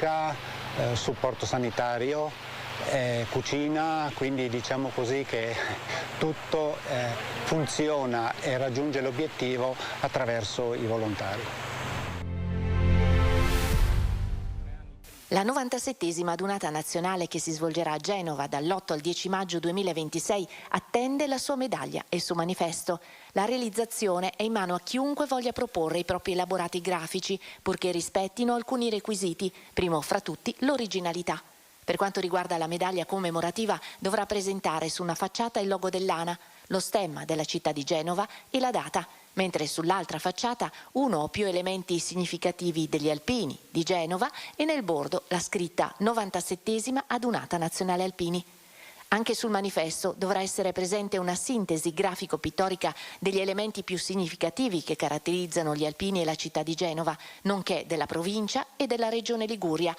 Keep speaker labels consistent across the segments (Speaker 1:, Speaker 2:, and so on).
Speaker 1: ricerca, supporto sanitario, cucina, quindi diciamo così che tutto funziona e raggiunge l'obiettivo attraverso i volontari.
Speaker 2: La 97esima adunata nazionale, che si svolgerà a Genova dall'8 al 10 maggio 2026, attende la sua medaglia e il suo manifesto. La realizzazione è in mano a chiunque voglia proporre i propri elaborati grafici, purché rispettino alcuni requisiti, primo fra tutti l'originalità. Per quanto riguarda la medaglia commemorativa, dovrà presentare su una facciata il logo dell'ANA, lo stemma della città di Genova e la data, mentre sull'altra facciata uno o più elementi significativi degli alpini di Genova e nel bordo la scritta 97esima adunata nazionale alpini. Anche sul manifesto dovrà essere presente una sintesi grafico-pittorica degli elementi più significativi che caratterizzano gli alpini e la città di Genova, nonché della provincia e della regione Liguria.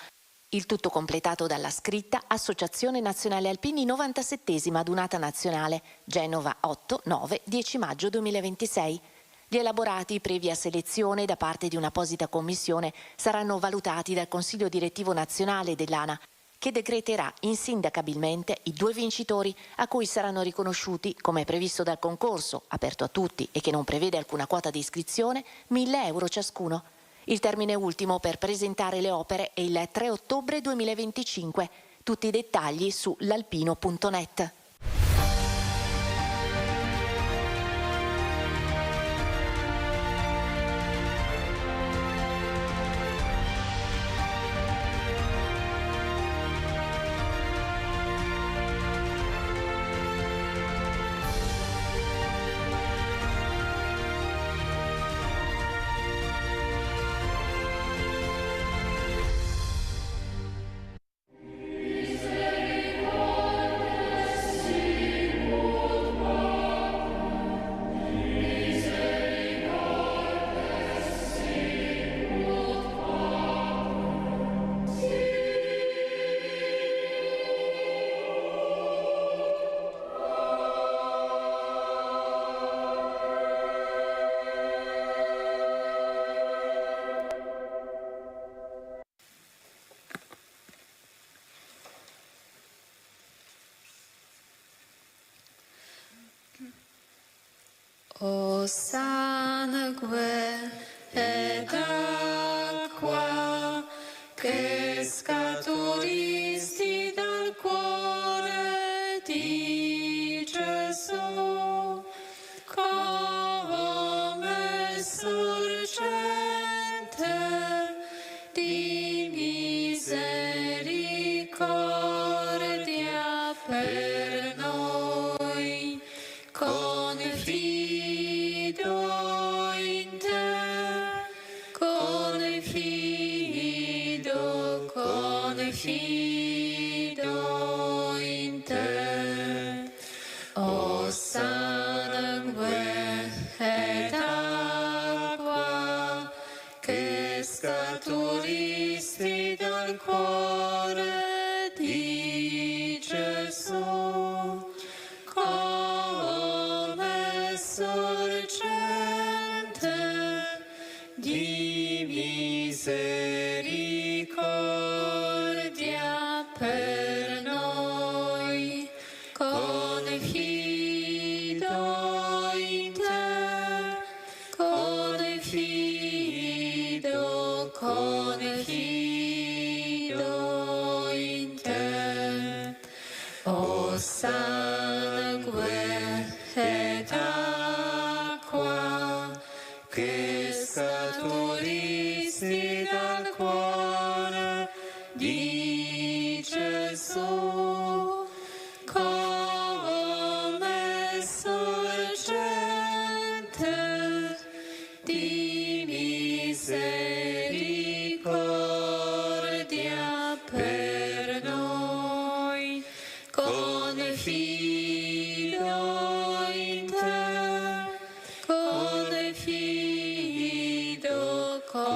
Speaker 2: Il tutto completato dalla scritta Associazione Nazionale Alpini 97esima adunata nazionale, Genova 8, 9, 10 maggio 2026. Gli elaborati, previa selezione da parte di un'apposita commissione, saranno valutati dal Consiglio Direttivo Nazionale dell'ANA, che decreterà insindacabilmente i 2 vincitori, a cui saranno riconosciuti, come previsto dal concorso, aperto a tutti e che non prevede alcuna quota di iscrizione, 1.000 euro ciascuno. Il termine ultimo per presentare le opere è il 3 ottobre 2025. Tutti i dettagli su lalpino.net.
Speaker 3: O sangue ed acqua che scaturisti dal cuore di Gesù, come sorgente di misericordia per noi, confido in te, confido in te. O sangue ed acqua che scaturisti dal cuore di Gesù, come sorgente di misericordia per noi, confido in te, confido in te. O sangue ed acqua che scaturisti dal cuore di Gesù, come sorgente di misericordia per noi, confido in te,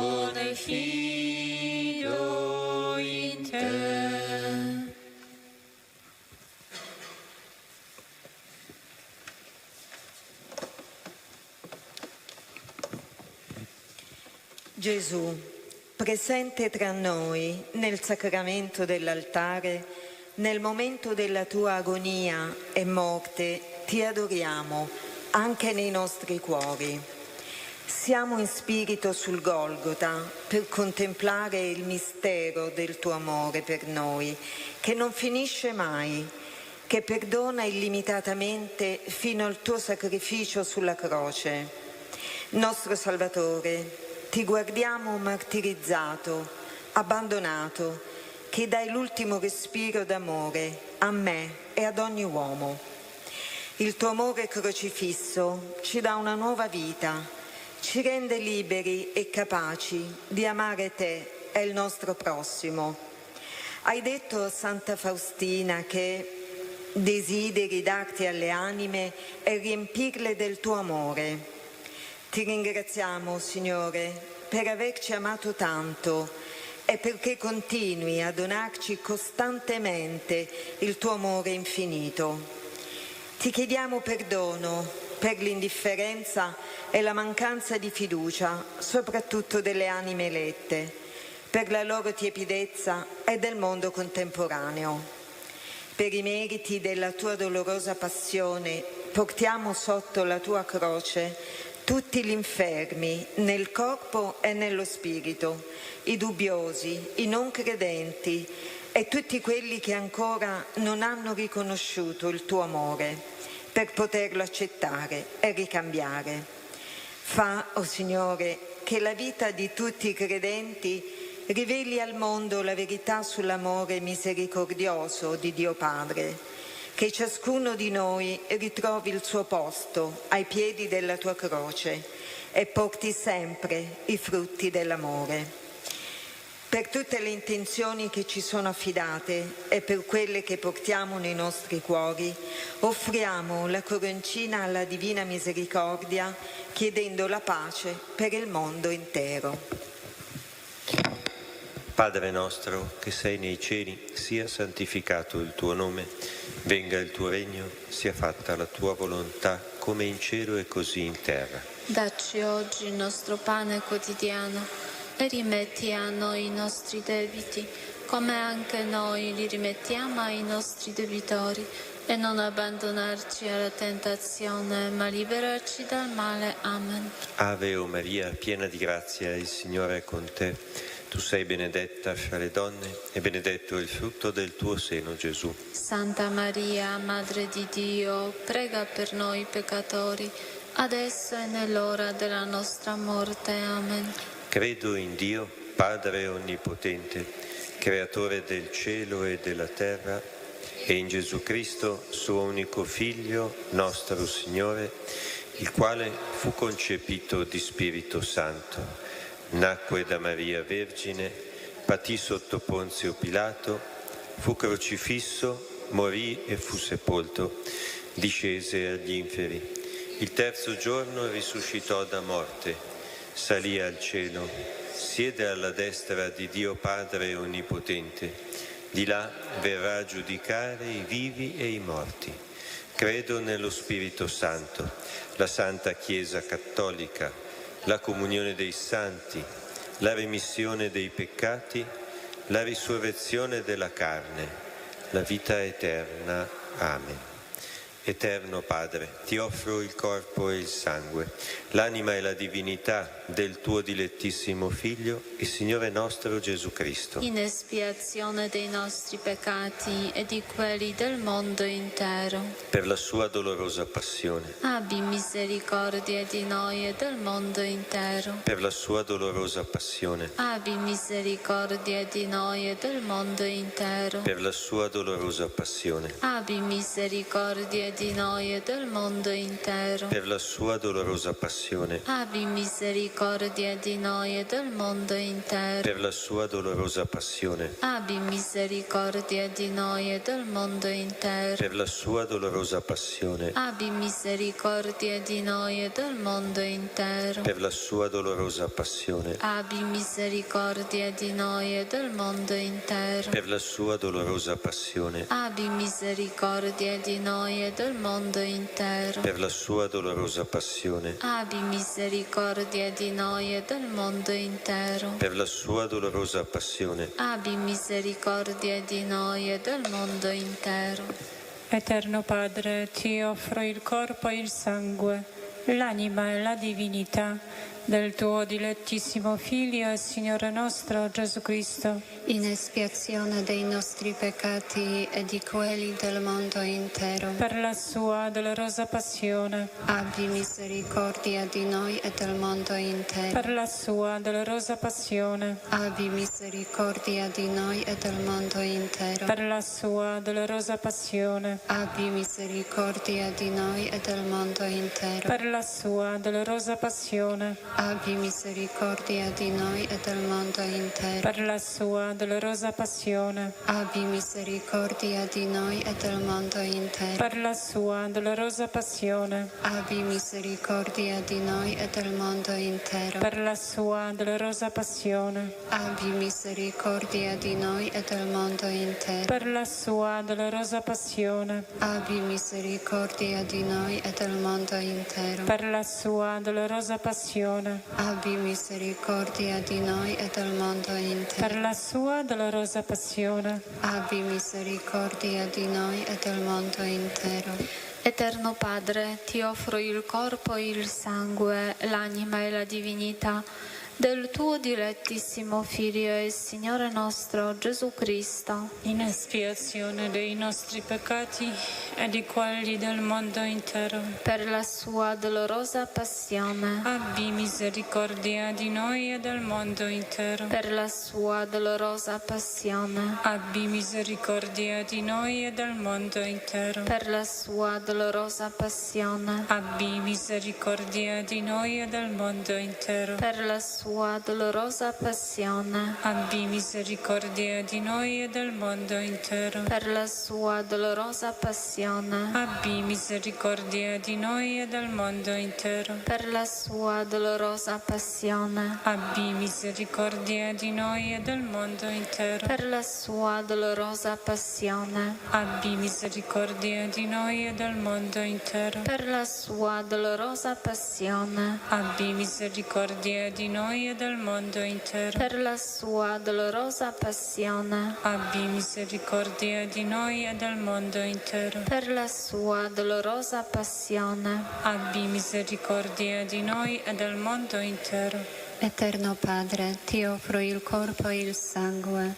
Speaker 3: confido in te.
Speaker 4: Gesù, presente tra noi nel sacramento dell'altare, nel momento della tua agonia e morte, ti adoriamo anche nei nostri cuori. Siamo in spirito sul Golgota per contemplare il mistero del tuo amore per noi, che non finisce mai, che perdona illimitatamente fino al tuo sacrificio sulla croce. Nostro Salvatore, ti guardiamo martirizzato, abbandonato, che dai l'ultimo respiro d'amore a me e ad ogni uomo. Il tuo amore crocifisso ci dà una nuova vita, ci rende liberi e capaci di amare te e il nostro prossimo. Hai detto a Santa Faustina che desideri darti alle anime e riempirle del tuo amore. Ti ringraziamo, Signore, per averci amato tanto e perché continui a donarci costantemente il tuo amore infinito. Ti chiediamo perdono per l'indifferenza e la mancanza di fiducia, soprattutto delle anime elette, per la loro tiepidezza e del mondo contemporaneo. Per i meriti della tua dolorosa passione portiamo sotto la tua croce tutti gli infermi nel corpo e nello spirito, i dubbiosi, i non credenti e tutti quelli che ancora non hanno riconosciuto il tuo amore per poterlo accettare e ricambiare. Fa, o Signore, che la vita di tutti i credenti riveli al mondo la verità sull'amore misericordioso di Dio Padre, che ciascuno di noi ritrovi il suo posto ai piedi della tua croce e porti sempre i frutti dell'amore. Per tutte le intenzioni che ci sono affidate e per quelle che portiamo nei nostri cuori, offriamo la coroncina alla Divina Misericordia, chiedendo la pace per il mondo intero.
Speaker 5: Padre nostro, che sei nei cieli, sia santificato il tuo nome. Venga il tuo regno, sia fatta la tua volontà, come in cielo e così in terra.
Speaker 6: Dacci oggi il nostro pane quotidiano e rimetti a noi i nostri debiti, come anche noi li rimettiamo ai nostri debitori. E non abbandonarci alla tentazione, ma liberarci dal male. Amen.
Speaker 5: Ave o Maria, piena di grazia, il Signore è con te. Tu sei benedetta fra le donne e benedetto il frutto del tuo seno, Gesù.
Speaker 6: Santa Maria, Madre di Dio, prega per noi peccatori, adesso e nell'ora della nostra morte. Amen.
Speaker 5: Credo in Dio, Padre Onnipotente, Creatore del cielo e della terra, e in Gesù Cristo, suo unico Figlio, nostro Signore, il quale fu concepito di Spirito Santo. Nacque da Maria Vergine, patì sotto Ponzio Pilato, fu crocifisso, morì e fu sepolto, discese agli inferi. Il terzo giorno risuscitò da morte, salì al cielo, siede alla destra di Dio Padre Onnipotente. Di là verrà a giudicare i vivi e i morti. Credo nello Spirito Santo, la Santa Chiesa Cattolica, la comunione dei santi, la remissione dei peccati, la risurrezione della carne, la vita eterna. Amen. Eterno Padre, ti offro il corpo e il sangue, l'anima e la divinità del tuo dilettissimo Figlio, il Signore nostro Gesù Cristo.
Speaker 6: In espiazione dei nostri peccati e di quelli del mondo intero.
Speaker 5: Per la sua dolorosa passione.
Speaker 6: Abbi misericordia di noi e del mondo intero.
Speaker 5: Per la sua dolorosa passione.
Speaker 6: Abbi misericordia di noi e del mondo intero.
Speaker 5: Per la sua dolorosa passione.
Speaker 6: Abbi misericordia di noi e del mondo intero.
Speaker 5: Per la sua dolorosa passione.
Speaker 6: Abbi misericordia di noi e del mondo intero.
Speaker 5: Per la sua dolorosa passione.
Speaker 6: Abbi misericordia di noi e del mondo intero.
Speaker 5: Per la sua dolorosa passione.
Speaker 6: Abbi misericordia di noi e del mondo intero.
Speaker 5: Per la sua dolorosa passione.
Speaker 6: Abbi misericordia di noi e del mondo intero.
Speaker 5: Per la sua dolorosa passione.
Speaker 6: Abbi misericordia di noi e del mondo intero.
Speaker 5: Per la sua dolorosa passione.
Speaker 6: Abbi misericordia di di noi e del mondo intero.
Speaker 5: Per la sua dolorosa passione,
Speaker 6: Abbi misericordia di noi e del mondo intero.
Speaker 3: Eterno Padre, ti offro il corpo e il sangue, l'anima e la divinità del tuo dilettissimo Figlio e Signore nostro Gesù Cristo,
Speaker 7: in espiazione dei nostri peccati e di quelli del mondo intero.
Speaker 3: per la sua dolorosa passione,
Speaker 7: Abbi misericordia di noi e del mondo intero.
Speaker 3: per la sua dolorosa passione,
Speaker 7: Abbi misericordia di noi e del mondo intero.
Speaker 3: per la sua dolorosa passione,
Speaker 7: Abbi misericordia di noi e del mondo intero.
Speaker 3: per la sua dolorosa passione,
Speaker 7: Abbi misericordia di noi e del mondo intero.
Speaker 3: per la sua dolorosa passione,
Speaker 7: Abbi misericordia di noi e del mondo intero.
Speaker 3: per la sua dolorosa passione,
Speaker 7: Abbi misericordia di noi e del mondo intero.
Speaker 3: per la sua dolorosa passione,
Speaker 7: Abbi misericordia di noi e del mondo intero.
Speaker 3: per la sua dolorosa passione,
Speaker 7: Abbi misericordia di noi e del mondo intero.
Speaker 3: per la sua dolorosa passione,
Speaker 7: Abbi misericordia di noi e del mondo intero.
Speaker 3: per la sua dolorosa passione,
Speaker 7: Abbi misericordia di noi e del mondo intero.
Speaker 6: Eterno Padre, ti offro il corpo e il sangue, l'anima e la divinità del tuo dilettissimo Figlio e Signore nostro Gesù Cristo,
Speaker 3: in espiazione dei nostri peccati e di quelli del mondo intero.
Speaker 6: per la sua dolorosa passione,
Speaker 3: Abbi misericordia di noi e del mondo intero.
Speaker 6: per la sua dolorosa passione,
Speaker 3: Abbi misericordia di noi e del mondo intero.
Speaker 6: per la sua dolorosa passione,
Speaker 3: Abbi misericordia di noi e del mondo intero.
Speaker 6: per la sua dolorosa passione,
Speaker 3: Abbi misericordia di noi e del mondo intero.
Speaker 6: per la sua dolorosa passione,
Speaker 3: Abbi misericordia di noi e del mondo intero.
Speaker 6: per la sua dolorosa passione,
Speaker 3: Abbi misericordia di noi e del mondo intero.
Speaker 6: per la sua dolorosa passione,
Speaker 3: Abbi misericordia di noi e del mondo intero.
Speaker 6: per la sua dolorosa passione,
Speaker 3: Abbi misericordia di noi e del mondo intero.
Speaker 6: per la sua dolorosa passione,
Speaker 3: Abbi misericordia di noi e del mondo intero.
Speaker 6: per la sua dolorosa passione,
Speaker 3: Abbi misericordia di noi e del mondo intero.
Speaker 7: Eterno Padre, ti offro il corpo e il sangue,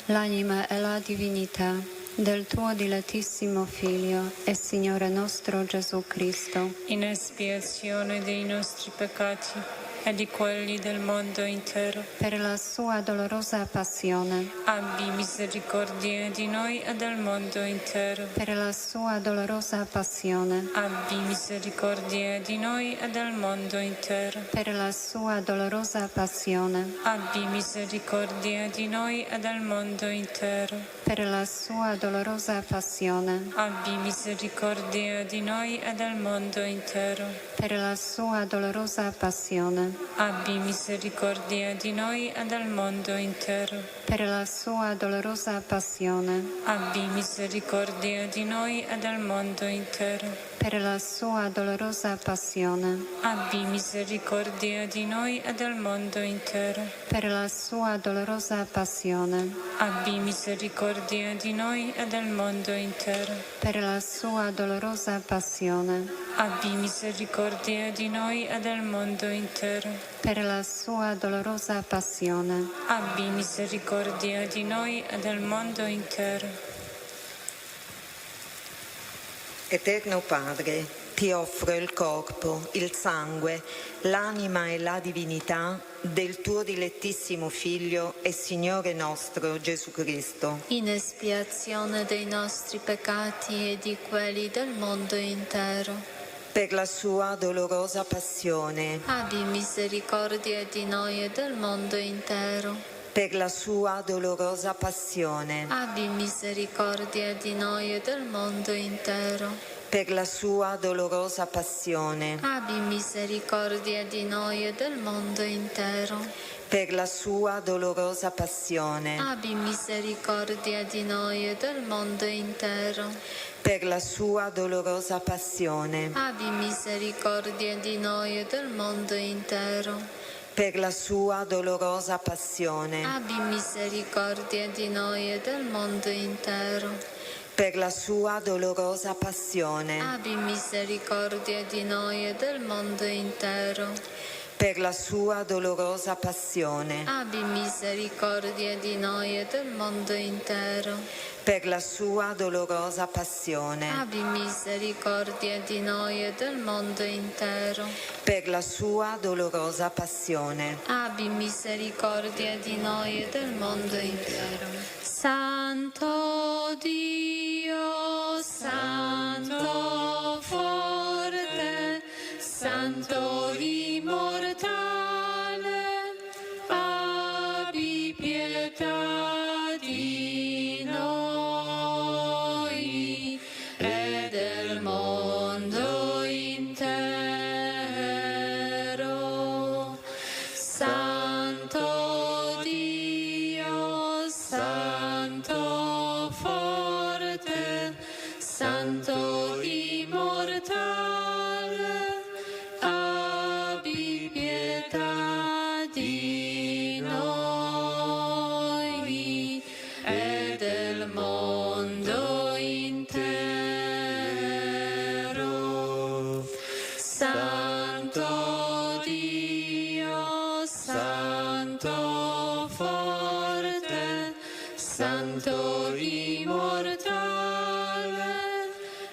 Speaker 7: l'anima e la divinità del tuo dilettissimo Figlio e Signore nostro Gesù Cristo,
Speaker 3: in espiazione dei nostri peccati e di quelli del mondo intero.
Speaker 7: per la sua dolorosa passione,
Speaker 3: Abbi misericordia di noi e del mondo intero.
Speaker 7: per la sua dolorosa passione,
Speaker 3: Abbi misericordia di noi e del mondo intero.
Speaker 7: per la sua dolorosa passione,
Speaker 3: Abbi misericordia di noi e del mondo intero.
Speaker 7: per la sua dolorosa passione,
Speaker 3: Abbi misericordia di noi e del mondo intero.
Speaker 7: per la sua dolorosa passione,
Speaker 3: Abbi misericordia di noi e del mondo intero.
Speaker 7: per la sua dolorosa passione,
Speaker 3: Abbi misericordia di noi e del mondo intero.
Speaker 7: per la sua dolorosa passione,
Speaker 3: Abbi misericordia di noi e del mondo intero.
Speaker 7: per la sua dolorosa passione,
Speaker 3: Abbi misericordia di noi e del mondo intero.
Speaker 7: per la sua dolorosa passione,
Speaker 3: Abbi misericordia di noi e del mondo intero.
Speaker 7: per la sua dolorosa passione,
Speaker 3: Abbi misericordia di noi e del mondo intero.
Speaker 4: Eterno Padre, ti offro il corpo, il sangue, l'anima e la divinità del tuo dilettissimo Figlio e Signore nostro Gesù Cristo,
Speaker 6: in espiazione dei nostri peccati e di quelli del mondo intero,
Speaker 4: per la sua dolorosa passione,
Speaker 6: abbi misericordia di noi e del mondo intero,
Speaker 4: per la sua dolorosa passione,
Speaker 6: abbi misericordia di noi e del mondo intero,
Speaker 4: per la sua dolorosa passione,
Speaker 6: abbi misericordia di noi e del mondo intero,
Speaker 4: per la sua dolorosa passione,
Speaker 6: abbi misericordia di noi e del mondo intero,
Speaker 4: per la sua dolorosa passione,
Speaker 6: abbi misericordia di noi e del mondo intero,
Speaker 4: per la sua dolorosa passione,
Speaker 6: abbi misericordia di noi e del mondo intero.
Speaker 4: per la sua dolorosa passione,
Speaker 6: Abbi misericordia di noi e del mondo intero.
Speaker 4: per la sua dolorosa passione,
Speaker 6: Abbi misericordia di noi e del mondo intero.
Speaker 4: per la sua dolorosa passione,
Speaker 6: Abbi misericordia di noi e del mondo intero.
Speaker 4: per la sua dolorosa passione.
Speaker 6: Abbi misericordia di noi e del mondo intero. Santo Dio, Santo forte, Santo immortale, abbi pietà di noi e del mondo intero. Santo Dio, Santo forte, Santo immortale, abbi pietà di noi e del mondo intero. Santo Dio, Santo forte, Santo immortale,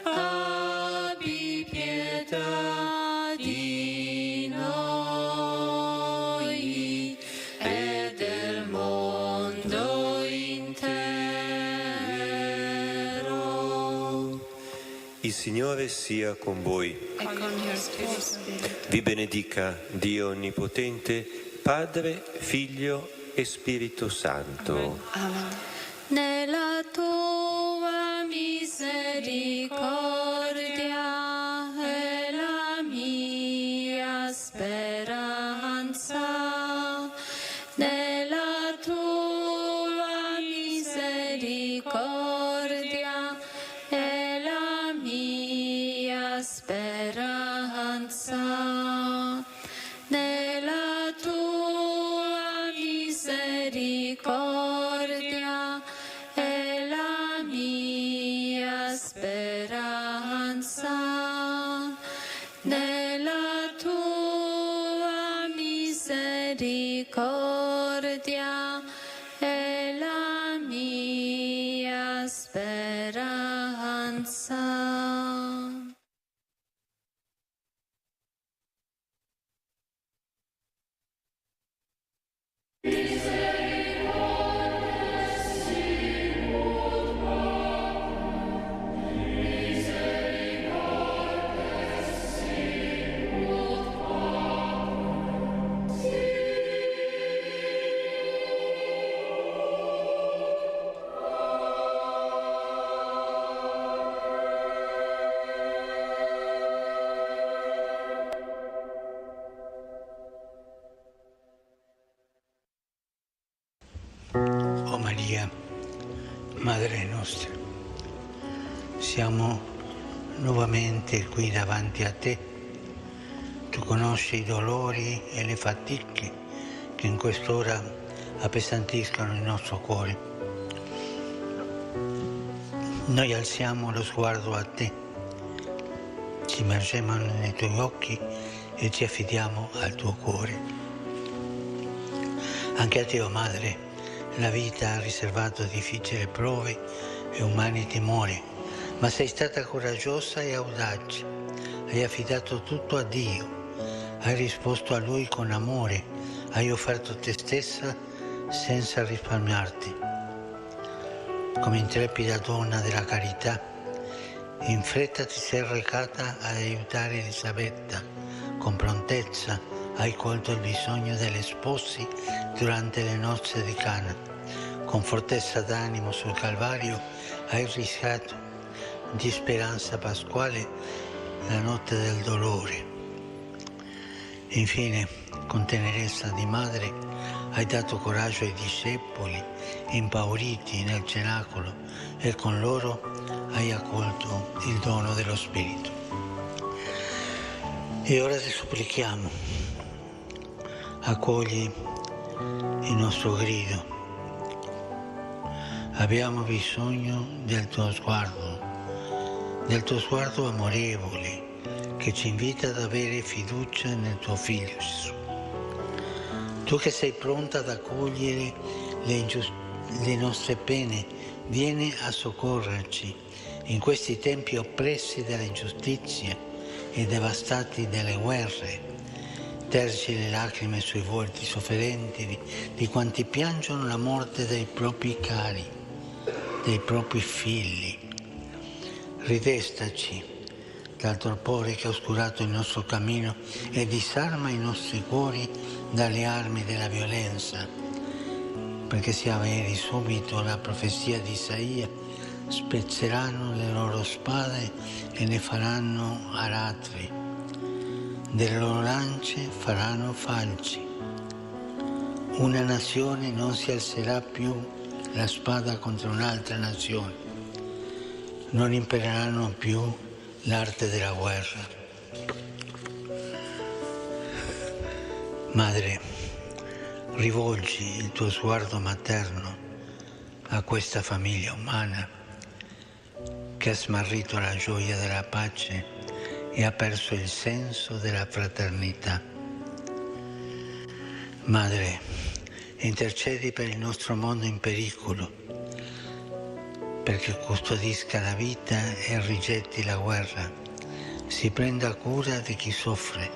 Speaker 6: abbi pietà di noi e del mondo intero.
Speaker 5: Il Signore sia con voi.
Speaker 7: E con il tuo spirito.
Speaker 5: Vi benedica Dio Onnipotente, Padre, Figlio e Spirito Santo.
Speaker 7: Amen.
Speaker 6: Nella tua misericordia è la mia speranza. Nella tua misericordia è la mia speranza. Nella tua misericordia è la mia speranza. Nella tua misericordia è la mia speranza.
Speaker 8: O Maria, Madre nostra, siamo nuovamente qui davanti a te. Tu conosci i dolori e le fatiche che in quest'ora appesantiscono il nostro cuore. Noi alziamo lo sguardo a te, ci immergiamo nei tuoi occhi e ci affidiamo al tuo cuore. Anche a te, o Madre, la vita ha riservato difficili prove e umani timori, ma sei stata coraggiosa e audace. Hai affidato tutto a Dio, hai risposto a Lui con amore, hai offerto te stessa senza risparmiarti. Come intrepida donna della carità, in fretta ti sei recata ad aiutare Elisabetta. Con prontezza hai colto il bisogno degli sposi durante le nozze di Cana. Con fortezza d'animo sul Calvario hai rischiato di speranza pasquale la notte del dolore. Infine, con tenerezza di madre, hai dato coraggio ai discepoli impauriti nel cenacolo e con loro hai accolto il dono dello Spirito. E ora ti supplichiamo, accogli il nostro grido. Abbiamo bisogno del tuo sguardo amorevole che ci invita ad avere fiducia nel tuo Figlio Gesù. Tu che sei pronta ad accogliere le nostre pene, vieni a soccorrerci in questi tempi oppressi dalla ingiustizia e devastati dalle guerre. Tergi le lacrime sui volti sofferenti di quanti piangono la morte dei propri cari, dei propri figli. Ridestaci dal torpore che ha oscurato il nostro cammino e disarma i nostri cuori dalle armi della violenza, perché si avveri subito la profezia di Isaia: spezzeranno le loro spade e ne faranno aratri, delle loro lance faranno falci. Una nazione non si alzerà più la spada contro un'altra nazione, non impereranno più l'arte della guerra. Madre, rivolgi il tuo sguardo materno a questa famiglia umana che ha smarrito la gioia della pace e ha perso il senso della fraternità. Madre, intercedi per il nostro mondo in pericolo, perché custodisca la vita e rigetti la guerra, si prenda cura di chi soffre,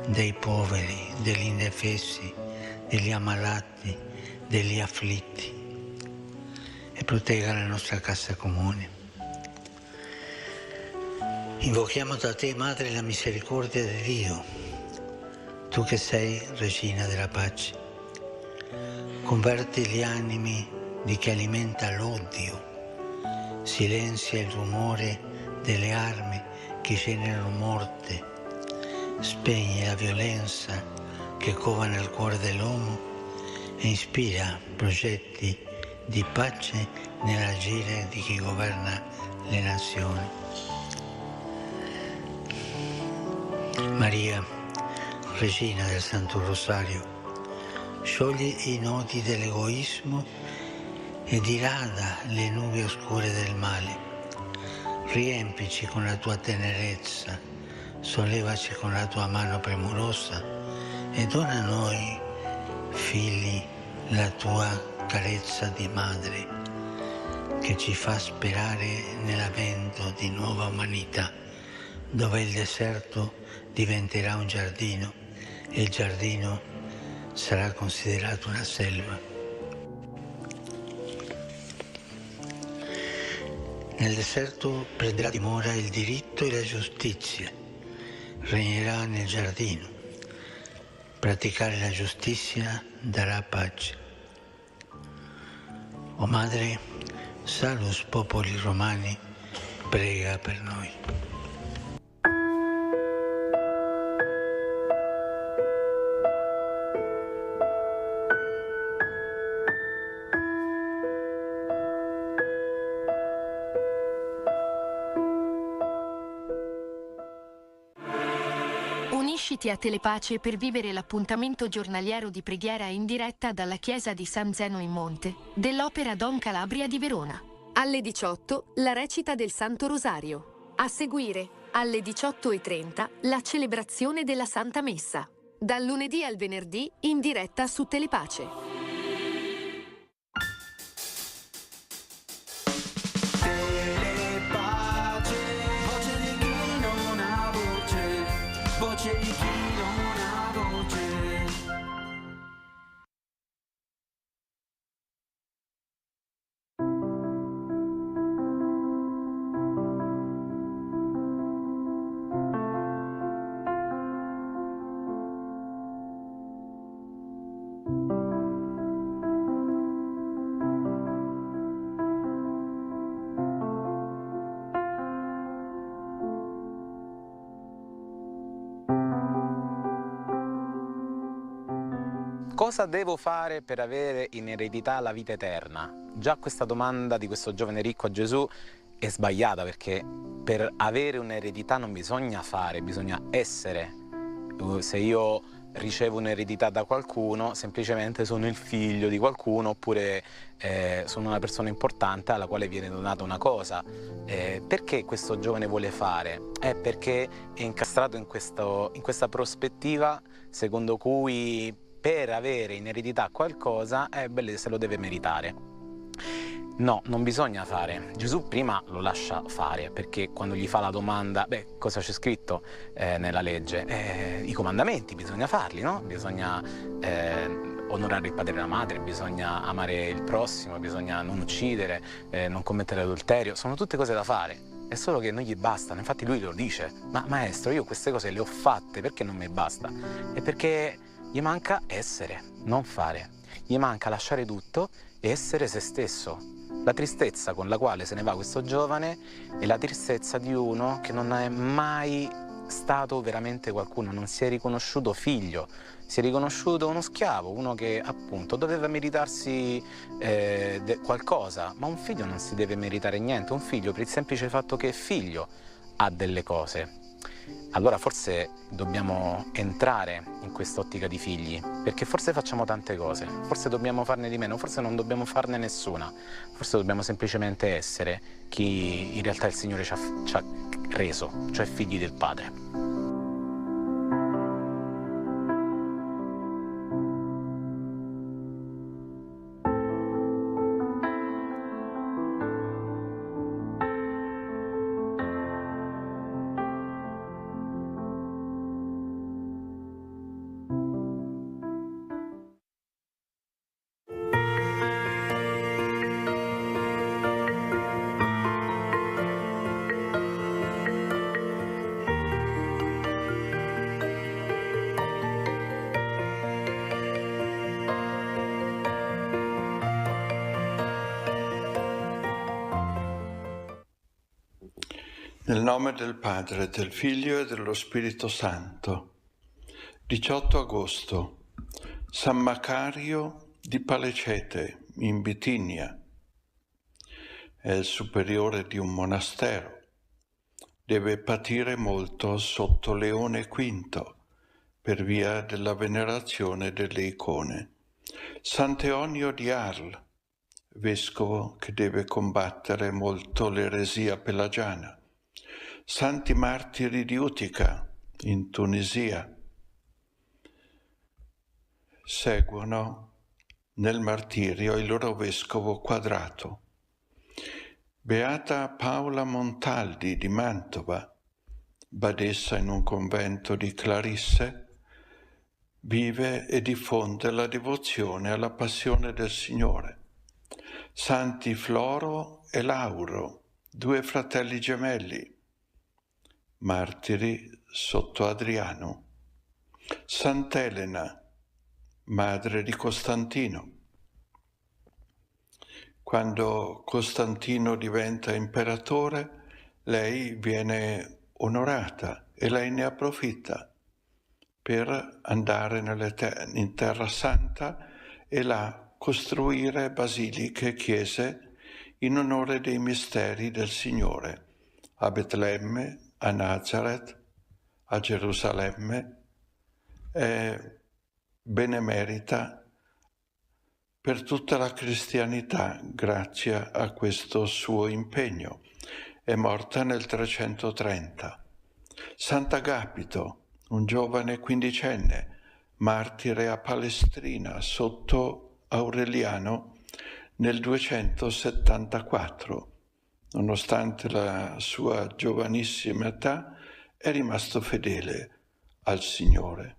Speaker 8: dei poveri, degli indefessi, degli ammalati, degli afflitti, e protegga la nostra casa comune. Invochiamo da te, Madre, la misericordia di Dio, tu che sei Regina della pace. Converti gli animi di chi alimenta l'odio, silenzia il rumore delle armi che generano morte, spegne la violenza che cova nel cuore dell'uomo e ispira progetti di pace nell'agire di chi governa le nazioni. Maria, Regina del Santo Rosario, sciogli i nodi dell'egoismo e dirada le nubi oscure del male. Riempici con la tua tenerezza, sollevaci con la tua mano premurosa e dona a noi, figli, la tua carezza di madre, che ci fa sperare nell'avvento di nuova umanità, dove il deserto diventerà un giardino e il giardino sarà considerato una selva. Nel deserto prenderà dimora il diritto e la giustizia, regnerà nel giardino. Praticare la giustizia darà pace. O Madre, salus popoli romani, prega per noi.
Speaker 2: Unisciti a Telepace per vivere l'appuntamento giornaliero di preghiera in diretta dalla chiesa di San Zeno in Monte dell'Opera Don Calabria di Verona. Alle 18 la recita del Santo Rosario. A seguire, alle 18:30, la celebrazione della Santa Messa. Dal lunedì al venerdì in diretta su Telepace.
Speaker 9: Cosa devo fare per avere in eredità la vita eterna? Già questa domanda di questo giovane ricco a Gesù è sbagliata, perché per avere un'eredità non bisogna fare, bisogna essere. Se io ricevo un'eredità da qualcuno, semplicemente sono il figlio di qualcuno, oppure sono una persona importante alla quale viene donata una cosa. Perché questo giovane vuole fare? Perché è incastrato in questa prospettiva secondo cui per avere in eredità qualcosa, se lo deve meritare. No, non bisogna fare. Gesù prima lo lascia fare, perché quando gli fa la domanda, cosa c'è scritto nella legge? I comandamenti, bisogna farli, no? Bisogna onorare il padre e la madre, bisogna amare il prossimo, bisogna non uccidere, non commettere adulterio, sono tutte cose da fare. È solo che non gli bastano, infatti lui lo dice: ma maestro, io queste cose le ho fatte, perché non mi basta? È perché gli manca essere, non fare. Gli manca lasciare tutto e essere se stesso. La tristezza con la quale se ne va questo giovane è la tristezza di uno che non è mai stato veramente qualcuno, non si è riconosciuto figlio, si è riconosciuto uno schiavo, uno che appunto doveva meritarsi qualcosa, ma un figlio non si deve meritare niente, un figlio per il semplice fatto che è figlio ha delle cose. Allora forse dobbiamo entrare in quest'ottica di figli, perché forse facciamo tante cose, forse dobbiamo farne di meno, forse non dobbiamo farne nessuna, forse dobbiamo semplicemente essere chi in realtà il Signore ci ha reso, cioè figli del Padre.
Speaker 10: Nel nome del Padre, del Figlio e dello Spirito Santo. 18 agosto. San Macario di Palecete, in Bitinia. È il superiore di un monastero. Deve patire molto sotto Leone V per via della venerazione delle icone. Sant'Eonio di Arles, vescovo che deve combattere molto l'eresia pelagiana. Santi martiri di Utica, in Tunisia, seguono nel martirio il loro vescovo Quadrato. Beata Paola Montaldi di Mantova, badessa in un convento di Clarisse, vive e diffonde la devozione alla passione del Signore. Santi Floro e Lauro, 2 fratelli gemelli, martiri sotto Adriano. Sant'Elena, madre di Costantino. Quando Costantino diventa imperatore, lei viene onorata e lei ne approfitta per andare in Terra Santa e là costruire basiliche e chiese in onore dei misteri del Signore a Betlemme, a Nazareth, a Gerusalemme, è benemerita per tutta la cristianità grazie a questo suo impegno. È morta nel 330. Sant'Agapito, un giovane quindicenne, martire a Palestrina sotto Aureliano nel 274. Nonostante la sua giovanissima età, è rimasto fedele al Signore.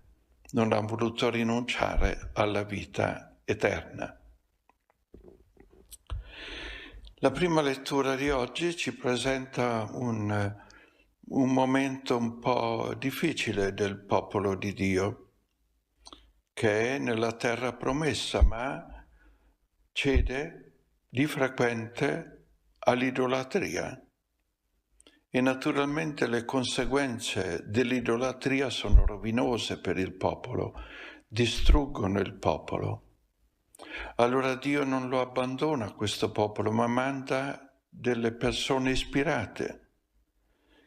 Speaker 10: Non ha voluto rinunciare alla vita eterna. La prima lettura di oggi ci presenta un momento un po' difficile del popolo di Dio, che è nella terra promessa, ma cede di frequente all'idolatria. E naturalmente le conseguenze dell'idolatria sono rovinose per il popolo, distruggono il popolo. Allora Dio non lo abbandona questo popolo, ma manda delle persone ispirate,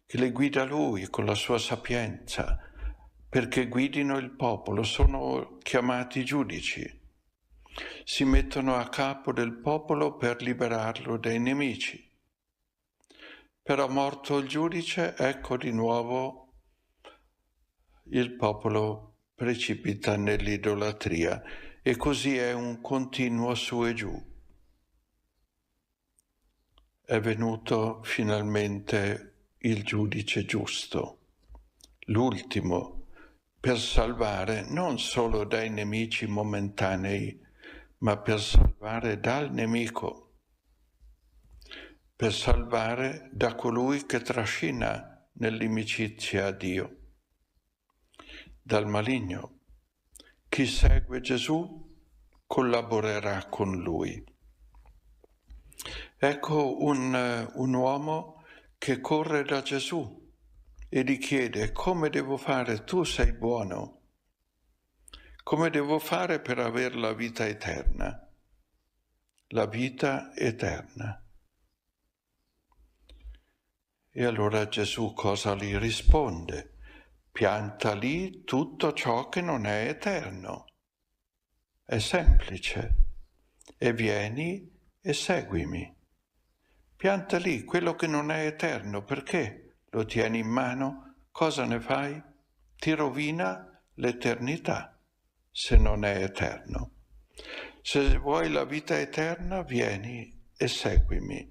Speaker 10: che le guida Lui con la sua sapienza perché guidino il popolo, sono chiamati giudici. Si mettono a capo del popolo per liberarlo dai nemici. Però morto il giudice, ecco di nuovo il popolo precipita nell'idolatria e così è un continuo su e giù. È venuto finalmente il giudice giusto, l'ultimo, per salvare non solo dai nemici momentanei, ma per salvare dal nemico, per salvare da colui che trascina nell'inimicizia a Dio, dal maligno. Chi segue Gesù collaborerà con lui. Ecco un uomo che corre da Gesù e gli chiede: come devo fare? Tu sei buono. Come devo fare per avere la vita eterna? La vita eterna. E allora Gesù cosa gli risponde? Pianta lì tutto ciò che non è eterno. È semplice. E vieni e seguimi. Pianta lì quello che non è eterno, perché lo tieni in mano? Cosa ne fai? Ti rovina l'eternità se non è eterno. Se vuoi la vita eterna, vieni e seguimi.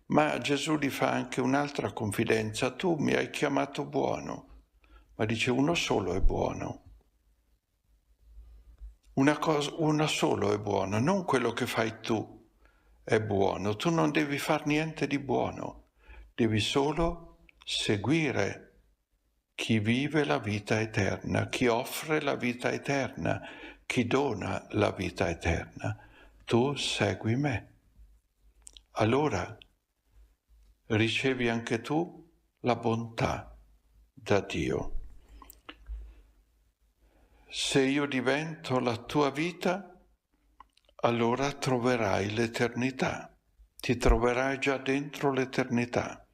Speaker 10: Ma Gesù gli fa anche un'altra confidenza: tu mi hai chiamato buono, ma dice uno solo è buono. Uno solo è buono, non quello che fai tu è buono. Tu non devi far niente di buono, devi solo seguire chi vive la vita eterna, chi offre la vita eterna, chi dona la vita eterna. Tu segui me. Allora ricevi anche tu la bontà da Dio. Se io divento la tua vita, allora troverai l'eternità, ti troverai già dentro l'eternità,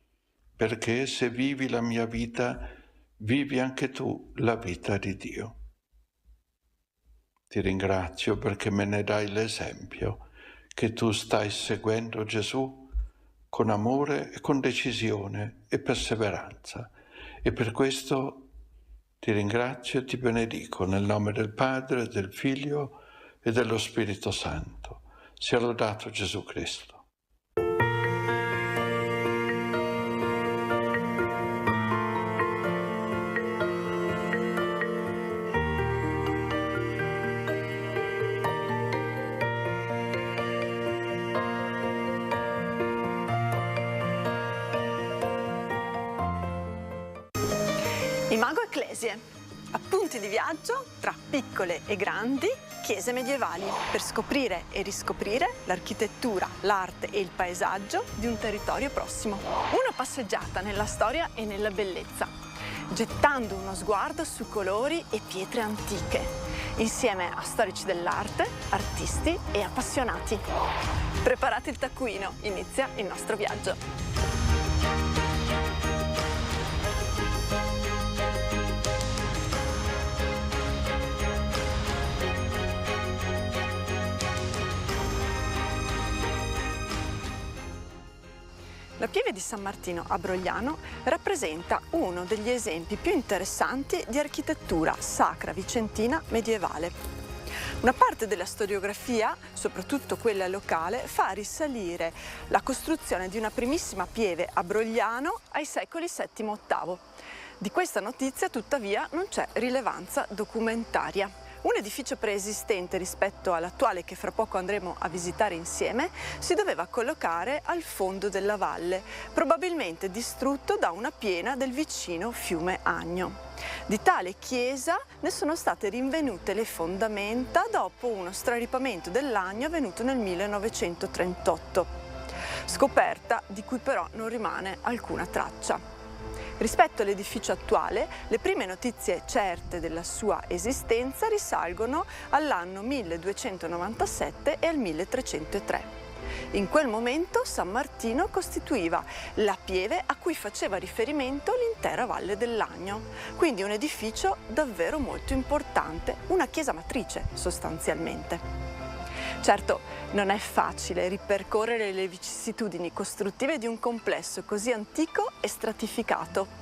Speaker 10: perché se vivi la mia vita, vivi anche tu la vita di Dio. Ti ringrazio perché me ne dai l'esempio, che tu stai seguendo Gesù con amore e con decisione e perseveranza. E per questo ti ringrazio e ti benedico nel nome del Padre, del Figlio e dello Spirito Santo. Sia lodato Gesù Cristo.
Speaker 11: Imago Ecclesiae, appunti di viaggio tra piccole e grandi chiese medievali per scoprire e riscoprire l'architettura, l'arte e il paesaggio di un territorio prossimo. Una passeggiata nella storia e nella bellezza, gettando uno sguardo su colori e pietre antiche, insieme a storici dell'arte, artisti e appassionati. Preparate il taccuino, inizia il nostro viaggio. La pieve di San Martino a Brogliano rappresenta uno degli esempi più interessanti di architettura sacra vicentina medievale. Una parte della storiografia, soprattutto quella locale, fa risalire la costruzione di una primissima pieve a Brogliano ai secoli VII-VIII. Di questa notizia, tuttavia, non c'è rilevanza documentaria. Un edificio preesistente rispetto all'attuale, che fra poco andremo a visitare insieme, si doveva collocare al fondo della valle, probabilmente distrutto da una piena del vicino fiume Agno. Di tale chiesa ne sono state rinvenute le fondamenta dopo uno straripamento dell'Agno avvenuto nel 1938, scoperta di cui però non rimane alcuna traccia. Rispetto all'edificio attuale, le prime notizie certe della sua esistenza risalgono all'anno 1297 e al 1303. In quel momento San Martino costituiva la pieve a cui faceva riferimento l'intera Valle del Lagno, quindi un edificio davvero molto importante, una chiesa matrice sostanzialmente. Certo, non è facile ripercorrere le vicissitudini costruttive di un complesso così antico e stratificato.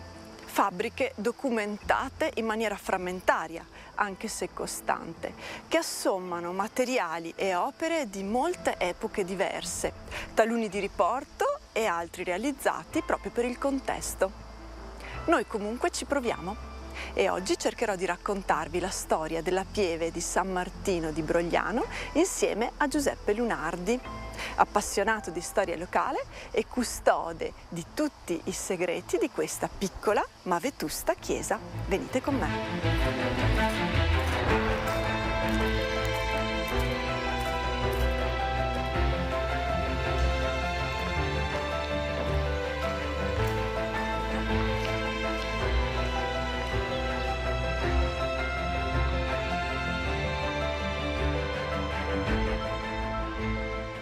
Speaker 11: Fabbriche documentate in maniera frammentaria, anche se costante, che assommano materiali e opere di molte epoche diverse, taluni di riporto e altri realizzati proprio per il contesto. Noi comunque ci proviamo e oggi cercherò di raccontarvi la storia della pieve di San Martino di Brogliano insieme a Giuseppe Lunardi, appassionato di storia locale e custode di tutti i segreti di questa piccola ma vetusta chiesa. Venite con me.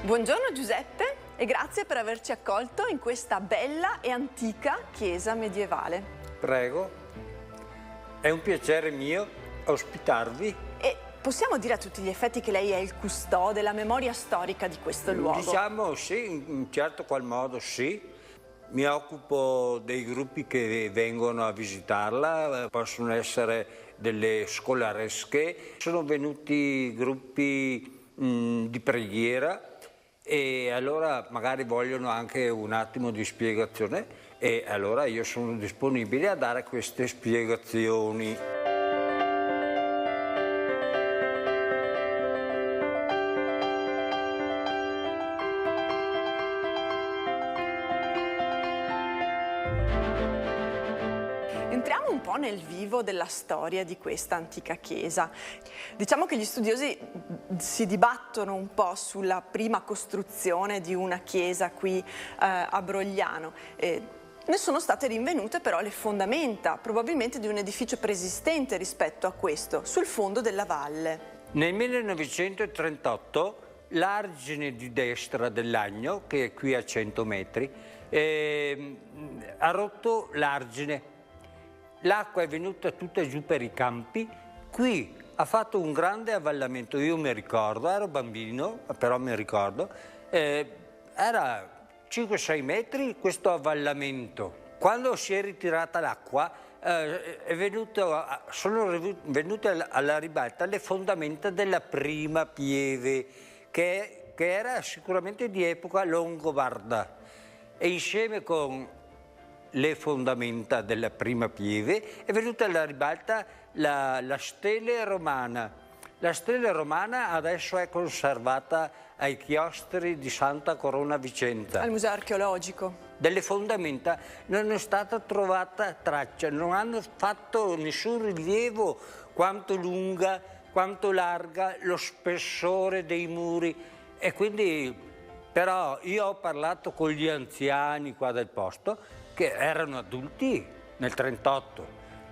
Speaker 11: Buongiorno Giuseppe e grazie per averci accolto in questa bella e antica chiesa medievale.
Speaker 12: Prego, è un piacere mio ospitarvi.
Speaker 11: E possiamo dire a tutti gli effetti che lei è il custode, la memoria storica di questo luogo?
Speaker 12: Diciamo sì, in un certo qual modo sì. Mi occupo dei gruppi che vengono a visitarla, possono essere delle scolaresche, sono venuti gruppi di preghiera, e allora magari vogliono anche un attimo di spiegazione e allora io sono disponibile a dare queste spiegazioni.
Speaker 11: Entriamo un po' nel vivo della storia di questa antica chiesa. Diciamo che gli studiosi si dibattono un po' sulla prima costruzione di una chiesa qui a Brogliano. Ne sono state rinvenute però le fondamenta, probabilmente di un edificio preesistente rispetto a questo, sul fondo della valle.
Speaker 12: Nel 1938 l'argine di destra del Lagno, che è qui a 100 metri, ha rotto l'argine. L'acqua è venuta tutta giù per i campi, qui ha fatto un grande avvallamento, io mi ricordo, ero bambino, però mi ricordo, era 5-6 metri questo avvallamento. Quando si è ritirata l'acqua sono venute alla ribalta le fondamenta della prima pieve, che era sicuramente di epoca longobarda, e insieme con le fondamenta della prima pieve è venuta alla ribalta la stele romana. La stele romana adesso è conservata ai chiostri di Santa Corona Vicenza.
Speaker 11: Al museo archeologico.
Speaker 12: Delle fondamenta non è stata trovata traccia, non hanno fatto nessun rilievo quanto lunga, quanto larga, lo spessore dei muri, e quindi però io ho parlato con gli anziani qua del posto che erano adulti nel 1938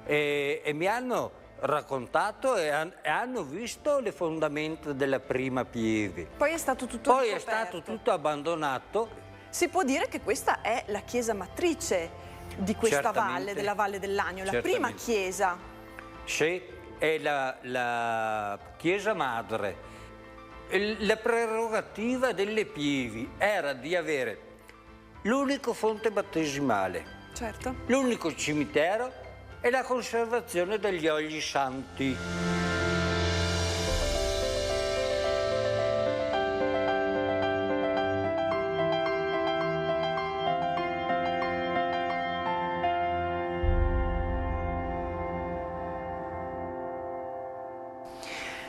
Speaker 12: e mi hanno raccontato e hanno visto le fondamenta della prima pieve.
Speaker 11: Poi è stato tutto
Speaker 12: Poi è stato tutto abbandonato.
Speaker 11: Si può dire che questa è la chiesa matrice di questa valle, della Valle del Lagno, la prima chiesa.
Speaker 12: Sì, è la chiesa madre. La prerogativa delle pievi era di avere l'unico fonte battesimale,
Speaker 11: certo,
Speaker 12: l'unico cimitero e la conservazione degli oli santi.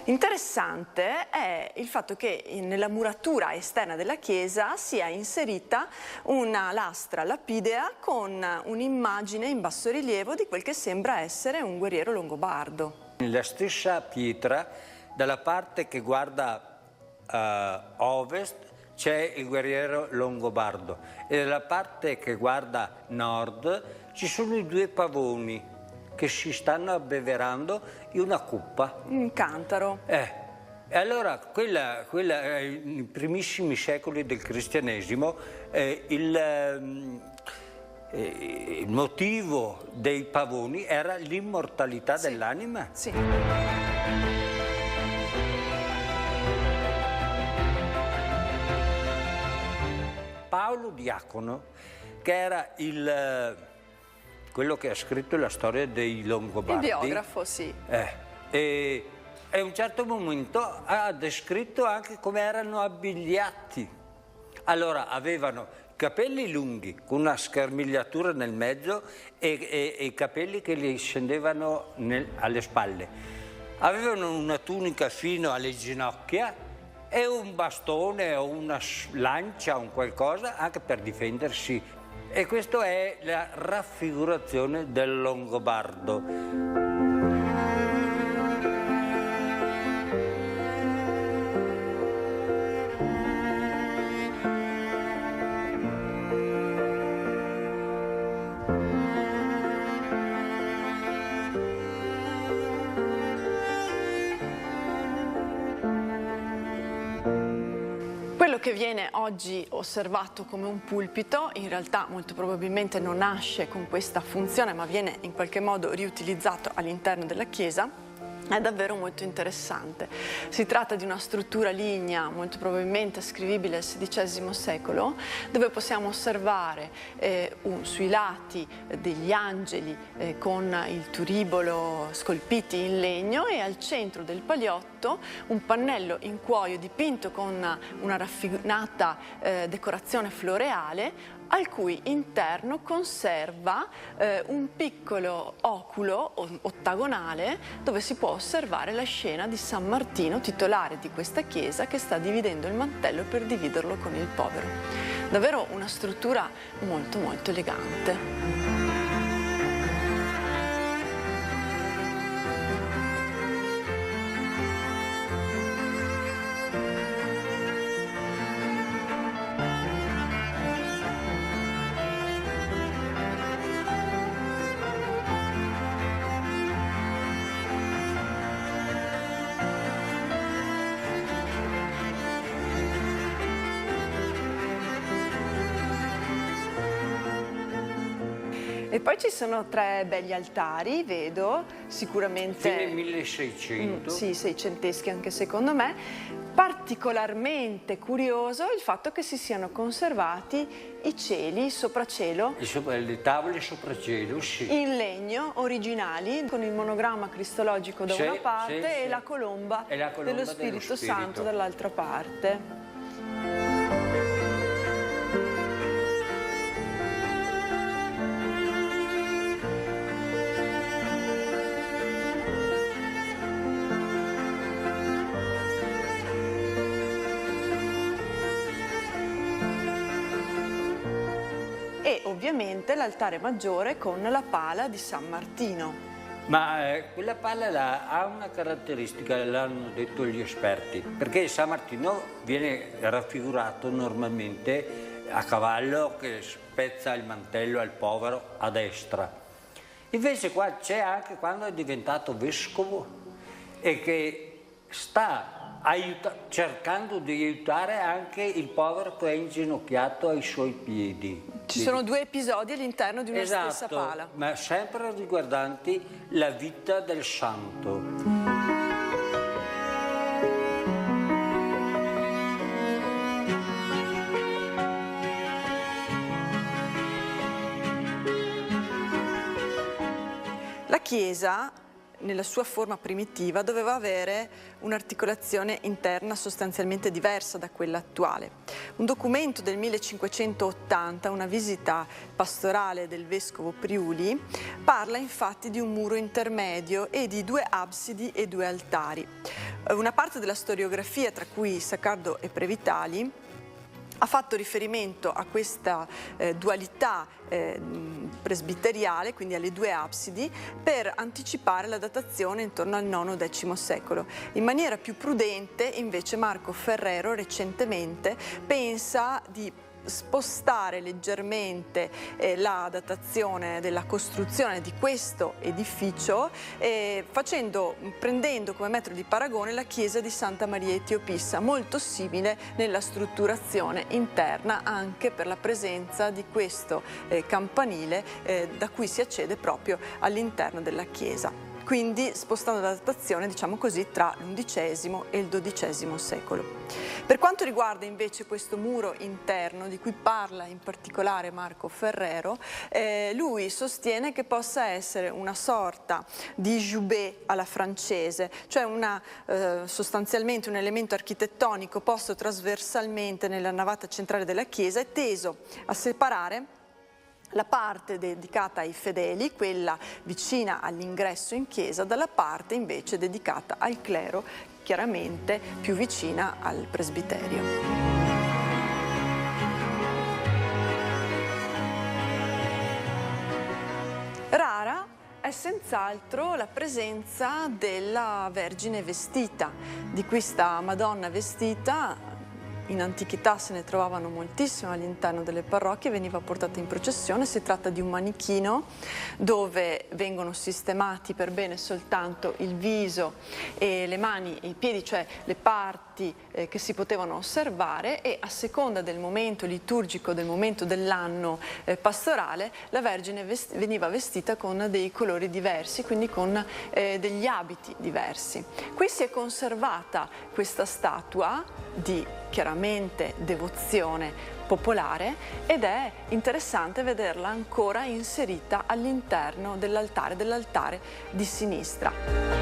Speaker 11: Interessante è il fatto che nella muratura esterna della chiesa sia inserita una lastra lapidea con un'immagine in bassorilievo di quel che sembra essere un guerriero longobardo.
Speaker 12: Nella stessa pietra, dalla parte che guarda ovest, c'è il guerriero longobardo e dalla parte che guarda nord ci sono i due pavoni che si stanno abbeverando in una cuppa.
Speaker 11: Un cantaro.
Speaker 12: E allora, quella nei primissimi secoli del cristianesimo, il motivo dei pavoni era l'immortalità dell'anima.
Speaker 11: Sì.
Speaker 12: Paolo Diacono, che era quello che ha scritto la storia dei Longobardi.
Speaker 11: Il biografo, sì.
Speaker 12: E a un certo momento ha descritto anche come erano abbigliati. Allora, avevano capelli lunghi con una scarmigliatura nel mezzo e i capelli che gli scendevano alle spalle. Avevano una tunica fino alle ginocchia e un bastone o una lancia o un qualcosa anche per difendersi. E questa è la raffigurazione del Longobardo.
Speaker 11: Quello che viene oggi osservato come un pulpito in realtà molto probabilmente non nasce con questa funzione, ma viene in qualche modo riutilizzato all'interno della chiesa. È davvero molto interessante. Si tratta di una struttura lignea, molto probabilmente ascrivibile al XVI secolo, dove possiamo osservare sui lati degli angeli con il turibolo scolpiti in legno e al centro del paliotto un pannello in cuoio dipinto con una raffinata decorazione floreale, al cui interno conserva un piccolo oculo ottagonale dove si può osservare la scena di San Martino, titolare di questa chiesa, che sta dividendo il mantello per dividerlo con il povero. Davvero una struttura molto molto elegante. E poi ci sono 3 belli altari, vedo, sicuramente...
Speaker 12: Fine 1600.
Speaker 11: Sì, seicenteschi anche secondo me. Particolarmente curioso il fatto che si siano conservati i cieli, il sopraccielo.
Speaker 12: Le tavole sopraccielo, sì.
Speaker 11: In legno, originali, con il monogramma cristologico da una parte e la colomba dello Spirito Santo dall'altra parte. E ovviamente l'altare maggiore con la pala di San Martino.
Speaker 12: Ma quella pala ha una caratteristica, l'hanno detto gli esperti, perché San Martino viene raffigurato normalmente a cavallo che spezza il mantello al povero a destra. Invece qua c'è anche quando è diventato vescovo e che sta cercando di aiutare anche il povero che è inginocchiato ai suoi piedi.
Speaker 11: Ci sono 2 episodi all'interno di una stessa pala.
Speaker 12: Ma sempre riguardanti la vita del santo.
Speaker 11: La chiesa, nella sua forma primitiva, doveva avere un'articolazione interna sostanzialmente diversa da quella attuale. Un documento del 1580, una visita pastorale del vescovo Priuli, parla infatti di un muro intermedio e di 2 absidi e 2 altari. Una parte della storiografia, tra cui Saccardo e Previtali, ha fatto riferimento a questa dualità presbiteriale, quindi alle 2 absidi, per anticipare la datazione intorno al IX-X secolo. In maniera più prudente, invece, Marco Ferrero recentemente pensa di spostare leggermente la datazione della costruzione di questo edificio, prendendo come metro di paragone la chiesa di Santa Maria Etiopissa, molto simile nella strutturazione interna, anche per la presenza di questo campanile da cui si accede proprio all'interno della chiesa. Quindi spostando la datazione, diciamo così, tra l'XI e il XII secolo. Per quanto riguarda invece questo muro interno, di cui parla in particolare Marco Ferrero, lui sostiene che possa essere una sorta di joubet alla francese, cioè sostanzialmente un elemento architettonico posto trasversalmente nella navata centrale della chiesa e teso a separare la parte dedicata ai fedeli, quella vicina all'ingresso in chiesa, dalla parte invece dedicata al clero, chiaramente più vicina al presbiterio. Rara è senz'altro la presenza della Vergine vestita, di questa Madonna vestita. In antichità se ne trovavano moltissime all'interno delle parrocchie, veniva portata in processione. Si tratta di un manichino dove vengono sistemati per bene soltanto il viso e le mani e i piedi, cioè le parti che si potevano osservare, e a seconda del momento liturgico, del momento dell'anno pastorale, la Vergine veniva vestita con dei colori diversi, quindi con degli abiti diversi. Qui si è conservata questa statua di chiaramente devozione popolare ed è interessante vederla ancora inserita all'interno dell'altare di sinistra.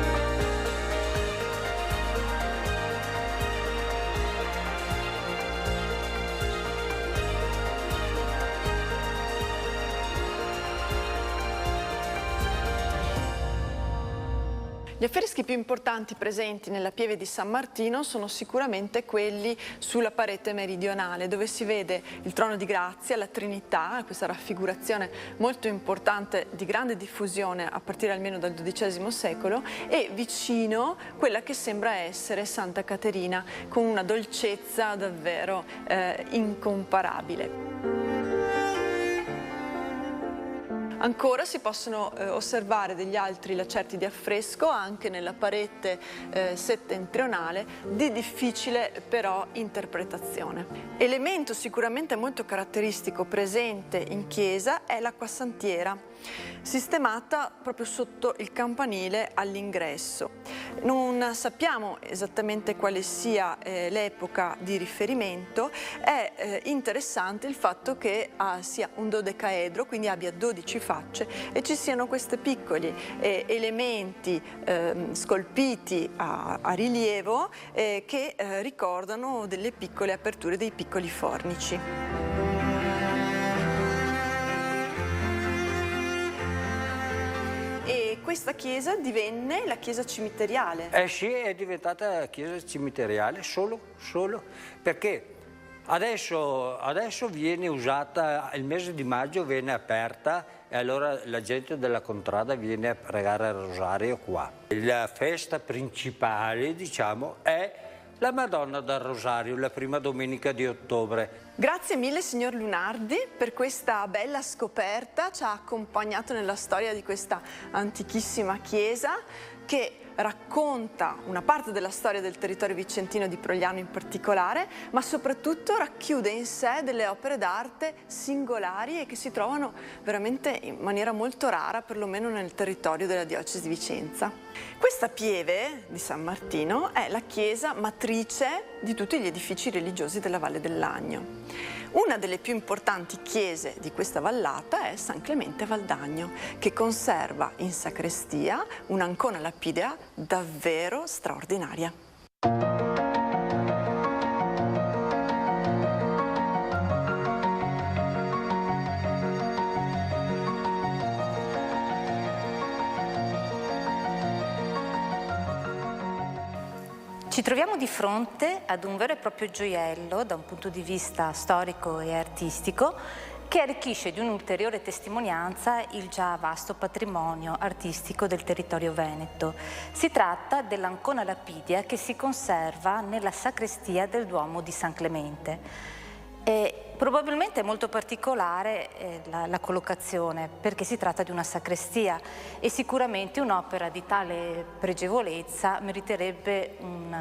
Speaker 11: Gli affreschi più importanti presenti nella pieve di San Martino sono sicuramente quelli sulla parete meridionale, dove si vede il trono di grazia, la Trinità, questa raffigurazione molto importante di grande diffusione a partire almeno dal XII secolo, e vicino quella che sembra essere Santa Caterina, con una dolcezza davvero incomparabile. Ancora si possono osservare degli altri lacerti di affresco anche nella parete settentrionale, di difficile però interpretazione. Elemento sicuramente molto caratteristico presente in chiesa è l'acquasantiera, sistemata proprio sotto il campanile all'ingresso. Non sappiamo esattamente quale sia l'epoca di riferimento. È interessante il fatto che sia un dodecaedro, quindi abbia 12 facce, e ci siano questi piccoli elementi scolpiti a rilievo che ricordano delle piccole aperture, dei piccoli fornici. E questa chiesa divenne la chiesa cimiteriale.
Speaker 12: Sì, è diventata la chiesa cimiteriale solo perché adesso viene usata, il mese di maggio viene aperta e allora la gente della contrada viene a pregare il rosario qua. La festa principale, diciamo, è la Madonna del Rosario, la prima domenica di ottobre.
Speaker 11: Grazie mille signor Lunardi per questa bella scoperta, ci ha accompagnato nella storia di questa antichissima chiesa che racconta una parte della storia del territorio vicentino di Progliano in particolare, ma soprattutto racchiude in sé delle opere d'arte singolari e che si trovano veramente in maniera molto rara, perlomeno nel territorio della diocesi di Vicenza. Questa pieve di San Martino è la chiesa matrice di tutti gli edifici religiosi della Valle del Lagno. Una delle più importanti chiese di questa vallata è San Clemente Valdagno, che conserva in sacrestia un'ancona lapidea davvero straordinaria.
Speaker 13: Ci troviamo di fronte ad un vero e proprio gioiello da un punto di vista storico e artistico che arricchisce di un'ulteriore testimonianza il già vasto patrimonio artistico del territorio veneto. Si tratta dell'ancona lapidea che si conserva nella sacrestia del Duomo di San Clemente. Probabilmente è molto particolare la collocazione, perché si tratta di una sacrestia e sicuramente un'opera di tale pregevolezza meriterebbe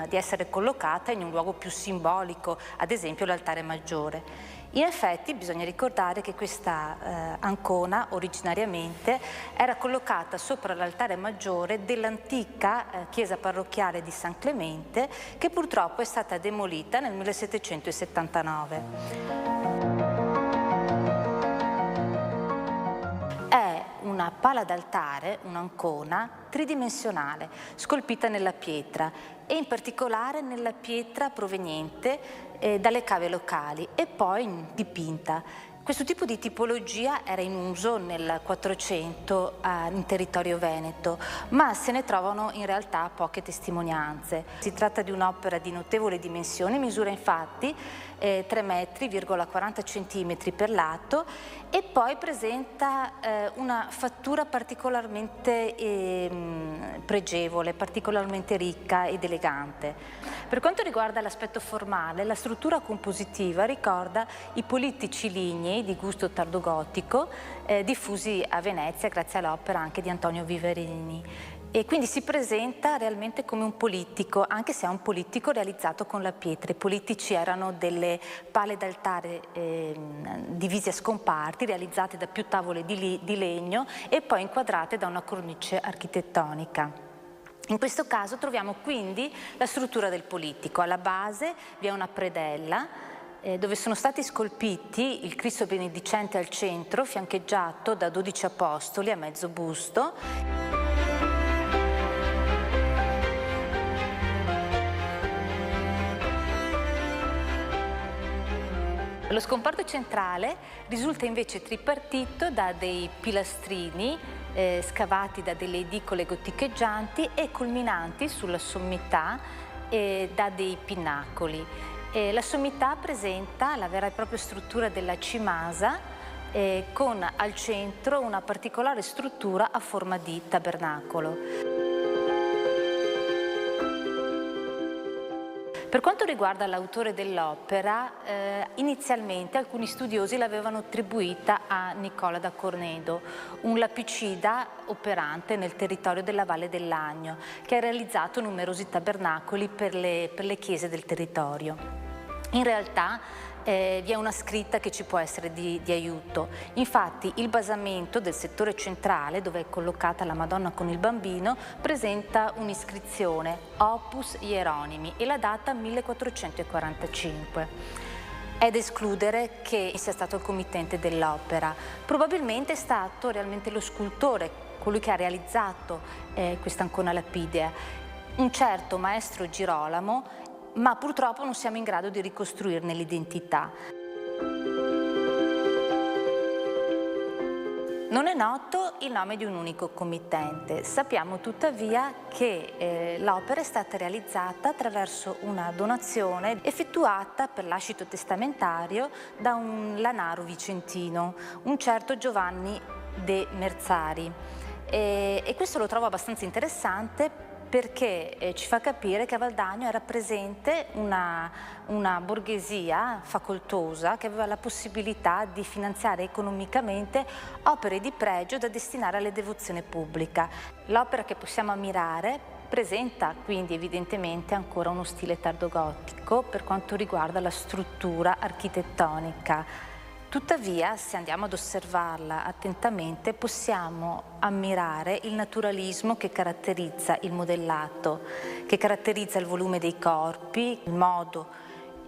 Speaker 13: di essere collocata in un luogo più simbolico, ad esempio l'altare maggiore. In effetti bisogna ricordare che questa ancona originariamente era collocata sopra l'altare maggiore dell'antica chiesa parrocchiale di San Clemente, che purtroppo è stata demolita nel 1779. È una pala d'altare, un'ancona tridimensionale, scolpita nella pietra e in particolare nella pietra proveniente dalle cave locali e poi dipinta. Questo tipo di tipologia era in uso nel 400 in territorio veneto, ma se ne trovano in realtà poche testimonianze. Si tratta di un'opera di notevoli dimensioni, misura infatti 3,40 metri per lato e poi presenta una fattura particolarmente pregevole, particolarmente ricca ed elegante. Per quanto riguarda l'aspetto formale, la struttura compositiva ricorda i polittici lignei di gusto tardogotico diffusi a Venezia grazie all'opera anche di Antonio Viverini. E quindi si presenta realmente come un polittico, anche se è un polittico realizzato con la pietra. I polittici erano delle pale d'altare divise a scomparti, realizzate da più tavole di legno e poi inquadrate da una cornice architettonica. In questo caso troviamo quindi la struttura del polittico. Alla base vi è una predella dove sono stati scolpiti il Cristo benedicente al centro, fiancheggiato da 12 apostoli a mezzo busto. Lo scomparto centrale risulta invece tripartito da dei pilastrini scavati da delle edicole goticheggianti e culminanti sulla sommità da dei pinnacoli. La sommità presenta la vera e propria struttura della cimasa con al centro una particolare struttura a forma di tabernacolo. Per quanto riguarda l'autore dell'opera, inizialmente alcuni studiosi l'avevano attribuita a Nicola da Cornedo, un lapicida operante nel territorio della Valle del Lagno, che ha realizzato numerosi tabernacoli per le chiese del territorio. In realtà vi è una scritta che ci può essere di aiuto. Infatti il basamento del settore centrale, dove è collocata la Madonna con il Bambino, presenta un'iscrizione Opus Hieronimi e la data 1445. È da escludere che sia stato il committente dell'opera. Probabilmente è stato realmente lo scultore, colui che ha realizzato questa ancona lapidea, un certo maestro Girolamo, ma purtroppo non siamo in grado di ricostruirne l'identità. Non è noto il nome di un unico committente. Sappiamo tuttavia che l'opera è stata realizzata attraverso una donazione effettuata per lascito testamentario da un lanaro vicentino, un certo Giovanni de Merzari. E questo lo trovo abbastanza interessante perché ci fa capire che a Valdagno era presente una borghesia facoltosa che aveva la possibilità di finanziare economicamente opere di pregio da destinare alla devozione pubblica. L'opera che possiamo ammirare presenta quindi evidentemente ancora uno stile tardogotico per quanto riguarda la struttura architettonica. Tuttavia, se andiamo ad osservarla attentamente, possiamo ammirare il naturalismo che caratterizza il modellato, che caratterizza il volume dei corpi, il modo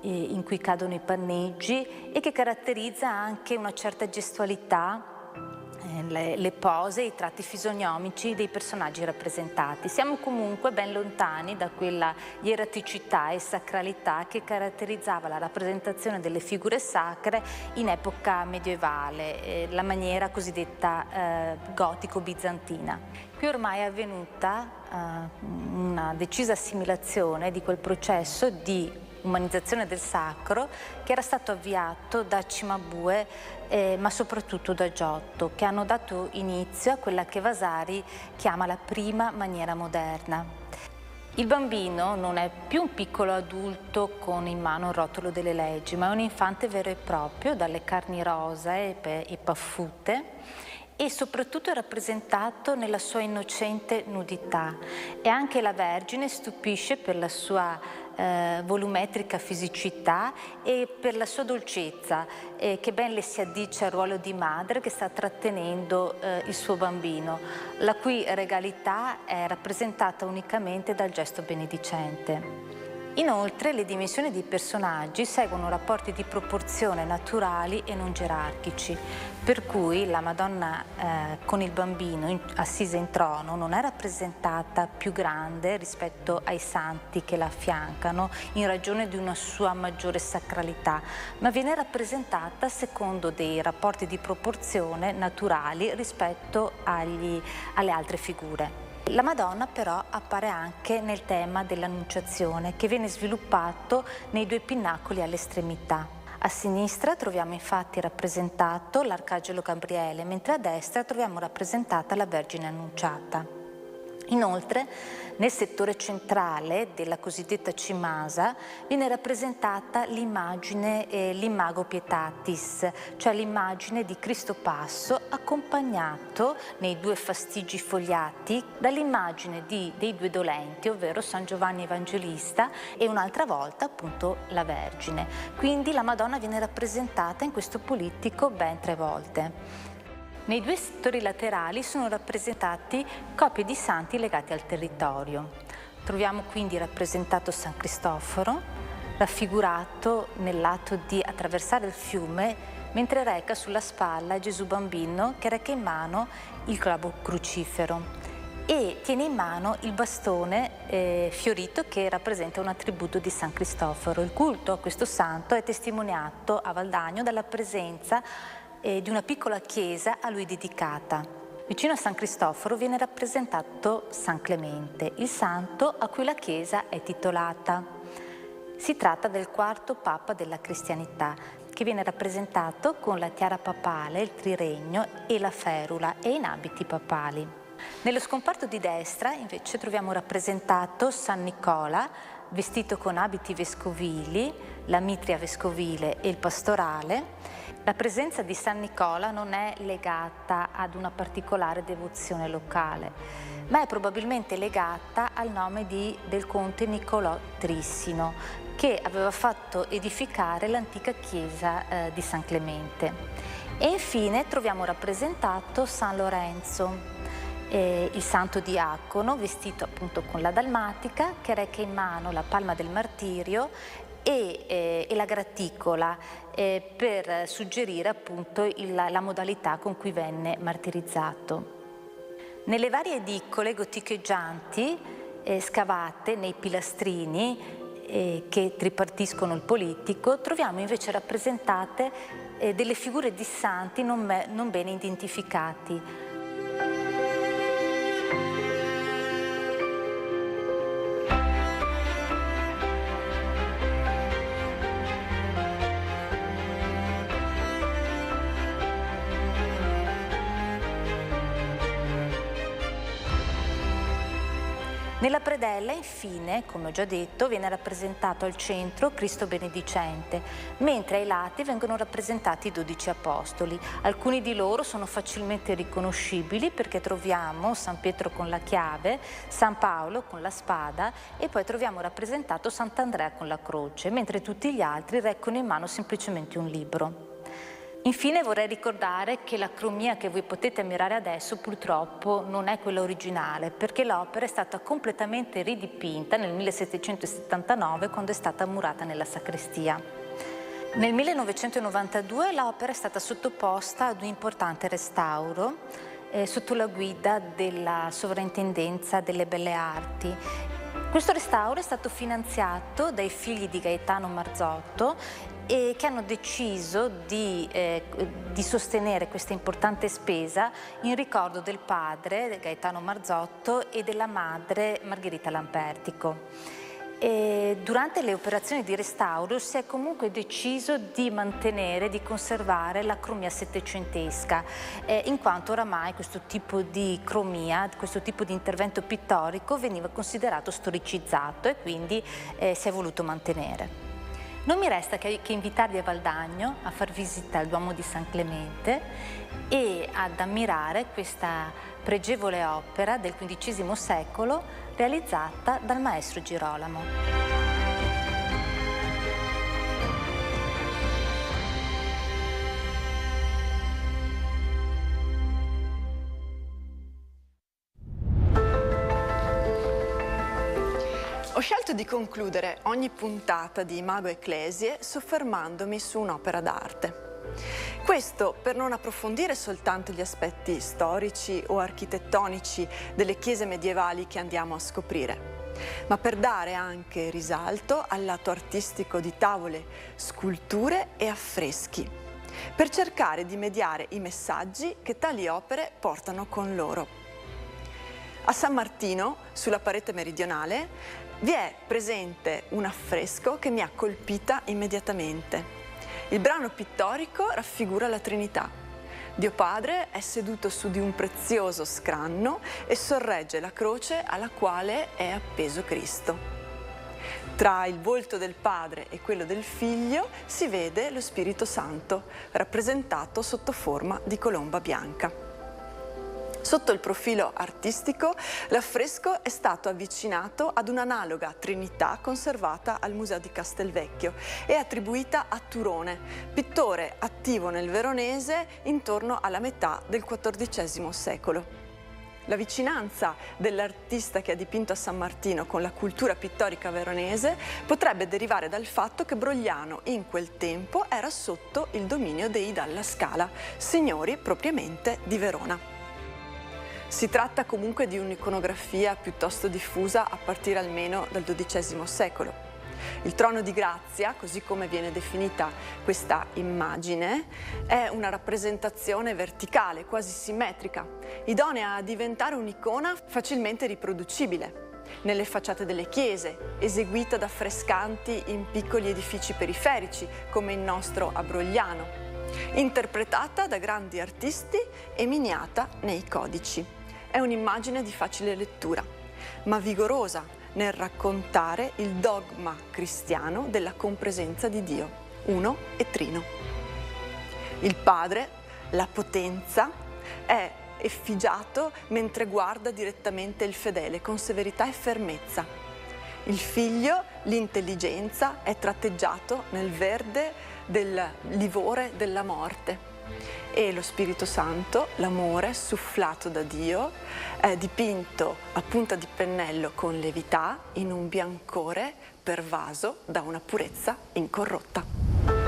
Speaker 13: in cui cadono i panneggi e che caratterizza anche una certa gestualità, le pose, i tratti fisionomici dei personaggi rappresentati. Siamo comunque ben lontani da quella ieraticità e sacralità che caratterizzava la rappresentazione delle figure sacre in epoca medievale, la maniera cosiddetta gotico-bizantina. Qui ormai è avvenuta una decisa assimilazione di quel processo di umanizzazione del sacro che era stato avviato da Cimabue ma soprattutto da Giotto, che hanno dato inizio a quella che Vasari chiama la prima maniera moderna. Il bambino non è più un piccolo adulto con in mano il rotolo delle leggi, ma è un infante vero e proprio, dalle carni rosee e paffute, e soprattutto è rappresentato nella sua innocente nudità. E anche la Vergine stupisce per la sua volumetrica fisicità e per la sua dolcezza, che ben le si addice al ruolo di madre che sta trattenendo il suo bambino, la cui regalità è rappresentata unicamente dal gesto benedicente. Inoltre le dimensioni dei personaggi seguono rapporti di proporzione naturali e non gerarchici, per cui la Madonna con il bambino assisa in trono non è rappresentata più grande rispetto ai santi che la affiancano in ragione di una sua maggiore sacralità, ma viene rappresentata secondo dei rapporti di proporzione naturali rispetto alle altre figure. La Madonna però appare anche nel tema dell'Annunciazione, che viene sviluppato nei due pinnacoli all'estremità. A sinistra troviamo infatti rappresentato l'Arcangelo Gabriele, mentre a destra troviamo rappresentata la Vergine Annunciata. Inoltre, nel settore centrale della cosiddetta cimasa viene rappresentata l'immagine, l'Imago Pietatis, cioè l'immagine di Cristo Passo accompagnato nei due fastigi fogliati dall'immagine dei due dolenti, ovvero San Giovanni Evangelista e un'altra volta appunto la Vergine. Quindi la Madonna viene rappresentata in questo polittico ben 3 volte. Nei due settori laterali sono rappresentati coppie di santi legati al territorio. Troviamo quindi rappresentato San Cristoforo, raffigurato nell'atto di attraversare il fiume mentre reca sulla spalla Gesù bambino che reca in mano il globo crucifero e tiene in mano il bastone fiorito che rappresenta un attributo di San Cristoforo. Il culto a questo santo è testimoniato a Valdagno dalla presenza di una piccola chiesa a lui dedicata. Vicino a San Cristoforo viene rappresentato San Clemente, il santo a cui la chiesa è titolata. Si tratta del 4º papa della cristianità, che viene rappresentato con la tiara papale, il triregno e la ferula e in abiti papali. Nello scomparto di destra invece troviamo rappresentato San Nicola, vestito con abiti vescovili, la mitria vescovile e il pastorale. La presenza di San Nicola non è legata ad una particolare devozione locale, ma è probabilmente legata al nome del conte Niccolò Trissino, che aveva fatto edificare l'antica chiesa di San Clemente. E infine troviamo rappresentato San Lorenzo, il santo diacono, vestito appunto con la dalmatica, che reca in mano la palma del martirio e la graticola per suggerire appunto la modalità con cui venne martirizzato. Nelle varie edicole goticheggianti scavate nei pilastrini che tripartiscono il polittico troviamo invece rappresentate delle figure di santi non bene identificati. Nella predella, infine, come ho già detto, viene rappresentato al centro Cristo benedicente, mentre ai lati vengono rappresentati i 12 apostoli. Alcuni di loro sono facilmente riconoscibili perché troviamo San Pietro con la chiave, San Paolo con la spada e poi troviamo rappresentato Sant'Andrea con la croce, mentre tutti gli altri recano in mano semplicemente un libro. Infine vorrei ricordare che la cromia che voi potete ammirare adesso purtroppo non è quella originale, perché l'opera è stata completamente ridipinta nel 1779 quando è stata murata nella sacrestia. Nel 1992 l'opera è stata sottoposta ad un importante restauro sotto la guida della Sovrintendenza delle Belle Arti. Questo restauro è stato finanziato dai figli di Gaetano Marzotto e che hanno deciso di sostenere questa importante spesa in ricordo del padre Gaetano Marzotto e della madre Margherita Lampertico. E durante le operazioni di restauro si è comunque deciso di mantenere, di conservare la cromia settecentesca, in quanto oramai questo tipo di cromia, questo tipo di intervento pittorico veniva considerato storicizzato e quindi si è voluto mantenere. Non mi resta che invitarvi a Valdagno a far visita al Duomo di San Clemente e ad ammirare questa pregevole opera del XV secolo realizzata dal maestro Girolamo.
Speaker 11: Ho scelto di concludere ogni puntata di Imago Ecclesiae soffermandomi su un'opera d'arte. Questo per non approfondire soltanto gli aspetti storici o architettonici delle chiese medievali che andiamo a scoprire, ma per dare anche risalto al lato artistico di tavole, sculture e affreschi, per cercare di mediare i messaggi che tali opere portano con loro. A San Martino, sulla parete meridionale, vi è presente un affresco che mi ha colpita immediatamente. Il brano pittorico raffigura la Trinità. Dio Padre è seduto su di un prezioso scranno e sorregge la croce alla quale è appeso Cristo. Tra il volto del Padre e quello del Figlio si vede lo Spirito Santo, rappresentato sotto forma di colomba bianca. Sotto il profilo artistico, l'affresco è stato avvicinato ad un'analoga Trinità conservata al Museo di Castelvecchio e attribuita a Turone, pittore attivo nel Veronese intorno alla metà del XIV secolo. La vicinanza dell'artista che ha dipinto a San Martino con la cultura pittorica veronese potrebbe derivare dal fatto che Brogliano in quel tempo era sotto il dominio dei Dalla Scala, signori propriamente di Verona. Si tratta comunque di un'iconografia piuttosto diffusa a partire almeno dal XII secolo. Il trono di grazia, così come viene definita questa immagine, è una rappresentazione verticale, quasi simmetrica, idonea a diventare un'icona facilmente riproducibile nelle facciate delle chiese, eseguita da affrescanti in piccoli edifici periferici, come il nostro a Brogliano, interpretata da grandi artisti e miniata nei codici. È un'immagine di facile lettura, ma vigorosa nel raccontare il dogma cristiano della compresenza di Dio, uno e trino. Il Padre, la potenza, è effigiato mentre guarda direttamente il fedele con severità e fermezza. Il Figlio, l'intelligenza, è tratteggiato nel verde del livore della morte. E lo Spirito Santo, l'amore sufflato da Dio, è dipinto a punta di pennello con levità in un biancore pervaso da una purezza incorrotta.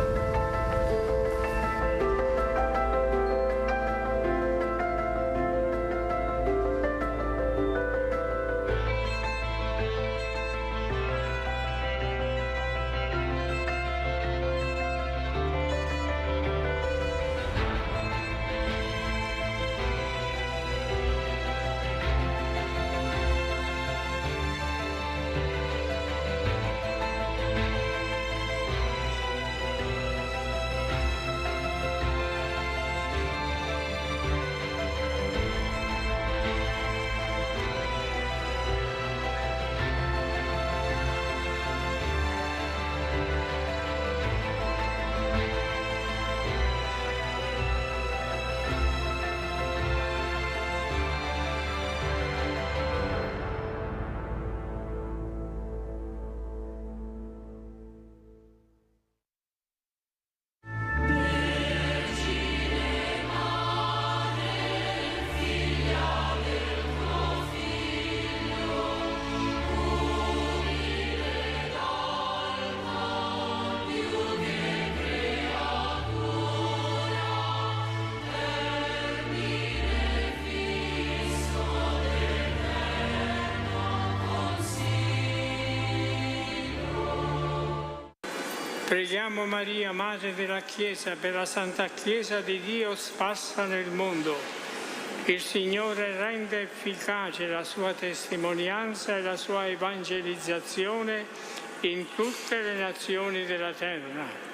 Speaker 14: Preghiamo Maria, Madre della Chiesa, per la Santa Chiesa di Dio sparsa nel mondo, Il Signore rende efficace la sua testimonianza e la sua evangelizzazione in tutte le nazioni della terra.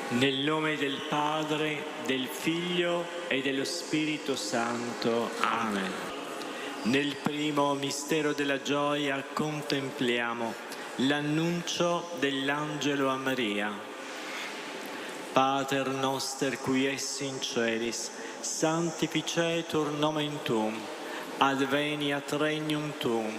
Speaker 15: Nel nome del Padre, del Figlio e dello Spirito Santo. Amen. Nel primo mistero della gioia contempliamo l'annuncio dell'angelo a Maria. Pater noster qui es in celis, sanctificetur nomen tuum, adveniat regnum tuum,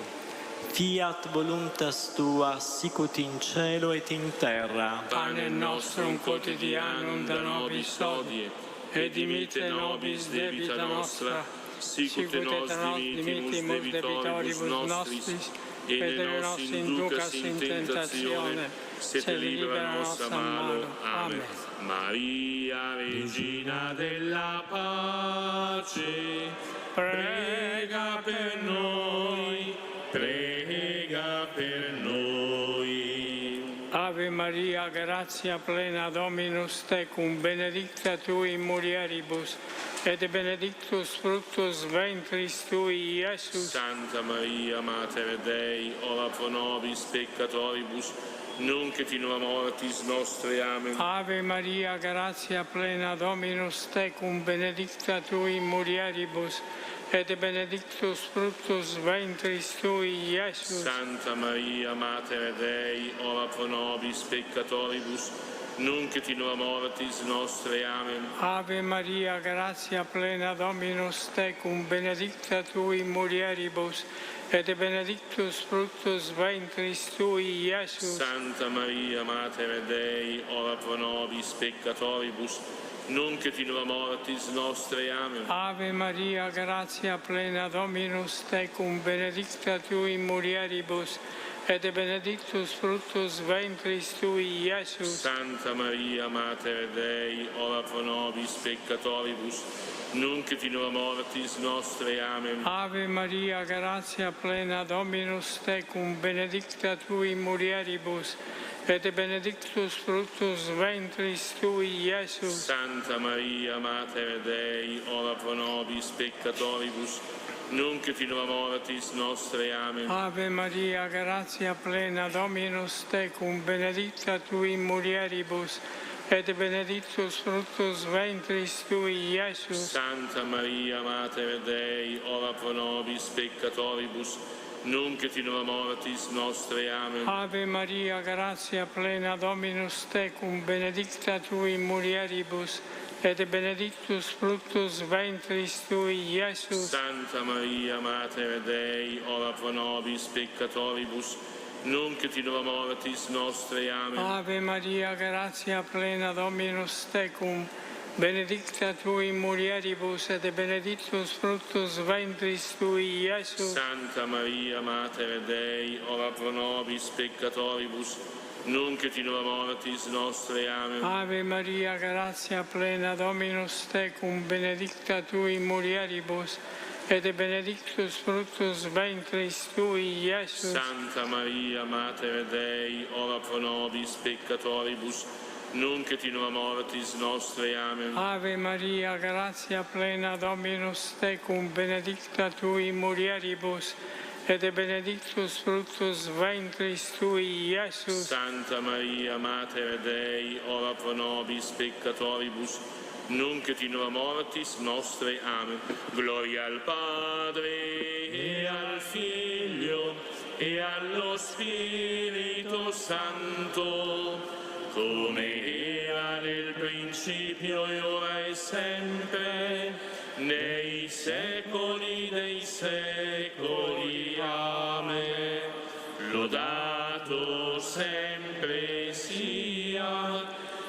Speaker 15: fiat voluntas tua sicut in cielo et in terra.
Speaker 14: Pane nostrum quotidianum da nobis hodie, et dimitte nobis debita nostra, sicut et nos dimittimus debitoribus nostris, et ne nos inducas in tentazione, sed libera nos a malo. Amen.
Speaker 16: Maria, Regina della pace, prega per noi, prega per noi.
Speaker 14: Ave Maria, grazia plena, Dominus tecum, benedicta tui in mulieribus, et benedictus fructus ventris tui, Iesus.
Speaker 16: Santa Maria, Mater Dei, ora pro nobis peccatoribus, nunc et in hora mortis nostre. Amen.
Speaker 14: Ave Maria, grazia plena, Dominus tecum, benedicta tui in mulieribus, et benedictus fructus ventris tui, Iesus.
Speaker 16: Santa Maria, Mater Dei, ora pro nobis peccatoribus, nunc et in hora mortis nostre. Amen.
Speaker 14: Ave Maria, grazia plena, Dominus tecum, benedicta tui in mulieribus, et benedictus fructus ventris tui, Iesus.
Speaker 16: Santa Maria, Mater Dei, ora pro nobis peccatoribus, nunc et in hora mortis nostre. Amen.
Speaker 14: Ave Maria, grazia plena, Dominus tecum, benedicta tui in mulieribus, et benedictus fructus ventris tui, Iesus.
Speaker 16: Santa Maria, Mater Dei, ora pro nobis peccatoribus, nunc et in hora mortis nostre. Amen.
Speaker 14: Ave Maria, grazia plena, Dominus tecum, benedicta tui in mulieribus, et benedictus fructus ventris tui, Iesus.
Speaker 16: Santa Maria, Mater Dei, ora pro nobis peccatoribus, nunc et in hora mortis nostre. Amen.
Speaker 14: Ave Maria, grazia plena, Dominus tecum, benedicta tui in mulieribus, et benedictus fructus ventris tui, Iesus.
Speaker 16: Santa Maria, Mater Dei, ora pro nobis peccatoribus, nunc et in hora mortis nostre. Amen.
Speaker 14: Ave Maria, grazia plena, Dominus tecum, benedicta tui in mulieribus, et benedictus fructus ventris tui, Iesus.
Speaker 16: Santa Maria, Mater Dei, ora pro nobis peccatoribus, nunc et in hora mortis nostre. Amen.
Speaker 14: Ave Maria, grazia plena, Dominus tecum, benedicta tui in mulieribus, et benedictus fructus ventris tui, Iesus.
Speaker 16: Santa Maria, Mater Dei, ora pro nobis peccatoribus, nunc et in hora mortis nostre. Amen.
Speaker 14: Ave Maria, grazia plena, Dominus tecum, benedicta tui in mulieribus, et benedictus fructus ventris tui, Iesus.
Speaker 16: Santa Maria, Mater Dei, ora pro nobis peccatoribus, nunc et in hora mortis nostre. Amen.
Speaker 14: Ave Maria, grazia plena, Dominus tecum, benedicta tui in mulieribus, et benedictus fructus ventris tui, Iesus.
Speaker 16: Santa Maria, Mater Dei, ora pro nobis peccatoribus, nunc et in hora mortis nostre. Amen. Gloria al Padre, e al Figlio, e allo Spirito Santo, come era nel principio, e ora e sempre, nei secoli dei secoli. Amen. Lodato sempre sia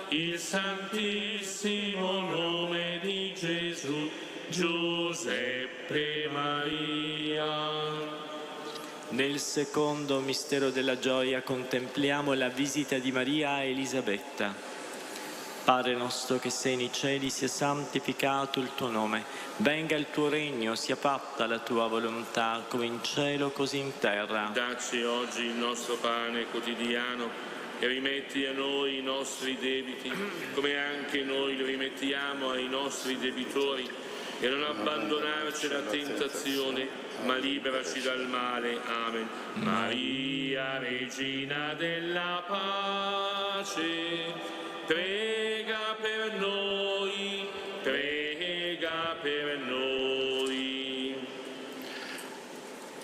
Speaker 16: il santissimo nome di Gesù, Giuseppe Maria.
Speaker 15: Nel secondo mistero della gioia contempliamo la visita di Maria a Elisabetta. Padre nostro che sei nei cieli, sia santificato il tuo nome, venga il tuo regno, sia fatta la tua volontà, come in cielo così in terra.
Speaker 16: Dacci oggi il nostro pane quotidiano e rimetti a noi i nostri debiti, come anche noi li rimettiamo ai nostri debitori, e non abbandonarci alla tentazione, ma liberaci dal male. Amen. Maria, Regina della pace, prega per noi, prega per noi.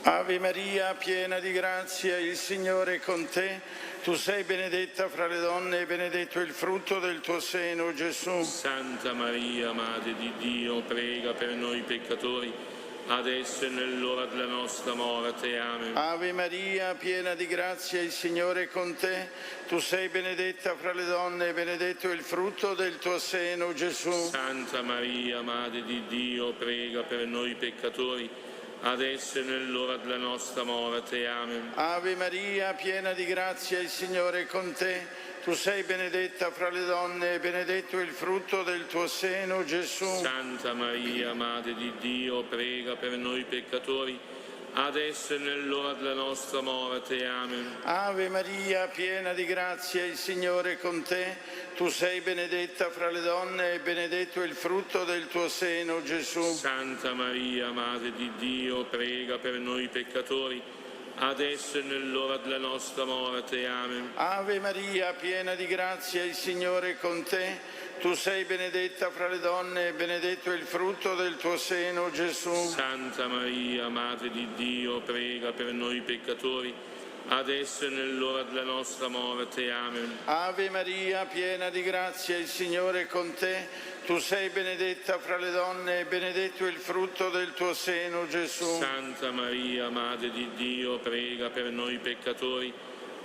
Speaker 10: Ave Maria, piena di grazia, il Signore è con te. Tu sei benedetta fra le donne e benedetto il frutto del tuo seno, Gesù.
Speaker 16: Santa Maria, Madre di Dio, prega per noi peccatori, adesso e nell'ora della nostra morte. Amen.
Speaker 10: Ave Maria, piena di grazia, il Signore è con te. Tu sei benedetta fra le donne e benedetto il frutto del tuo seno, Gesù.
Speaker 16: Santa Maria, Madre di Dio, prega per noi peccatori, adesso e nell'ora della nostra morte. Amen.
Speaker 10: Ave Maria, piena di grazia, il Signore è con te. Tu sei benedetta fra le donne e benedetto il frutto del tuo seno, Gesù.
Speaker 16: Santa Maria, Madre di Dio, prega per noi peccatori, adesso e nell'ora della nostra morte. Amen.
Speaker 10: Ave Maria, piena di grazia, il Signore è con te. Tu sei benedetta fra le donne e benedetto il frutto del tuo seno, Gesù.
Speaker 16: Santa Maria, Madre di Dio, prega per noi peccatori, adesso e nell'ora della nostra morte. Amen.
Speaker 10: Ave Maria, piena di grazia, il Signore è con te. Tu sei benedetta fra le donne e benedetto il frutto del tuo seno, Gesù.
Speaker 16: Santa Maria, Madre di Dio, prega per noi peccatori, adesso e nell'ora della nostra morte. Amen.
Speaker 10: Ave Maria, piena di grazia, il Signore è con te. Tu sei benedetta fra le donne e benedetto il frutto del tuo seno, Gesù.
Speaker 16: Santa Maria, Madre di Dio, prega per noi peccatori,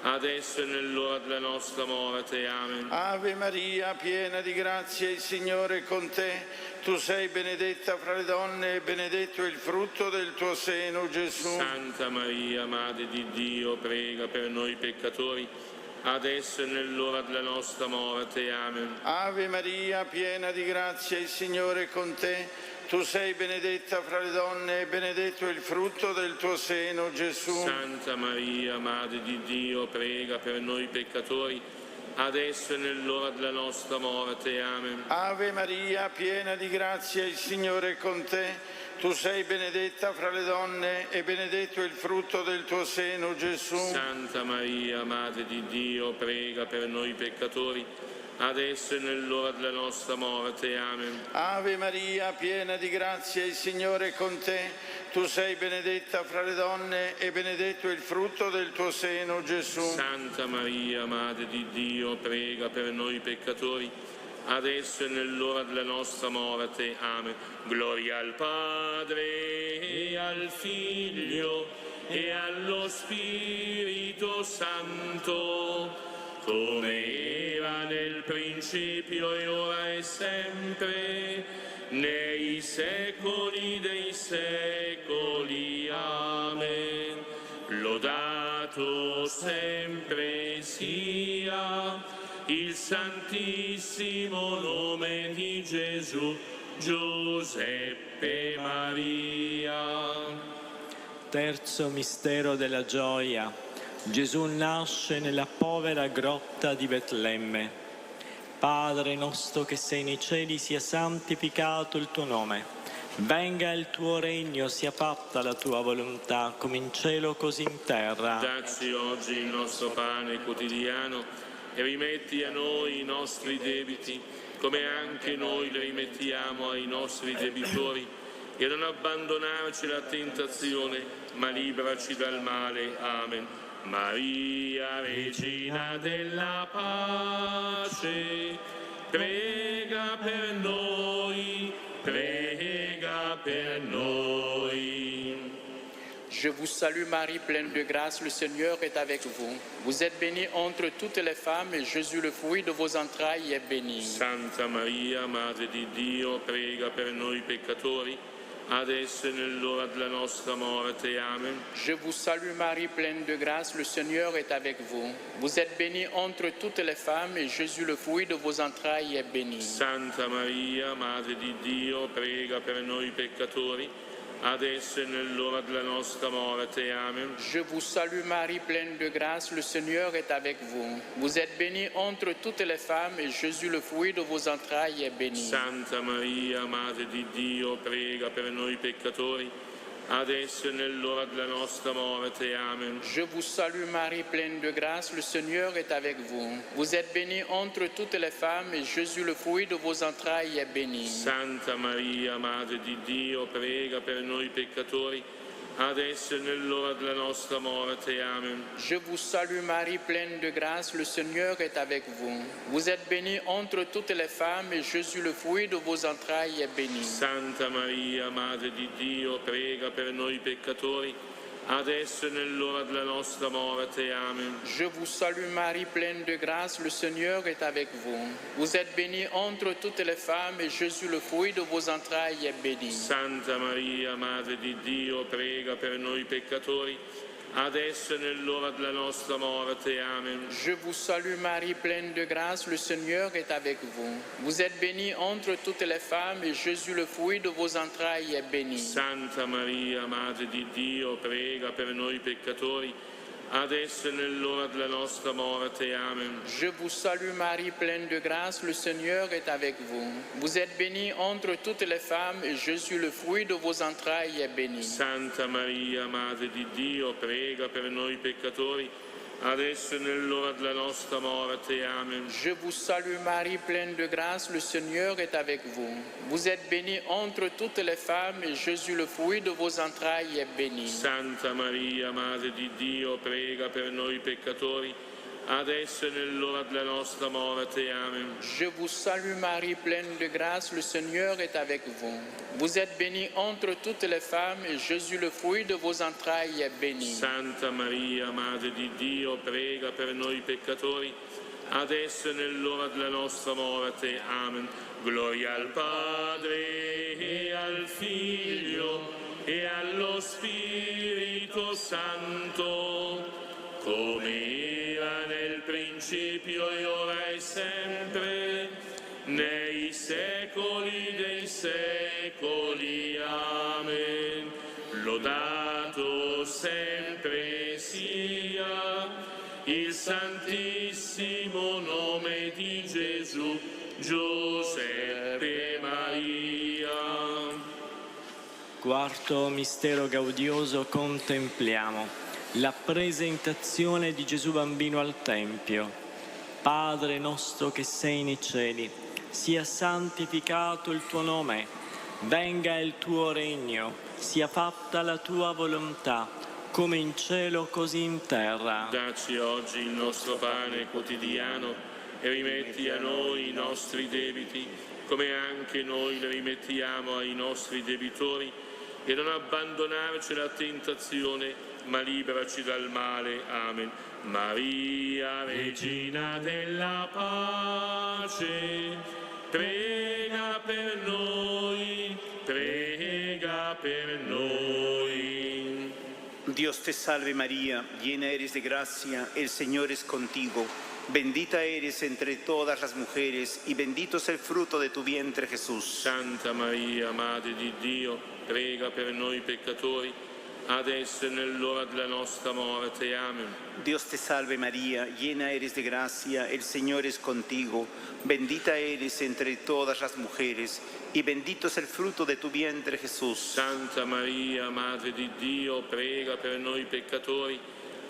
Speaker 16: adesso e nell'ora della nostra morte. Amen.
Speaker 10: Ave Maria, piena di grazia, il Signore è con te. Tu sei benedetta fra le donne e benedetto il frutto del tuo seno, Gesù.
Speaker 16: Santa Maria, Madre di Dio, prega per noi peccatori, adesso e nell'ora della nostra morte. Amen.
Speaker 10: Ave Maria, piena di grazia, il Signore è con te. Tu sei benedetta fra le donne e benedetto il frutto del tuo seno, Gesù.
Speaker 16: Santa Maria, Madre di Dio, prega per noi peccatori, adesso e nell'ora della nostra morte. Amen.
Speaker 10: Ave Maria, piena di grazia, il Signore è con te. Tu sei benedetta fra le donne e benedetto il frutto del tuo seno, Gesù.
Speaker 16: Santa Maria, Madre di Dio, prega per noi peccatori, adesso e nell'ora della nostra morte. Amen.
Speaker 10: Ave Maria, piena di grazia, il Signore è con te. Tu sei benedetta fra le donne e benedetto il frutto del tuo seno, Gesù.
Speaker 16: Santa Maria, Madre di Dio, prega per noi peccatori, adesso e nell'ora della nostra morte. Amen. Gloria al Padre e al Figlio e allo Spirito Santo, come era nel principio e ora e sempre, nei secoli dei secoli. Amen. Lodato sempre sia il santissimo nome di Gesù, Giuseppe Maria.
Speaker 15: Terzo mistero della gioia. Gesù nasce nella povera grotta di Betlemme. Padre nostro che sei nei cieli, sia santificato il tuo nome. Venga il tuo regno, sia fatta la tua volontà, come in cielo così in terra.
Speaker 16: Dacci oggi il nostro pane quotidiano e rimetti a noi i nostri debiti, come anche noi li rimettiamo ai nostri debitori, e non abbandonarci alla tentazione, ma liberaci dal male. Amen. Maria, Regina della pace, prega per noi, prega per noi.
Speaker 17: Je vous salue Marie, pleine de grâce, le Seigneur est avec vous. Vous êtes bénie entre toutes les femmes et Jésus, le fruit de vos entrailles, est béni.
Speaker 16: Santa Maria, Madre di Dio, prega per noi peccatori, adesso e nell'ora della nostra morte. Amen.
Speaker 17: Je vous salue Marie, pleine de grâce, le Seigneur est avec vous. Vous êtes bénie entre toutes les femmes et Jésus, le fruit de vos entrailles, est béni.
Speaker 16: Santa Maria, Madre di Dio, prega per noi peccatori, adesso e nell'ora della nostra morte. Amen.
Speaker 17: Je vous salue Marie, pleine de grâce, le Seigneur est avec vous. Vous êtes bénie entre toutes les femmes et Jésus, le fruit de vos entrailles, est béni.
Speaker 16: Santa Maria, Madre di Dio, prega per noi peccatori, adesso e nell'ora della nostra morte. Amen.
Speaker 17: Je vous salue Marie, pleine de grâce, le Seigneur est avec vous. Vous êtes bénie entre toutes les femmes et Jésus, le fruit de vos entrailles, est béni.
Speaker 16: Santa Maria, Madre di Dio, prega per noi peccatori, adesso e nell'ora della nostra morte. Amen.
Speaker 17: Je vous salue Marie, pleine de grâce, le Seigneur est avec vous. Vous êtes bénie entre toutes les femmes et Jésus, le fruit de vos entrailles, est béni.
Speaker 16: Santa Maria, Madre di Dio, prega per noi peccatori, adesso e nell'ora della nostra morte. Amen.
Speaker 17: Je vous salue Marie, pleine de grâce, le Seigneur est avec vous. Vous êtes bénie entre toutes les femmes et Jésus, le fruit de vos entrailles, est béni.
Speaker 16: Santa Maria, Madre di Dio, prega per noi peccatori, adesso e nell'ora della nostra morte. Amen.
Speaker 17: Je vous salue Marie, pleine de grâce, le Seigneur est avec vous. Vous êtes bénie entre toutes les femmes et Jésus, le fruit de vos entrailles, est béni.
Speaker 16: Santa Maria, Madre di Dio, prega per noi peccatori, adesso e nell'ora della nostra morte. Amen.
Speaker 17: Je vous salue Marie, pleine de grâce, le Seigneur est avec vous. Vous êtes bénie entre toutes les femmes et Jésus, le fruit de vos entrailles, est béni.
Speaker 16: Santa Maria, Madre di Dio, prega per noi peccatori, adesso e nell'ora della nostra morte. Amen.
Speaker 17: Je vous salue Marie, pleine de grâce, le Seigneur est avec vous. Vous êtes bénie entre toutes les femmes et Jésus, le fruit de vos entrailles, est béni.
Speaker 16: Santa Maria, Madre di Dio, prega per noi peccatori, adesso e nell'ora della nostra morte. Amen.
Speaker 17: Je vous salue Marie, pleine de grâce, le Seigneur est avec vous. Vous êtes bénie entre toutes les femmes et Jésus, le fruit de vos entrailles, est béni.
Speaker 16: Santa Maria, Madre di Dio, prega per noi peccatori, adesso e nell'ora della nostra morte. Amen. Gloria al Padre e al Figlio e allo Spirito Santo, come era nel principio e ora e sempre, nei secoli dei secoli. Amen. Lodato sempre sia il santissimo nome di Gesù, Giuseppe Maria.
Speaker 15: Quarto mistero gaudioso, contempliamo la presentazione di Gesù bambino al Tempio. Padre nostro che sei nei cieli, sia santificato il tuo nome, venga il tuo regno, sia fatta la tua volontà, come in cielo così in terra.
Speaker 16: Dacci oggi il nostro pane quotidiano e rimetti a noi i nostri debiti, come anche noi li rimettiamo ai nostri debitori, e non abbandonarci alla tentazione, ma liberaci dal male. Amen. Maria, Regina della pace, prega per noi, prega per noi.
Speaker 18: Dios te salve María, llena eres de gracia, el Señor es contigo. Bendita eres entre todas las mujeres y bendito es el fruto de tu vientre Jesús.
Speaker 16: Santa Maria, Madre di Dio, prega per noi peccatori, adesso e nell'ora della nostra morte. Amen.
Speaker 18: Dios te salve María, llena eres de gracia, el Señor es contigo. Bendita eres entre todas las mujeres y bendito es el fruto de tu vientre Jesús.
Speaker 16: Santa Maria, Madre di Dio, prega per noi peccatori,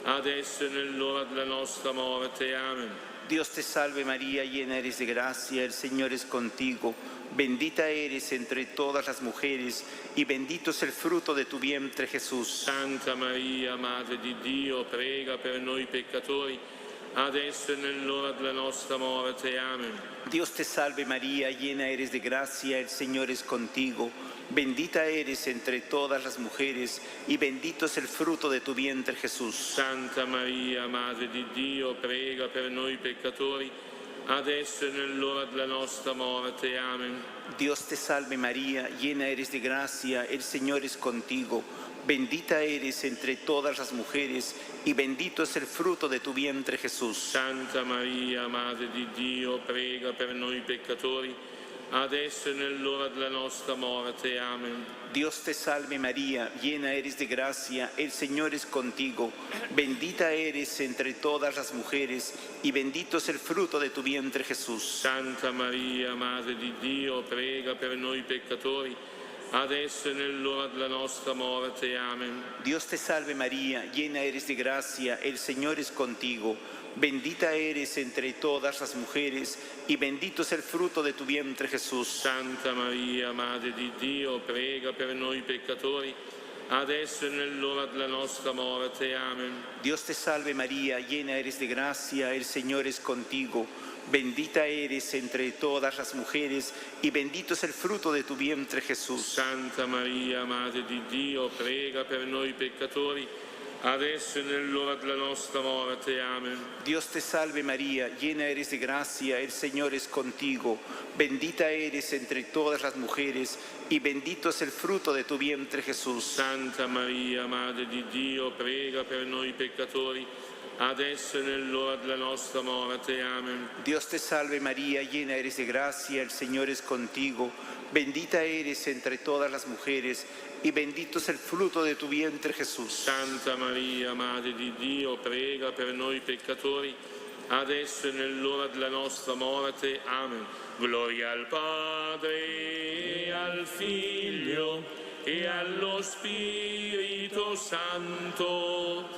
Speaker 16: adesso e nell'ora della nostra morte. Amen.
Speaker 18: Dios te salve María, llena eres de gracia, el Señor es contigo. Bendita eres entre todas las mujeres y bendito es el fruto de tu vientre Jesús.
Speaker 16: Santa Maria, Madre di Dio, prega per noi peccatori, adesso e nell'ora della nostra morte. Amen.
Speaker 18: Dios te salve María, llena eres de gracia, el Señor es contigo. Bendita eres entre todas las mujeres y bendito es el fruto de tu vientre Jesús.
Speaker 16: Santa Maria, Madre di Dio, prega per noi peccatori, adesso e nell'ora della nostra morte. Amen.
Speaker 18: Dios te salve María, llena eres de gracia, el Señor es contigo. Bendita eres entre todas las mujeres y bendito es el fruto de tu vientre Jesús.
Speaker 16: Santa Maria, Madre di Dio, prega per noi peccatori, adesso e nell'ora della nostra morte. Amen.
Speaker 18: Dios te salve María, llena eres de gracia, el Señor es contigo, bendita eres entre todas las mujeres y bendito es el fruto de tu vientre Jesús.
Speaker 16: Santa Maria, Madre di Dio, prega per noi peccatori, adesso e nell'ora della nostra morte. Amen.
Speaker 18: Dios te salve María, llena eres de gracia, el Señor es contigo, bendita eres entre todas las mujeres y bendito es el fruto de tu vientre Jesús.
Speaker 16: Santa Maria, Madre di Dio, prega per noi peccatori, adesso e nell'ora della nostra morte. Amen.
Speaker 18: Dios te salve María, llena eres de gracia, el Señor es contigo, bendita eres entre todas las mujeres y bendito es el fruto de tu vientre Jesús.
Speaker 16: Santa Maria, Madre di Dio, prega per noi peccatori, adesso e nell'ora della nostra morte. Amen.
Speaker 18: Dios te salve María, llena eres de gracia, el Señor es contigo, bendita eres entre todas las mujeres y bendito es el fruto de tu vientre Jesús.
Speaker 16: Santa Maria, Madre di Dio, prega per noi peccatori, adesso e nell'ora della nostra morte. Amen.
Speaker 18: Dios te salve María, llena eres de gracia, el Señor es contigo, bendita eres entre todas las mujeres y bendito es el fruto de tu vientre Jesús.
Speaker 16: Santa Maria, Madre di Dio, prega per noi peccatori, adesso e nell'ora della nostra morte. Amen. Gloria al Padre, e al Figlio, e allo Spirito Santo,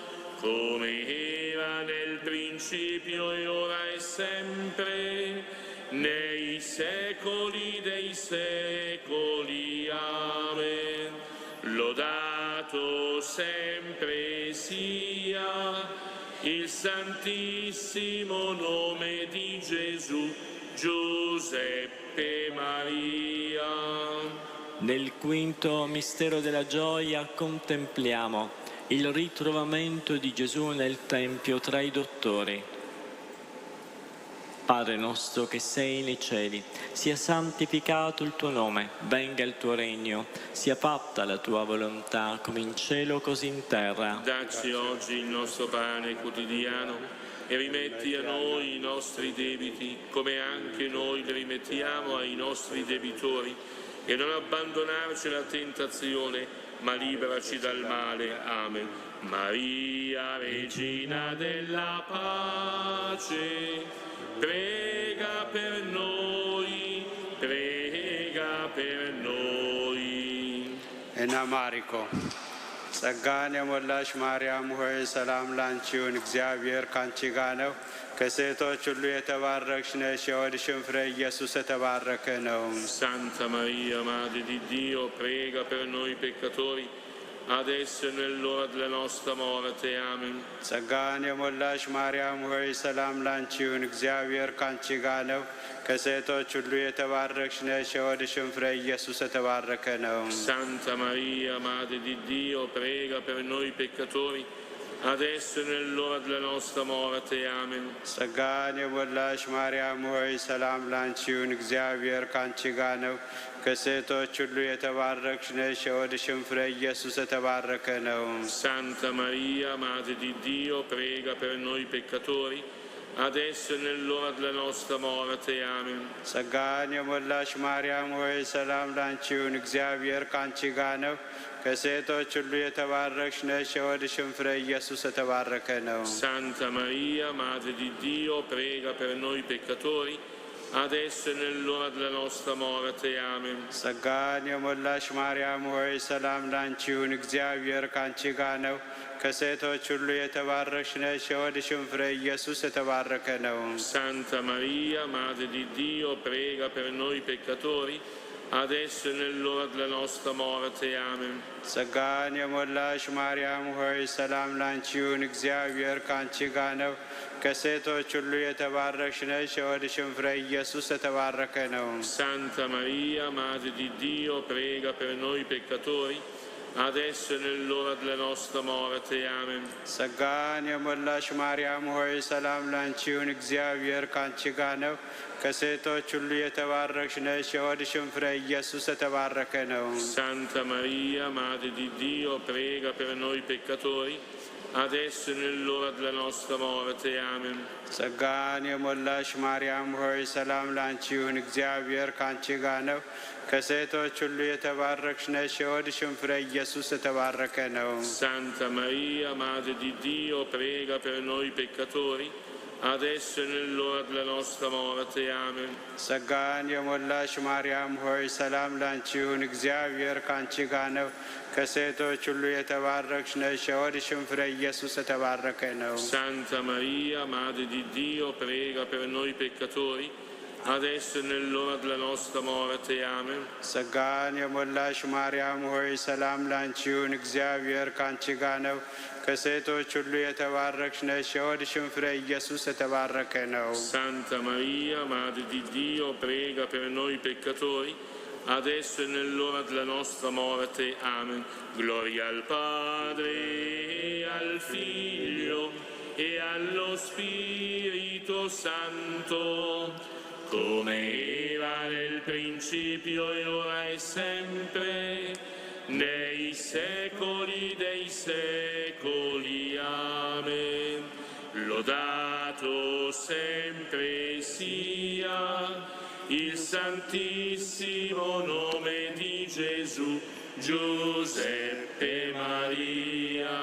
Speaker 16: come era nel principio e ora e sempre, nei secoli dei secoli. Amen. Lodato sempre sia il santissimo nome di Gesù, Giuseppe Maria.
Speaker 15: Nel quinto mistero della gioia contempliamo il ritrovamento di Gesù nel Tempio tra i dottori. Padre nostro che sei nei cieli, sia santificato il tuo nome, venga il tuo regno, sia fatta la tua volontà come in cielo così in terra.
Speaker 16: Dacci oggi il nostro pane quotidiano e rimetti a noi i nostri debiti come anche noi li rimettiamo ai nostri debitori e non abbandonarci alla tentazione ma liberaci dal male. Amen. Maria, Regina della Pace, prega per noi, prega per noi.
Speaker 19: Ena Mariko, ጸጋን የሞላሽ ማርያም ሆይ ሰላም ላንቺ ይሁን፣ እግዚአብሔር ካንቺ ጋር ነው። ከሴቶች ሁሉ የተባረክሽ ነሽ፣ የሆድሽም ፍሬ ኢየሱስ የተባረከ ነው።
Speaker 16: Santa Maria, Madre di Dio, prega per noi peccatori, adesso e nell'ora della nostra morte. Amen.
Speaker 19: ጸጋን የሞላሽ ማርያም ሆይ ሰላም ላንቺ ይሁን፣ እግዚአብሔር ካንቺ ጋር ነው። ከሴቶች ሁሉ የተባረክሽ ነሽ፣ የሆድሽም ፍሬ ኢየሱስ የተባረከ ነው።
Speaker 16: Santa Maria, Madre di Dio, prega per noi peccatori, adesso e nell'ora della nostra morte. Amen.
Speaker 19: ጸጋን የሞላሽ ማርያም ሆይ ሰላም ላንቺ ይሁን፣ እግዚአብሔር ካንቺ ጋር ነው። ከሴቶች ሁሉ የተባረክሽ ነሽ፣ የሆድሽም ፍሬ ኢየሱስ የተባረከ ነው።
Speaker 16: Santa Maria, Madre di Dio, prega per noi peccatori, adesso e nell'ora della nostra morte. Amen.
Speaker 19: ጸጋን የሞላሽ ማርያም ሆይ ሰላም ላንቺ ይሁን፣ እግዚአብሔር ካንቺ ጋር ነው። ከሴቶች ሁሉ የተባረክሽ ነሽ፣ የሆድሽም ፍሬ ኢየሱስ የተባረከ ነው።
Speaker 16: Santa Maria, Madre di Dio, prega per noi peccatori, adesso e nell'ora della nostra morte. Amen.
Speaker 19: ጸጋን የሞላሽ ማርያም ሆይ ሰላም ላንቺ ይሁን፣ እግዚአብሔር ካንቺ ጋር ነው። ከሴቶች ሁሉ የተባረክሽ ነሽ፣ የሆድሽም ፍሬ ኢየሱስ የተባረከ ነው።
Speaker 16: Santa Maria, Madre di Dio, prega per noi peccatori, adesso e nell'ora della nostra morte. Amen.
Speaker 19: ጸጋን የሞላሽ ማርያም ሆይ ሰላም ላንቺ ይሁን፣ እግዚአብሔር ካንቺ ጋር ነው። ከሴቶች ሁሉ የተባረክሽ ነሽ፣ የሆድሽም ፍሬ ኢየሱስ የተባረከ ነው።
Speaker 16: Santa Maria, Madre di Dio, prega per noi peccatori, adesso e nell'ora della nostra morte. Amen.
Speaker 19: ጸጋን የሞላሽ ማርያም ሆይ ሰላም ላንቺ ይሁን፣ እግዚአብሔር ካንቺ ጋር ነው። ከሴቶች ሁሉ የተባረክሽ ነሽ፣ የሆድሽም ፍሬ ኢየሱስ የተባረከ ነው።
Speaker 16: Santa Maria, Madre di Dio, prega per noi peccatori, adesso e nell'ora della nostra morte. Amen.
Speaker 19: ጸጋን የሞላሽ ማርያም ሆይ ሰላም ላንቺ ይሁን፣ እግዚአብሔር ካንቺ ጋር ነው። ከሴቶች ሁሉ የተባረክሽ ነሽ፣ የሆድሽም ፍሬ ኢየሱስ የተባረከ ነው።
Speaker 16: Santa Maria, Madre di Dio, prega per noi peccatori, adesso e nell'ora della nostra morte. Amen.
Speaker 19: ጸጋን የሞላሽ ማርያም ሆይ ሰላም ላንቺ ይሁን፣ እግዚአብሔር ካንቺ ጋር ነው። ከሴቶች ሁሉ የተባረክሽ ነሽ፣ የሆድሽም ፍሬ ኢየሱስ የተባረከ ነው።
Speaker 16: Santa Maria, Madre di Dio, prega per noi peccatori, adesso e nell'ora della nostra morte. Amen.
Speaker 19: ጸጋን የሞላሽ ማርያም ሆይ ሰላም ላንቺ ይሁን፣ እግዚአብሔር ካንቺ ጋር ነው። ከሴቶች ሁሉ የተባረክሽ ነሽ፣ የሆድሽም ፍሬ ኢየሱስ የተባረከ ነው።
Speaker 16: Santa Maria, Madre di Dio, prega per noi peccatori, adesso e nell'ora della nostra morte. Amen. Gloria al Padre, e al Figlio e allo Spirito Santo, come era nel principio e ora e sempre, nei secoli dei secoli. Amen. Lodato sempre sia il santissimo nome di Gesù, Giuseppe Maria.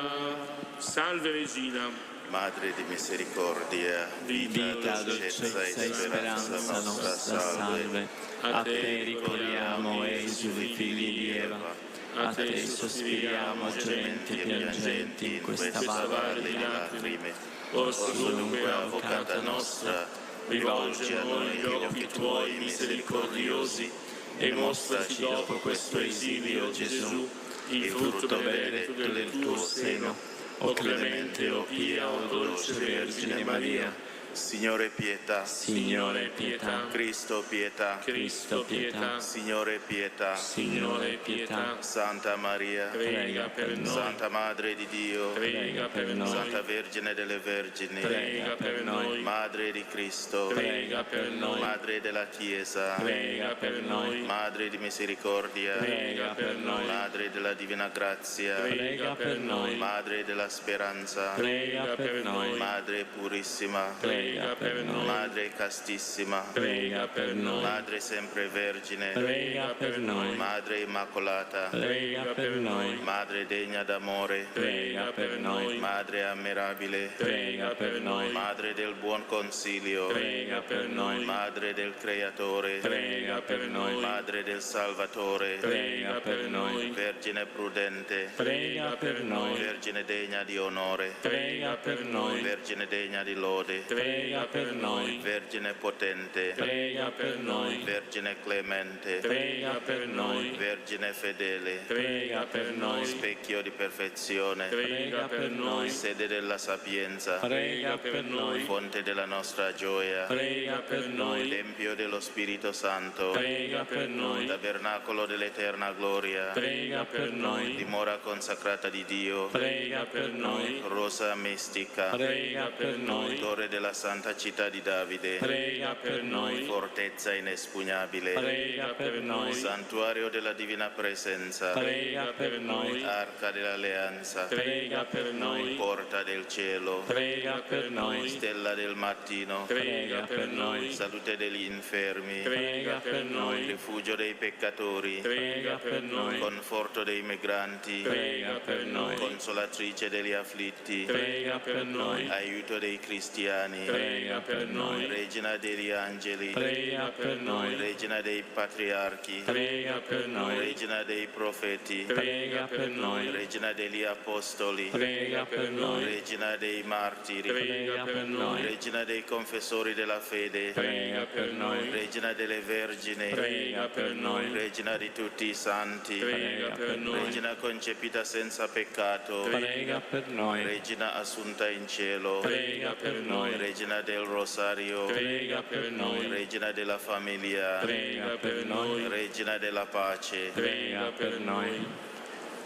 Speaker 16: Salve Regina,
Speaker 20: Madre di misericordia, vita, dolcezza e speranza nostra, salve.
Speaker 15: A te ricorriamo, esuli figli di Eva, a te sospiriamo, gementi e piangenti in questa valle di lacrime.
Speaker 16: Orso dunque, avvocata nostra, rivolgi a noi gli occhi tuoi misericordiosi e mostraci dopo questo esilio, Gesù, il frutto benedetto del tuo seno. O clemente, o pia, o dolce Vergine Maria.
Speaker 20: Signore pietà,
Speaker 16: Signore pietà,
Speaker 20: Cristo pietà,
Speaker 16: Cristo pietà,
Speaker 20: Signore pietà,
Speaker 16: Signore pietà,
Speaker 20: Santa Maria,
Speaker 16: prega per noi,
Speaker 20: Santa Madre di Dio,
Speaker 16: prega per noi,
Speaker 20: Santa Vergine delle Vergini,
Speaker 16: prega per noi,
Speaker 20: Madre di Cristo,
Speaker 16: prega per noi,
Speaker 20: Madre della Chiesa,
Speaker 16: prega per noi,
Speaker 20: Madre di misericordia,
Speaker 16: prega per noi,
Speaker 20: Madre della divina grazia,
Speaker 16: prega per noi,
Speaker 20: Madre della speranza,
Speaker 16: prega per noi,
Speaker 20: Madre purissima,
Speaker 16: prega per noi,
Speaker 20: Madre castissima,
Speaker 16: prega per noi,
Speaker 20: Madre sempre vergine,
Speaker 16: prega per noi,
Speaker 20: Madre immacolata,
Speaker 16: prega per noi,
Speaker 20: Madre degna d'amore,
Speaker 16: prega per noi,
Speaker 20: Madre ammirabile,
Speaker 16: prega per noi,
Speaker 20: Madre del buon consiglio,
Speaker 16: prega per noi,
Speaker 20: Madre del Creatore,
Speaker 16: prega per noi,
Speaker 20: Madre del Salvatore,
Speaker 16: prega per noi,
Speaker 20: Vergine prudente,
Speaker 16: prega per noi,
Speaker 20: Vergine degna di onore,
Speaker 16: prega per noi,
Speaker 20: Vergine degna di lode,
Speaker 16: prega per noi,
Speaker 20: Vergine potente,
Speaker 16: prega per noi,
Speaker 20: Vergine clemente,
Speaker 16: prega per noi,
Speaker 20: Vergine fedele,
Speaker 16: prega per noi,
Speaker 20: specchio di perfezione,
Speaker 16: prega per noi,
Speaker 20: sede della sapienza,
Speaker 16: prega per noi,
Speaker 20: fonte della nostra gioia,
Speaker 16: prega per noi,
Speaker 20: Tempio dello Spirito Santo,
Speaker 16: prega per noi,
Speaker 20: tabernacolo dell'eterna gloria,
Speaker 16: prega per noi,
Speaker 20: dimora consacrata di Dio,
Speaker 16: prega per noi,
Speaker 20: rosa mistica,
Speaker 16: prega per noi,
Speaker 20: torre della santa città di Davide,
Speaker 16: prega per noi,
Speaker 20: fortezza inespugnabile,
Speaker 16: prega per noi,
Speaker 20: santuario della divina presenza,
Speaker 16: prega per noi,
Speaker 20: arca dell'alleanza,
Speaker 16: prega per noi,
Speaker 20: porta del cielo,
Speaker 16: prega per noi,
Speaker 20: stella del mattino,
Speaker 16: prega per noi,
Speaker 20: salute degli infermi,
Speaker 16: prega per noi,
Speaker 20: rifugio dei peccatori,
Speaker 16: prega per noi,
Speaker 20: conforto dei migranti,
Speaker 16: prega per noi,
Speaker 20: consolatrice degli afflitti,
Speaker 16: prega per noi,
Speaker 20: aiuto dei cristiani,
Speaker 16: prega per noi,
Speaker 20: regina degli angeli,
Speaker 16: prega per noi,
Speaker 20: regina dei patriarchi,
Speaker 16: prega per noi,
Speaker 20: regina dei profeti,
Speaker 16: prega per noi,
Speaker 20: regina degli apostoli,
Speaker 16: prega per noi,
Speaker 20: regina dei martiri,
Speaker 16: prega per noi,
Speaker 20: regina dei confessori della fede,
Speaker 16: prega per noi,
Speaker 20: regina delle vergini,
Speaker 16: prega per noi,
Speaker 20: regina di tutti i santi,
Speaker 16: prega per noi,
Speaker 20: regina concepita senza peccato,
Speaker 15: prega per noi,
Speaker 20: regina assunta in cielo,
Speaker 16: prega per noi,
Speaker 20: regina del rosario,
Speaker 16: prega per noi,
Speaker 20: regina della famiglia,
Speaker 16: prega per noi,
Speaker 20: regina della pace,
Speaker 16: prega per noi.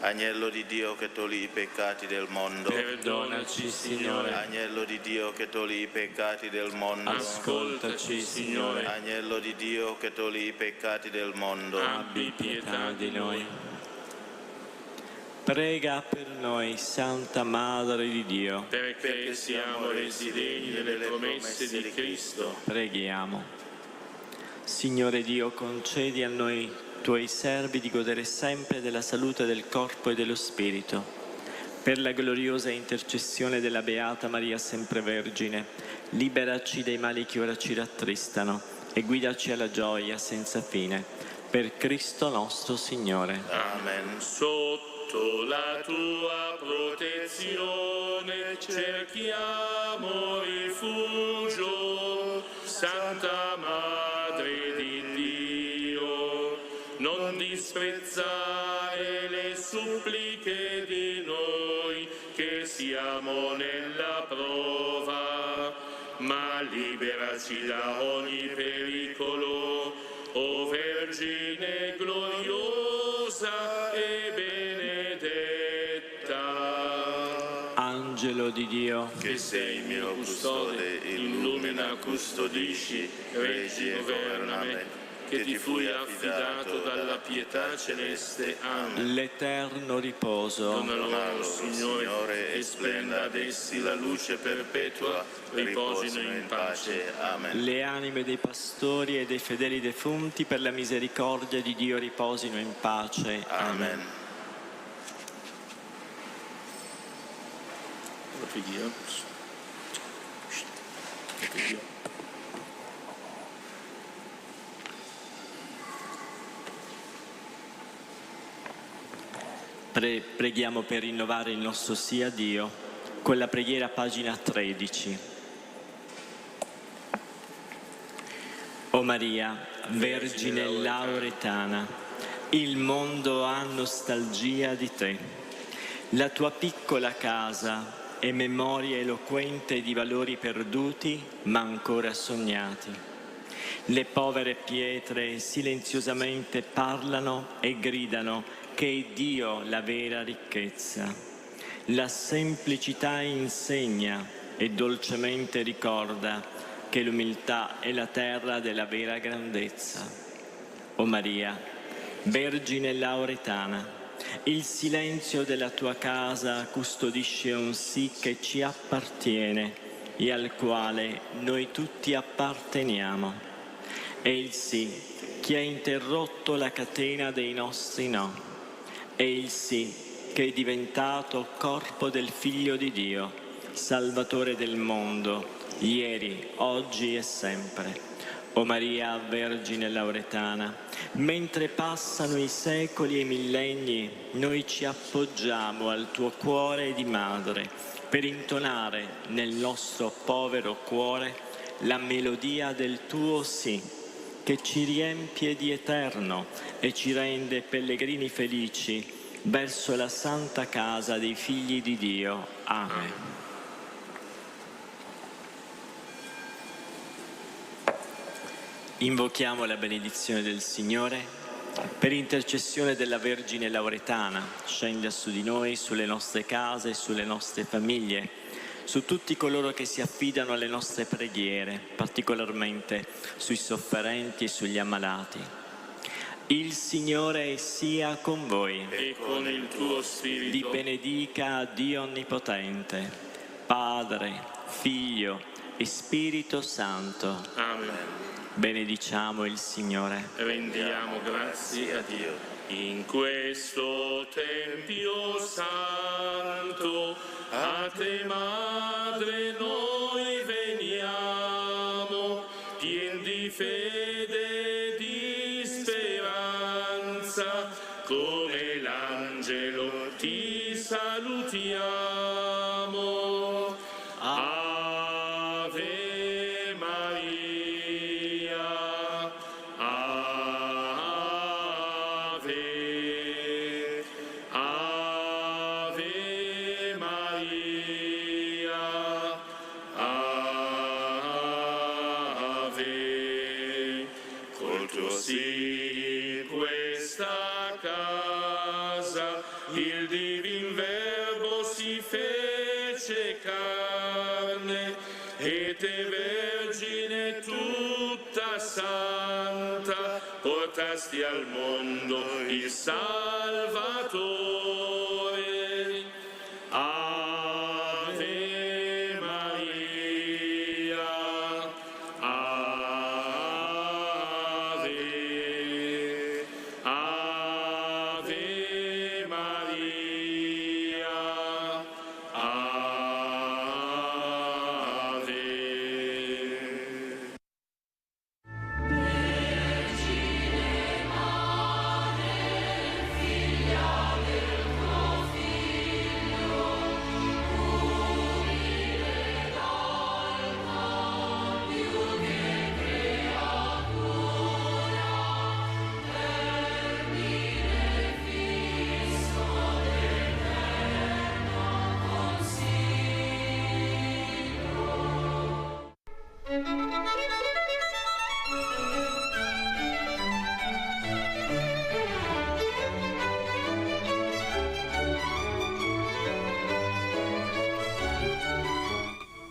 Speaker 20: Agnello di Dio che togli i peccati del mondo,
Speaker 16: Perdonaci, Signore.
Speaker 20: Agnello di Dio che togli i peccati del mondo,
Speaker 16: Ascoltaci, Signore.
Speaker 20: Agnello di Dio che togli i peccati del mondo,
Speaker 16: Abbi pietà di noi.
Speaker 15: Prega per noi, Santa Madre di Dio.
Speaker 16: Perché siamo resi degni delle promesse di Cristo.
Speaker 15: Preghiamo. Signore Dio, concedi a noi, Tuoi servi, di godere sempre della salute del corpo e dello spirito. Per la gloriosa intercessione della Beata Maria Sempre Vergine, liberaci dai mali che ora ci rattristano e guidaci alla gioia senza fine. Per Cristo nostro Signore.
Speaker 16: Amen. Sotto la Tua protezione cerchiamo rifugio, Santa Madre di Dio. Non disprezzare le suppliche di noi che siamo nella prova, ma liberaci da ogni pericolo, o Vergine gloriosa e benedetta.
Speaker 15: Angelo di Dio,
Speaker 20: che sei mio custode, illumina, custodisci, reggi e governa me, che ti fui affidato dalla pietà celeste. Amen.
Speaker 15: l'eterno riposo.
Speaker 20: Dona loro, Signore, e splenda ad essi la luce perpetua, riposino in pace. Amen.
Speaker 15: Le anime dei pastori e dei fedeli defunti, per la misericordia di Dio, riposino in pace.
Speaker 20: Amen.
Speaker 15: Preghiamo per rinnovare il nostro sì a Dio con la preghiera pagina 13. O Maria, Vergine lauretana, il mondo ha nostalgia di te. La tua piccola casa è memoria eloquente di valori perduti ma ancora sognati. Le povere pietre silenziosamente parlano e gridano che è Dio la vera ricchezza. La semplicità insegna e dolcemente ricorda che l'umiltà è la terra della vera grandezza. O Maria, Vergine lauretana, il silenzio della tua casa custodisce un sì che ci appartiene e al quale noi tutti apparteniamo. È il sì che ha interrotto la catena dei nostri no. È il sì che è diventato corpo del Figlio di Dio, Salvatore del mondo, ieri, oggi e sempre. O Maria, Vergine lauretana, mentre passano i secoli e i millenni, noi ci appoggiamo al tuo cuore di madre per intonare nel nostro povero cuore la melodia del tuo sì, che ci riempie di eterno e ci rende pellegrini felici verso la santa casa dei figli di Dio. Amen. Invochiamo la benedizione del Signore. Per intercessione della Vergine lauretana, scenda su di noi, sulle nostre case, sulle nostre famiglie, su tutti coloro che si affidano alle nostre preghiere, particolarmente sui sofferenti e sugli ammalati. Il Signore sia con voi.
Speaker 16: E con il tuo spirito.
Speaker 15: Vi benedica Dio Onnipotente, Padre, Figlio e Spirito Santo.
Speaker 16: Amen.
Speaker 15: Benediciamo il Signore.
Speaker 16: Rendiamo grazie a Dio. In questo Tempio Santo, a te Madre noi veniamo, pien di fede e di speranza, come l'angelo ti salutiamo. Ave Maria, Ave, Ave Maria, Ave. Col tuo sì questa casa il Divin Verbo si fece carne, e te Vergine tutta santa portasti al mondo il Salvatore.
Speaker 14: Ave Maria, Ave.
Speaker 21: Vergine Madre, figlia del tuo Figlio, umile dal più che creatura, termine fisso d'eterno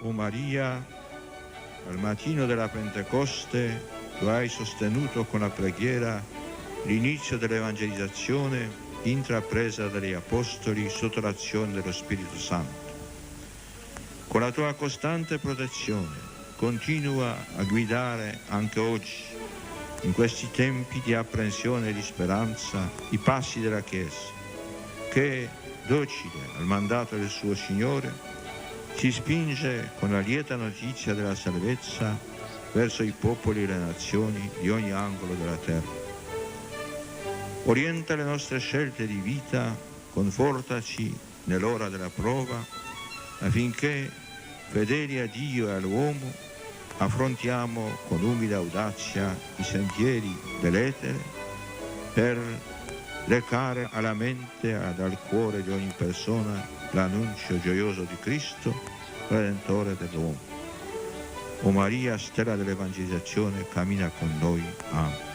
Speaker 22: O Maria, al mattino della Pentecoste tu hai sostenuto con la preghiera l'inizio dell'evangelizzazione intrapresa dagli Apostoli sotto l'azione dello Spirito Santo. Con la tua costante protezione continua a guidare anche oggi, in questi tempi di apprensione e di speranza, i passi della Chiesa, che, docile al mandato del suo Signore, si spinge con la lieta notizia della salvezza verso i popoli e le nazioni di ogni angolo della terra. Orienta le nostre scelte di vita, confortaci nell'ora della prova, affinché, fedeli a Dio e all'uomo, affrontiamo con umile audacia i sentieri dell'etere per recare alla mente ed al cuore di ogni persona l'annuncio gioioso di Cristo, Redentore dell'uomo. O Maria, stella dell'evangelizzazione, cammina con noi. Amen.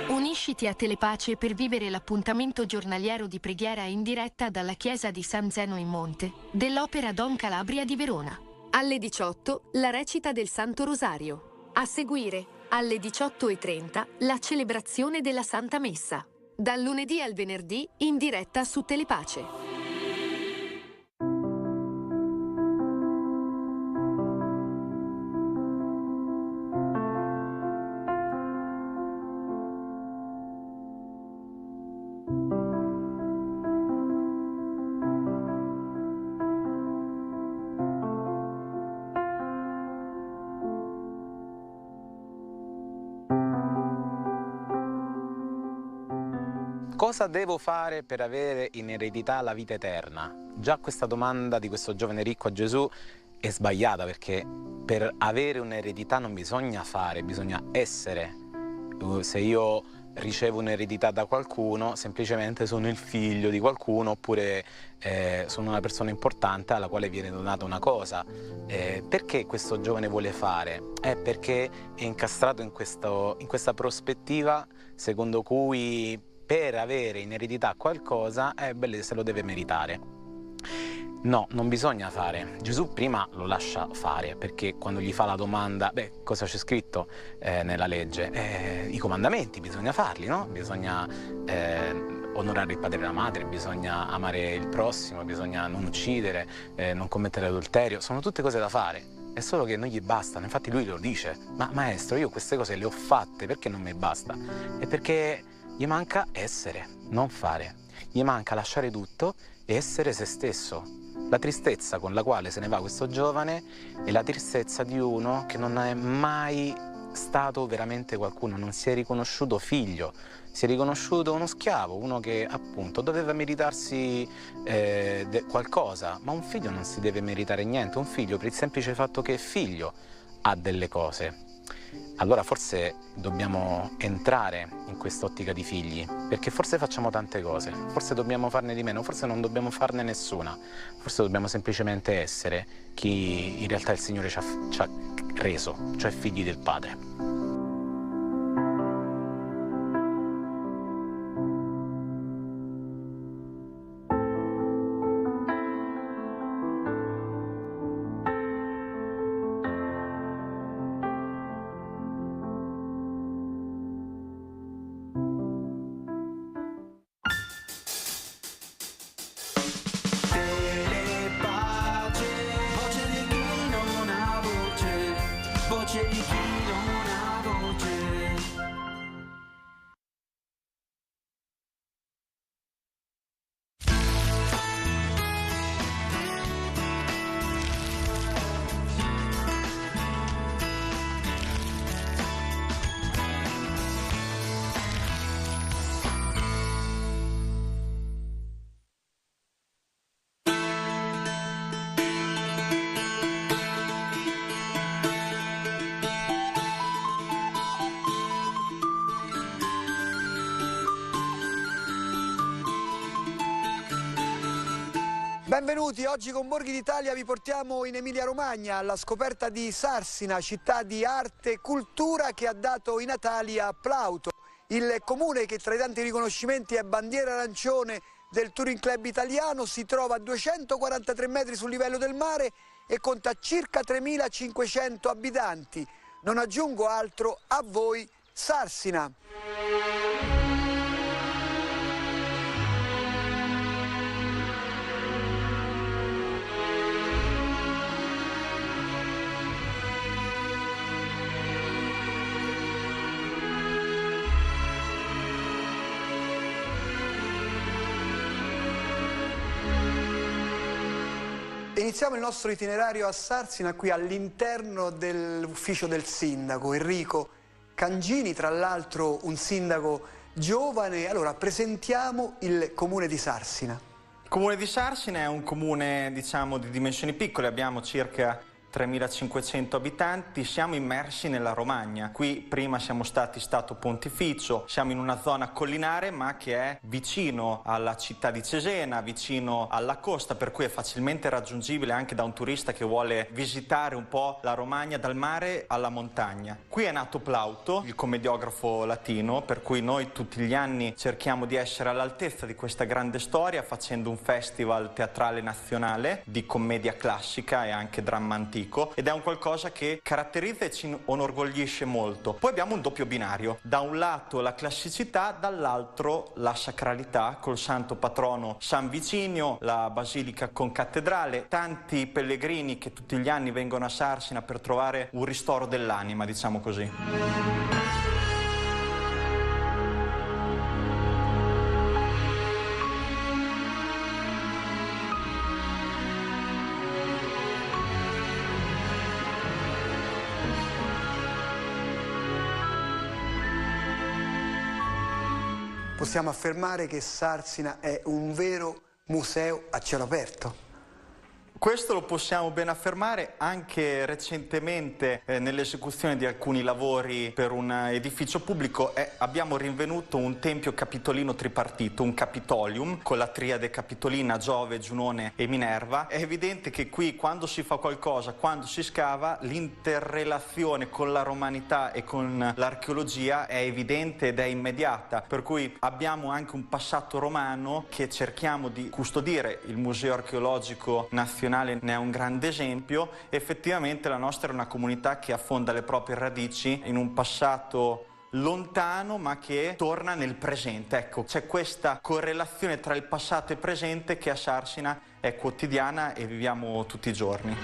Speaker 1: Unisciti a Telepace per vivere l'appuntamento giornaliero di preghiera in diretta dalla chiesa di San Zeno in Monte dell'Opera Don Calabria di Verona. Alle 18 la recita del Santo Rosario. A seguire, alle 18:30, la celebrazione della Santa Messa. Dal lunedì al venerdì in diretta su Telepace.
Speaker 9: Cosa devo fare per avere in eredità la vita eterna? Già questa domanda di questo giovane ricco a Gesù è sbagliata, perché per avere un'eredità non bisogna fare, bisogna essere. Se io ricevo un'eredità da qualcuno, semplicemente sono il figlio di qualcuno, oppure sono una persona importante alla quale viene donata una cosa. Perché questo giovane vuole fare? Perché è incastrato in questa prospettiva secondo cui per avere in eredità qualcosa, se lo deve meritare. No, non bisogna fare. Gesù prima lo lascia fare, perché quando gli fa la domanda, cosa c'è scritto nella legge? I comandamenti, bisogna farli, no? Bisogna onorare il padre e la madre, bisogna amare il prossimo, bisogna non uccidere, non commettere adulterio, sono tutte cose da fare. È solo che non gli bastano, infatti lui lo dice: ma maestro, io queste cose le ho fatte, perché non mi basta? È perché gli manca essere, non fare. Gli manca lasciare tutto e essere se stesso. La tristezza con la quale se ne va questo giovane è la tristezza di uno che non è mai stato veramente qualcuno, non si è riconosciuto figlio, si è riconosciuto uno schiavo, uno che appunto doveva meritarsi qualcosa, ma un figlio non si deve meritare niente, un figlio per il semplice fatto che è figlio ha delle cose. Allora forse dobbiamo entrare in quest'ottica di figli, perché forse facciamo tante cose, forse dobbiamo farne di meno, forse non dobbiamo farne nessuna, forse dobbiamo semplicemente essere chi in realtà il Signore ci ha reso, cioè figli del Padre.
Speaker 3: Benvenuti, oggi con Borghi d'Italia vi portiamo in Emilia-Romagna alla scoperta di Sarsina, città di arte e cultura che ha dato i natali a Plauto, il comune che tra i tanti riconoscimenti è bandiera arancione del Touring Club italiano, si trova a 243 metri sul livello del mare e conta circa 3.500 abitanti. Non aggiungo altro, a voi Sarsina. Iniziamo il nostro itinerario a Sarsina qui all'interno dell'ufficio del sindaco Enrico Cangini, tra l'altro un sindaco giovane. Allora, presentiamo il comune di Sarsina.
Speaker 4: Il comune di Sarsina è un comune, diciamo, di dimensioni piccole, abbiamo circa 3.500 abitanti, siamo immersi nella Romagna. Qui prima siamo stati Stato Pontificio, siamo in una zona collinare ma che è vicino alla città di Cesena, vicino alla costa, per cui è facilmente raggiungibile anche da un turista che vuole visitare un po' la Romagna dal mare alla montagna. Qui è nato Plauto, il commediografo latino, per cui noi tutti gli anni cerchiamo di essere all'altezza di questa grande storia facendo un festival teatrale nazionale di commedia classica e anche dramma antico. Ed è un qualcosa che caratterizza e ci onorgoglisce molto. Poi abbiamo un doppio binario, da un lato la classicità, dall'altro la sacralità col santo patrono San Vicinio, la basilica con cattedrale, tanti pellegrini che tutti gli anni vengono a Sarsina per trovare un ristoro dell'anima, diciamo così.
Speaker 3: Possiamo affermare che Sarsina è un vero museo a cielo aperto.
Speaker 4: Questo lo possiamo ben affermare. Anche recentemente nell'esecuzione di alcuni lavori per un edificio pubblico abbiamo rinvenuto un tempio capitolino tripartito, un Capitolium, con la triade capitolina Giove, Giunone e Minerva. È evidente che qui quando si fa qualcosa, quando si scava, l'interrelazione con la romanità e con l'archeologia è evidente ed è immediata, per cui abbiamo anche un passato romano che cerchiamo di custodire. Il Museo Archeologico Nazionale ne è un grande esempio. Effettivamente la nostra è una comunità che affonda le proprie radici in un passato lontano ma che torna nel presente. Ecco, c'è questa correlazione tra il passato e il presente che a Sarsina è quotidiana e viviamo tutti i giorni.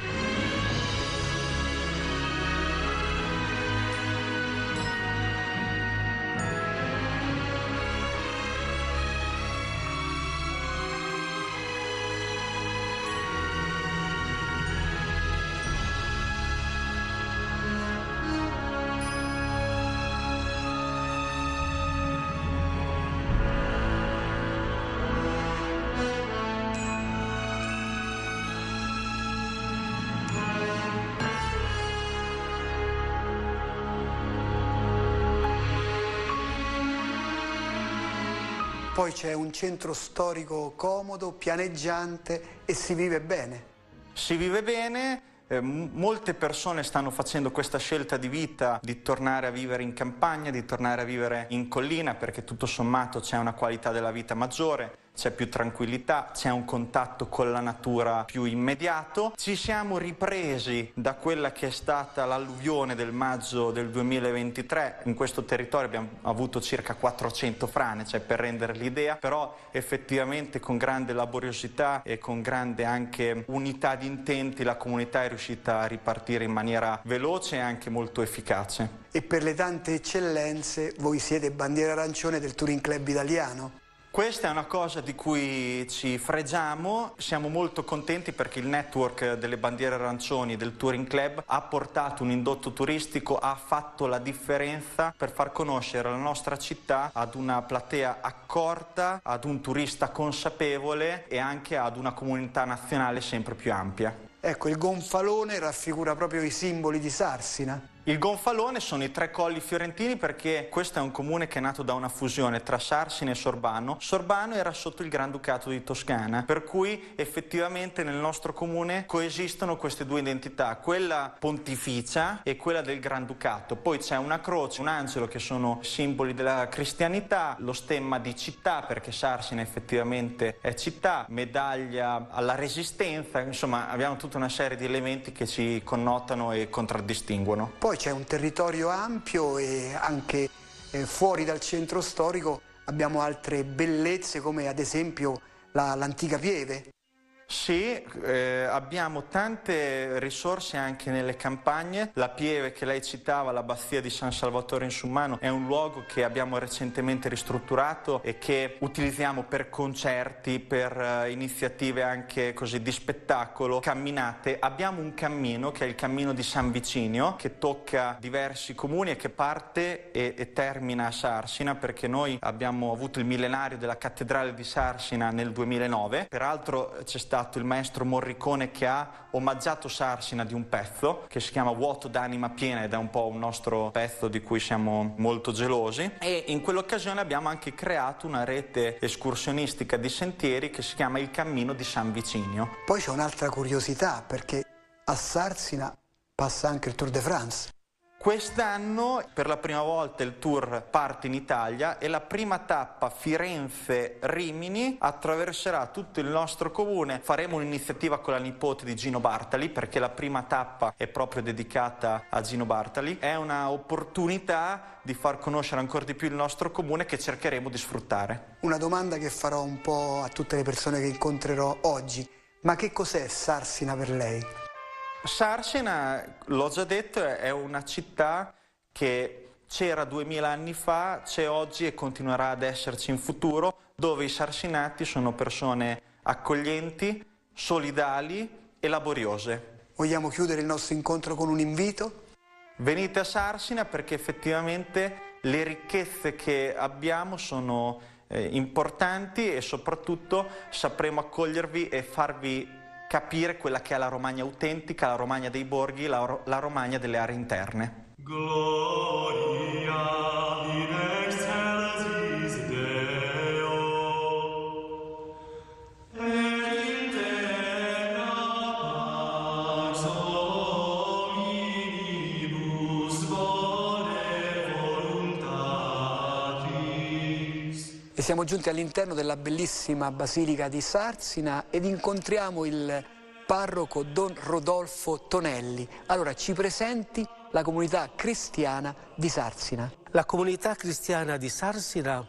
Speaker 3: Poi c'è un centro storico comodo, pianeggiante e si vive bene.
Speaker 4: Si vive bene, molte persone stanno facendo questa scelta di vita di tornare a vivere in campagna, di tornare a vivere in collina, perché tutto sommato c'è una qualità della vita maggiore, c'è più tranquillità, c'è un contatto con la natura più immediato. Ci siamo ripresi da quella che è stata l'alluvione del maggio del 2023. In questo territorio abbiamo avuto circa 400 frane, cioè per rendere l'idea, però effettivamente con grande laboriosità e con grande anche unità di intenti la comunità è riuscita a ripartire in maniera veloce e anche molto efficace.
Speaker 3: E per le tante eccellenze voi siete bandiera arancione del Touring Club italiano.
Speaker 4: Questa è una cosa di cui ci fregiamo, siamo molto contenti perché il network delle bandiere arancioni del Touring Club ha portato un indotto turistico, ha fatto la differenza per far conoscere la nostra città ad una platea accorta, ad un turista consapevole e anche ad una comunità nazionale sempre più ampia.
Speaker 3: Ecco, il gonfalone raffigura proprio i simboli di Sarsina.
Speaker 4: Il gonfalone sono i tre colli fiorentini perché questo è un comune che è nato da una fusione tra Sarsina e Sorbano. Sorbano era sotto il Granducato di Toscana, per cui effettivamente nel nostro comune coesistono queste due identità, quella pontificia e quella del Granducato. Poi c'è una croce, un angelo che sono simboli della cristianità, lo stemma di città perché Sarsina effettivamente è città, medaglia alla resistenza, insomma abbiamo tutta una serie di elementi che ci connotano e contraddistinguono.
Speaker 3: Poi c'è un territorio ampio e anche fuori dal centro storico abbiamo altre bellezze come ad esempio l'antica Pieve.
Speaker 4: Sì, abbiamo tante risorse anche nelle campagne. La Pieve che lei citava, l'abbazia di San Salvatore in Summano, è un luogo che abbiamo recentemente ristrutturato e che utilizziamo per concerti, per iniziative anche così di spettacolo, camminate. Abbiamo un cammino che è il cammino di San Vicinio, che tocca diversi comuni e che parte e termina a Sarsina, perché noi abbiamo avuto il millenario della cattedrale di Sarsina nel 2009. Peraltro c'è stato il maestro Morricone che ha omaggiato Sarsina di un pezzo che si chiama Vuoto d'anima piena, ed è un po' un nostro pezzo di cui siamo molto gelosi, e in quell'occasione abbiamo anche creato una rete escursionistica di sentieri che si chiama il Cammino di San Vicinio.
Speaker 3: Poi c'è un'altra curiosità, perché a Sarsina passa anche il Tour de France.
Speaker 4: Quest'anno per la prima volta il tour parte in Italia e la prima tappa Firenze-Rimini attraverserà tutto il nostro comune. Faremo un'iniziativa con la nipote di Gino Bartali, perché la prima tappa è proprio dedicata a Gino Bartali. È un'opportunità di far conoscere ancora di più il nostro comune, che cercheremo di sfruttare.
Speaker 3: Una domanda che farò un po' a tutte le persone che incontrerò oggi: ma che cos'è Sarsina per lei?
Speaker 4: Sarsina, l'ho già detto, è una città che c'era 2000 anni fa, c'è oggi e continuerà ad esserci in futuro, dove i sarsinati sono persone accoglienti, solidali e laboriose.
Speaker 3: Vogliamo chiudere il nostro incontro con un invito?
Speaker 4: Venite a Sarsina, perché effettivamente le ricchezze che abbiamo sono importanti, e soprattutto sapremo accogliervi e farvi capire quella che è la Romagna autentica, la Romagna dei borghi, la Romagna delle aree interne.
Speaker 21: Gloria in excelsis Deo, et in terra pax hominibus bone voluntatis.
Speaker 3: E siamo giunti all'interno della bellissima Basilica di Sarsina ed incontriamo il parroco Don Rodolfo Tonelli. Allora, ci presenti la comunità cristiana di Sarsina.
Speaker 5: La comunità cristiana di Sarsina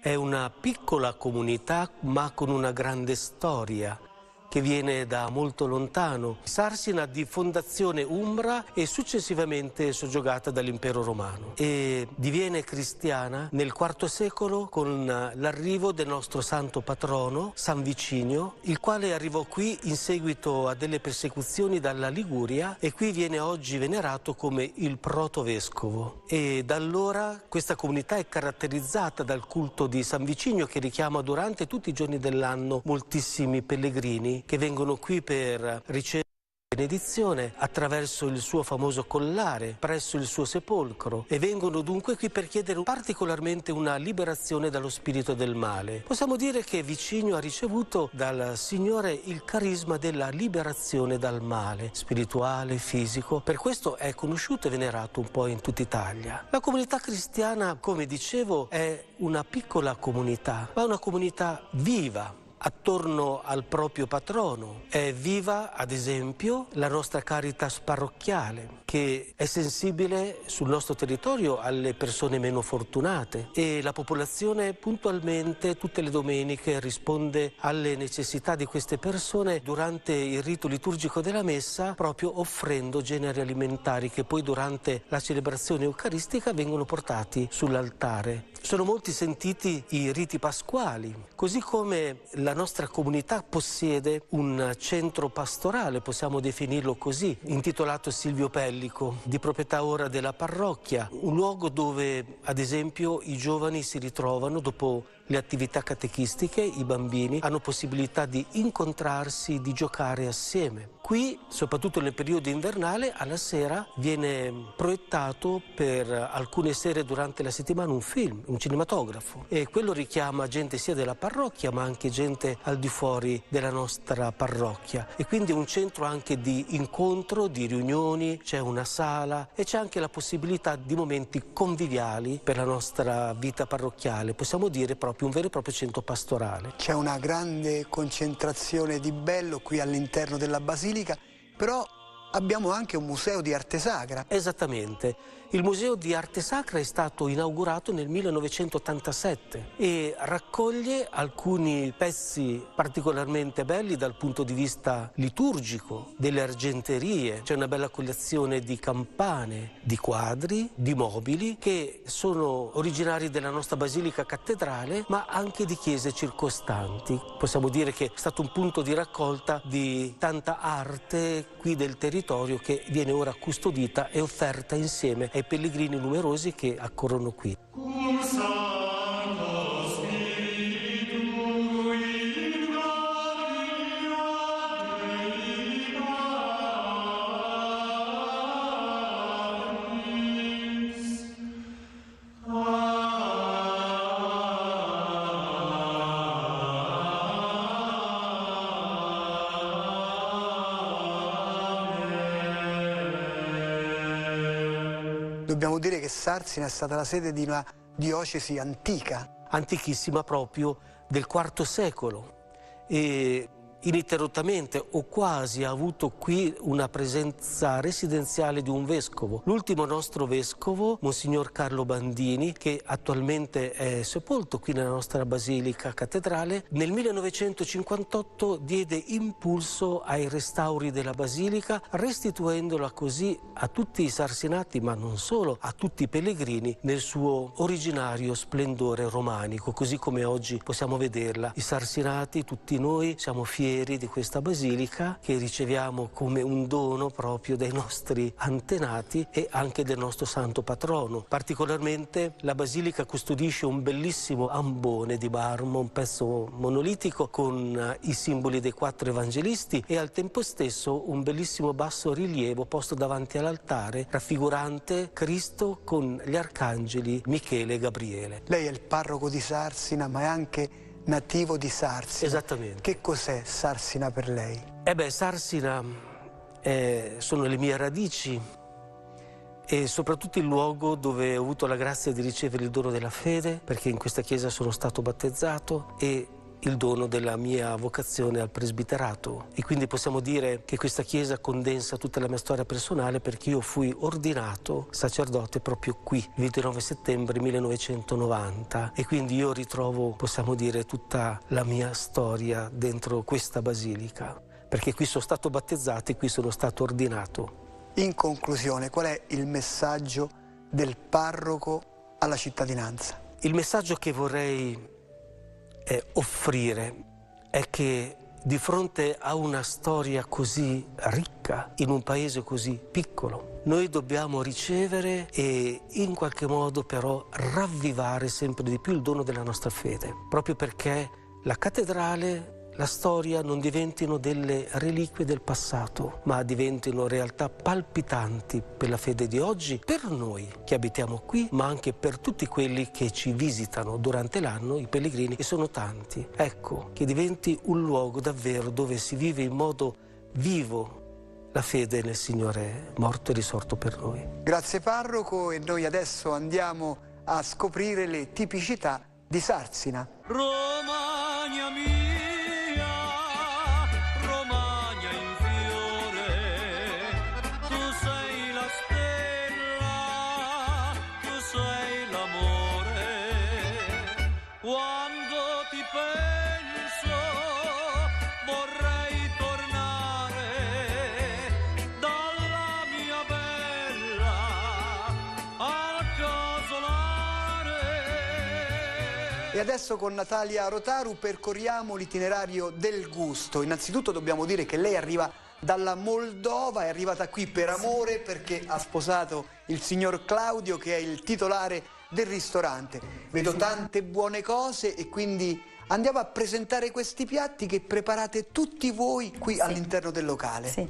Speaker 5: è una piccola comunità ma con una grande storia che viene da molto lontano. Sarsina di fondazione umbra e successivamente soggiogata dall'impero romano, e diviene cristiana nel IV secolo con l'arrivo del nostro santo patrono San Vicinio, il quale arrivò qui in seguito a delle persecuzioni dalla Liguria, e qui viene oggi venerato come il protovescovo. E da allora questa comunità è caratterizzata dal culto di San Vicinio, che richiama durante tutti i giorni dell'anno moltissimi pellegrini che vengono qui per ricevere benedizione attraverso il suo famoso collare presso il suo sepolcro, e vengono dunque qui per chiedere particolarmente una liberazione dallo spirito del male. Possiamo dire che Vicinio ha ricevuto dal Signore il carisma della liberazione dal male spirituale, fisico, per questo è conosciuto e venerato un po' in tutta Italia. La comunità cristiana, come dicevo, è una piccola comunità, ma una comunità viva attorno al proprio patrono. È viva, ad esempio, la nostra Caritas parrocchiale, che è sensibile sul nostro territorio alle persone meno fortunate, e la popolazione puntualmente tutte le domeniche risponde alle necessità di queste persone durante il rito liturgico della messa, proprio offrendo generi alimentari che poi durante la celebrazione eucaristica vengono portati sull'altare. Sono molti sentiti i riti pasquali, così come la nostra comunità possiede un centro pastorale, possiamo definirlo così, intitolato Silvio Pellico, di proprietà ora della parrocchia, un luogo dove ad esempio i giovani si ritrovano dopo le attività catechistiche, i bambini hanno possibilità di incontrarsi, di giocare assieme. Qui, soprattutto nel periodo invernale, alla sera viene proiettato per alcune sere durante la settimana un film, un cinematografo, e quello richiama gente sia della parrocchia ma anche gente al di fuori della nostra parrocchia, e quindi è un centro anche di incontro, di riunioni, c'è una sala e c'è anche la possibilità di momenti conviviali per la nostra vita parrocchiale, possiamo dire proprio un vero e proprio centro pastorale.
Speaker 3: C'è una grande concentrazione di bello qui all'interno della basilica, però abbiamo anche un museo di arte sacra.
Speaker 5: Esattamente. Il Museo di Arte Sacra è stato inaugurato nel 1987 e raccoglie alcuni pezzi particolarmente belli dal punto di vista liturgico, delle argenterie. C'è una bella collezione di campane, di quadri, di mobili che sono originari della nostra Basilica Cattedrale, ma anche di chiese circostanti. Possiamo dire che è stato un punto di raccolta di tanta arte qui del territorio che viene ora custodita e offerta insieme ai pellegrini numerosi che accorrono qui.
Speaker 3: Dobbiamo dire che Sarsina è stata la sede di una diocesi antica.
Speaker 5: Antichissima, proprio del IV secolo. E ininterrottamente o quasi ha avuto qui una presenza residenziale di un vescovo. L'ultimo nostro vescovo, Monsignor Carlo Bandini, che attualmente è sepolto qui nella nostra Basilica Cattedrale, nel 1958 diede impulso ai restauri della Basilica, restituendola così a tutti i sarsinati, ma non solo, a tutti i pellegrini, nel suo originario splendore romanico, così come oggi possiamo vederla. I sarsinati, tutti noi, siamo fieri di questa basilica che riceviamo come un dono proprio dai nostri antenati e anche del nostro santo patrono. Particolarmente la basilica custodisce un bellissimo ambone di marmo, un pezzo monolitico con i simboli dei 4 evangelisti e al tempo stesso un bellissimo basso rilievo posto davanti all'altare raffigurante Cristo con gli arcangeli Michele e Gabriele.
Speaker 3: Lei è il parroco di Sarsina, ma è anche nativo di Sarsina.
Speaker 5: Esattamente.
Speaker 3: Che cos'è Sarsina per lei?
Speaker 5: Sarsina sono le mie radici e soprattutto il luogo dove ho avuto la grazia di ricevere il dono della fede, perché in questa chiesa sono stato battezzato, e il dono della mia vocazione al presbiterato. E quindi possiamo dire che questa chiesa condensa tutta la mia storia personale, perché io fui ordinato sacerdote proprio qui, il 29 settembre 1990, e quindi io ritrovo, possiamo dire, tutta la mia storia dentro questa basilica, perché qui sono stato battezzato e qui sono stato ordinato.
Speaker 3: In conclusione, qual è il messaggio del parroco alla cittadinanza?
Speaker 5: Il messaggio che vorrei offrire è che di fronte a una storia così ricca, in un paese così piccolo, noi dobbiamo ricevere e in qualche modo però ravvivare sempre di più il dono della nostra fede, proprio perché la cattedrale, la storia non diventino delle reliquie del passato, ma diventino realtà palpitanti per la fede di oggi, per noi che abitiamo qui, ma anche per tutti quelli che ci visitano durante l'anno, i pellegrini, e sono tanti. Ecco, che diventi un luogo davvero dove si vive in modo vivo la fede nel Signore morto e risorto per noi.
Speaker 3: Grazie parroco, e noi adesso andiamo a scoprire le tipicità di Sarsina.
Speaker 21: Romagna mia, Romagna in fiore, tu sei la stella, tu sei l'amore. Quando ti penso vorrei tornare dalla mia bella al casolare.
Speaker 3: E adesso con Natalia Rotaru percorriamo l'itinerario del gusto. Innanzitutto dobbiamo dire che lei arriva dalla Moldova, è arrivata qui per amore perché ha sposato il signor Claudio, che è il titolare del ristorante. Vedo tante buone cose e quindi andiamo a presentare questi piatti che preparate tutti voi qui all'interno del locale.
Speaker 6: Sì.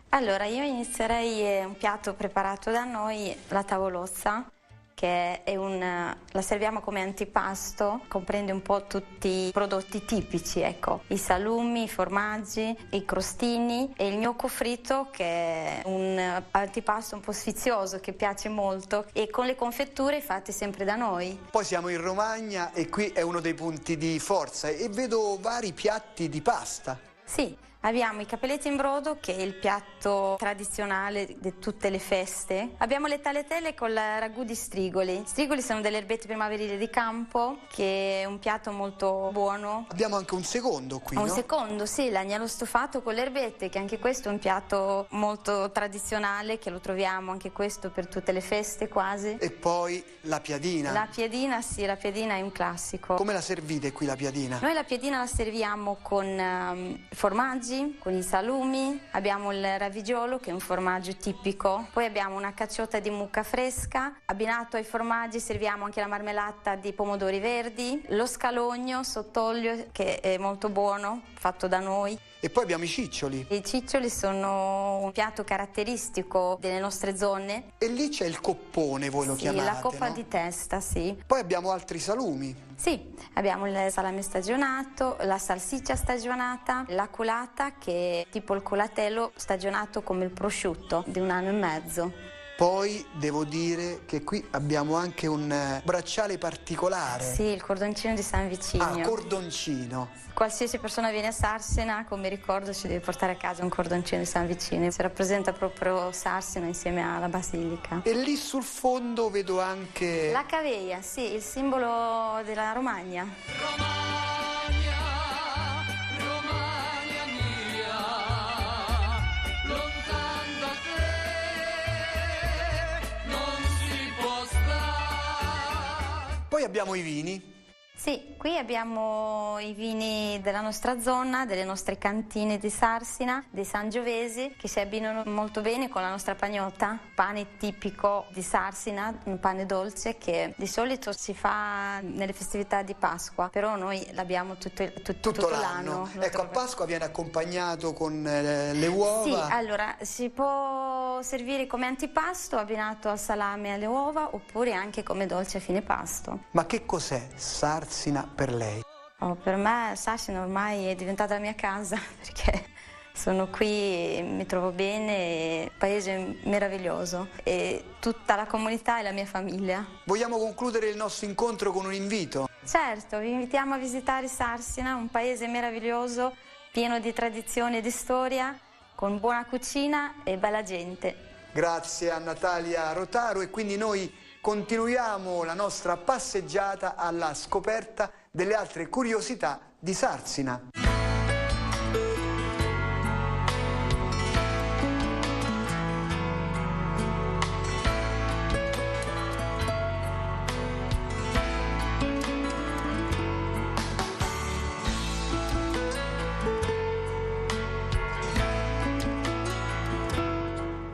Speaker 6: Allora, io inizierei un piatto preparato da noi, la tavolozza, che è la serviamo come antipasto, comprende un po' tutti i prodotti tipici, ecco, i salumi, i formaggi, i crostini e il gnocco fritto, che è un antipasto un po' sfizioso che piace molto, e con le confetture fatte sempre da noi.
Speaker 3: Poi siamo in Romagna e qui è uno dei punti di forza e vedo vari piatti di pasta.
Speaker 6: Sì, abbiamo i capelletti in brodo, che è il piatto tradizionale di tutte le feste. Abbiamo le tagliatelle con il ragù di strigoli. Strigoli sono delle erbette primaverili di campo, che è un piatto molto buono.
Speaker 3: Abbiamo anche un secondo qui,
Speaker 6: Un secondo, sì, l'agnello stufato con le erbette, che anche questo è un piatto molto tradizionale, che lo troviamo anche questo per tutte le feste quasi.
Speaker 3: E poi la piadina.
Speaker 6: La piadina, sì, la piadina è un classico.
Speaker 3: Come la servite qui la piadina?
Speaker 6: Noi la piadina la serviamo con formaggi, con i salumi, abbiamo il raviggiolo che è un formaggio tipico, poi abbiamo una cacciotta di mucca fresca, abbinato ai formaggi serviamo anche la marmellata di pomodori verdi, lo scalogno sott'olio che è molto buono, fatto da noi.
Speaker 3: E poi abbiamo i ciccioli.
Speaker 6: I ciccioli sono un piatto caratteristico delle nostre zone.
Speaker 3: E lì c'è il coppone, voi lo chiamate,
Speaker 6: la coppa
Speaker 3: no?
Speaker 6: di testa, sì.
Speaker 3: Poi abbiamo altri salumi.
Speaker 6: Sì, abbiamo il salame stagionato, la salsiccia stagionata, la culata che è tipo il culatello stagionato come il prosciutto di 1 anno e mezzo.
Speaker 3: Poi devo dire che qui abbiamo anche un bracciale particolare.
Speaker 6: Sì, il cordoncino di San Vicinio.
Speaker 3: Ah, cordoncino.
Speaker 6: Qualsiasi persona viene a Sarsina, come ricordo, ci deve portare a casa un cordoncino di San Vicinio. Si rappresenta proprio Sarsina insieme alla basilica.
Speaker 3: E lì sul fondo vedo anche...
Speaker 6: La caveia, sì, il simbolo della Romagna.
Speaker 3: Poi abbiamo i vini.
Speaker 6: Sì, qui abbiamo i vini della nostra zona, delle nostre cantine di Sarsina, dei Sangiovesi, che si abbinano molto bene con la nostra pagnotta, pane tipico di Sarsina, un pane dolce che di solito si fa nelle festività di Pasqua, però noi l'abbiamo tutto l'anno.
Speaker 3: Ecco, a Pasqua viene accompagnato con le uova.
Speaker 6: Sì, allora si può servire come antipasto abbinato al salame e alle uova, oppure anche come dolce a fine pasto.
Speaker 3: Ma che cos'è Sarsina per lei?
Speaker 6: Per me Sarsina ormai è diventata la mia casa, perché sono qui, mi trovo bene, è un paese meraviglioso e tutta la comunità è la mia famiglia.
Speaker 3: Vogliamo concludere il nostro incontro con un invito?
Speaker 6: Certo, vi invitiamo a visitare Sarsina, un paese meraviglioso, pieno di tradizione e di storia, con buona cucina e bella gente.
Speaker 3: Grazie a Natalia Rotaro, e quindi noi continuiamo la nostra passeggiata alla scoperta delle altre curiosità di Sarsina.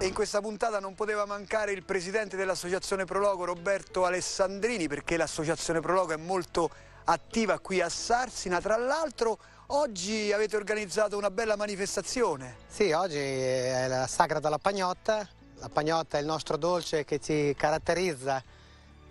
Speaker 3: In questa puntata non poteva mancare il presidente dell'Associazione Prologo, Roberto Alessandrini, perché l'Associazione Prologo è molto attiva qui a Sarsina. Tra l'altro oggi avete organizzato una bella manifestazione.
Speaker 7: Sì, oggi è la Sagra della Pagnotta. La pagnotta è il nostro dolce che ci caratterizza,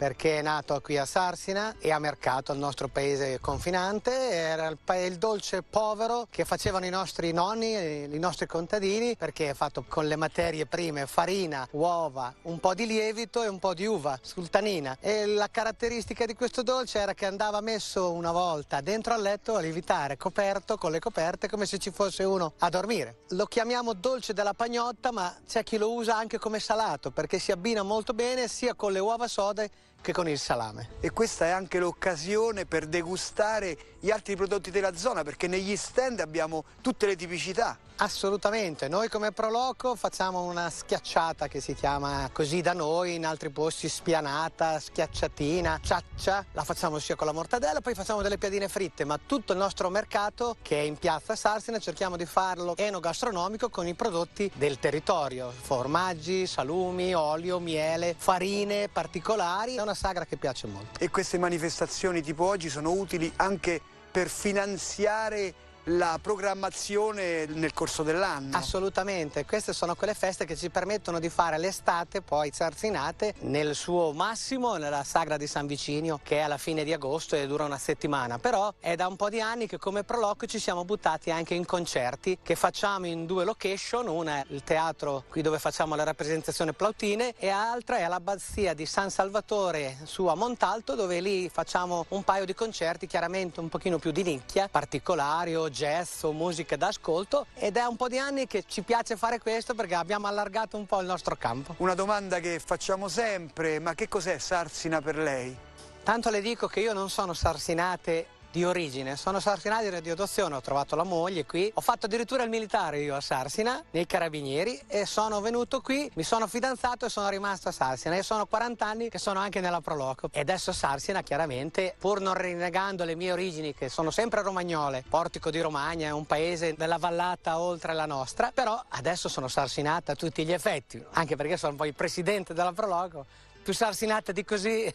Speaker 7: perché è nato qui a Sarsina e ha mercato il nostro paese confinante. Era il dolce povero che facevano i nostri nonni, i nostri contadini, perché è fatto con le materie prime, farina, uova, un po' di lievito e un po' di uva sultanina. E la caratteristica di questo dolce era che andava messo una volta dentro al letto a lievitare, coperto con le coperte, come se ci fosse uno a dormire. Lo chiamiamo dolce della pagnotta, ma c'è chi lo usa anche come salato, perché si abbina molto bene sia con le uova sode che con il salame.
Speaker 3: E questa è anche l'occasione per degustare gli altri prodotti della zona, perché negli stand abbiamo tutte le tipicità.
Speaker 7: Assolutamente, noi come Proloco facciamo una schiacciata che si chiama così da noi, in altri posti spianata, schiacciatina, ciaccia, la facciamo sia con la mortadella, poi facciamo delle piadine fritte, ma tutto il nostro mercato che è in piazza Sarsina cerchiamo di farlo enogastronomico con i prodotti del territorio, formaggi, salumi, olio, miele, farine particolari, è una sagra che piace molto.
Speaker 3: E queste manifestazioni tipo oggi sono utili anche per finanziare la programmazione nel corso dell'anno.
Speaker 7: Assolutamente, queste sono quelle feste che ci permettono di fare l'estate, poi sarsinate, nel suo massimo, nella Sagra di San Vicinio, che è alla fine di agosto e dura una settimana. Però è da un po' di anni che come Proloco ci siamo buttati anche in concerti che facciamo in 2 location, una è il teatro qui dove facciamo la rappresentazione Plautine e l'altra è all'abbazia di San Salvatore su a Montalto, dove lì facciamo un paio di concerti chiaramente un pochino più di nicchia, particolari o jazz o musica d'ascolto, ed è un po' di anni che ci piace fare questo perché abbiamo allargato un po' il nostro campo.
Speaker 3: Una domanda che facciamo sempre, ma che cos'è Sarsina per lei?
Speaker 7: Tanto le dico che io non sono sarsinate di origine, sono sarsinate di adozione, ho trovato la moglie qui, ho fatto addirittura il militare io a Sarsina, nei Carabinieri, e sono venuto qui, mi sono fidanzato e sono rimasto a Sarsina, e sono 40 anni che sono anche nella Proloco. E adesso Sarsina, chiaramente, pur non rinnegando le mie origini, che sono sempre romagnole, Portico di Romagna è un paese della vallata oltre la nostra, però adesso sono sarsinata a tutti gli effetti, anche perché sono poi presidente della Proloco, più sarsinata di così.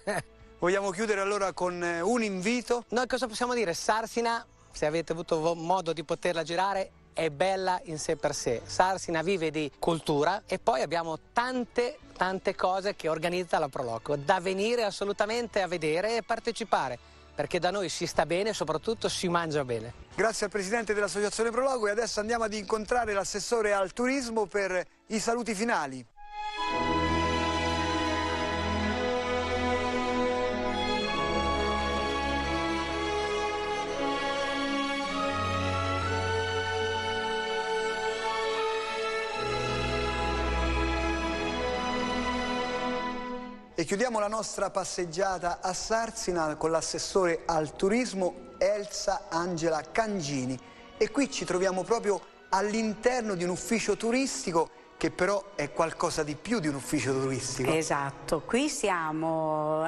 Speaker 3: Vogliamo chiudere allora con un invito?
Speaker 7: Noi cosa possiamo dire? Sarsina, se avete avuto modo di poterla girare, è bella in sé per sé. Sarsina vive di cultura e poi abbiamo tante cose che organizza la Proloco, da venire assolutamente a vedere e partecipare, perché da noi si sta bene e soprattutto si mangia bene.
Speaker 3: Grazie al presidente dell'associazione Proloco, e adesso andiamo ad incontrare l'assessore al turismo per i saluti finali. E chiudiamo la nostra passeggiata a Sarsina con l'assessore al turismo Elsa Angela Cangini. E qui ci troviamo proprio all'interno di un ufficio turistico che però è qualcosa di più di un ufficio turistico.
Speaker 2: Esatto, qui siamo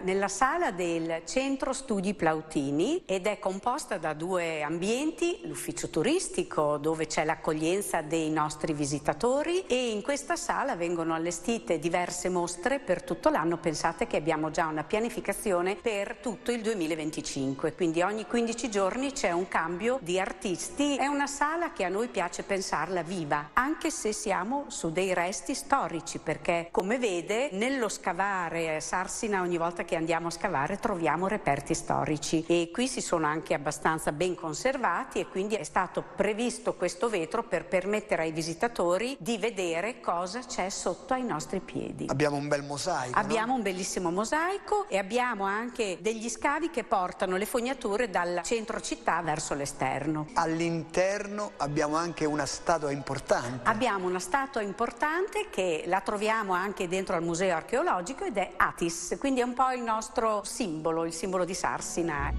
Speaker 2: nella sala del Centro Studi Plautini ed è composta da due ambienti, l'ufficio turistico dove c'è l'accoglienza dei nostri visitatori, e in questa sala vengono allestite diverse mostre per tutto l'anno. Pensate che abbiamo già una pianificazione per tutto il 2025, quindi ogni 15 giorni c'è un cambio di artisti. È una sala che a noi piace pensarla viva, anche se siamo su dei resti storici, perché come vede nello scavare a Sarsina, ogni volta che andiamo a scavare troviamo reperti storici, e qui si sono anche abbastanza ben conservati, e quindi è stato previsto questo vetro per permettere ai visitatori di vedere cosa c'è sotto ai nostri piedi.
Speaker 3: Abbiamo un bel mosaico.
Speaker 2: Abbiamo un bellissimo mosaico e abbiamo anche degli scavi che portano le fognature dal centro città verso l'esterno.
Speaker 3: All'interno abbiamo anche una statua importante.
Speaker 2: Abbiamo una statua importante che la troviamo anche dentro al museo archeologico ed è Atis, quindi è un po' il nostro simbolo, il simbolo di Sarsina.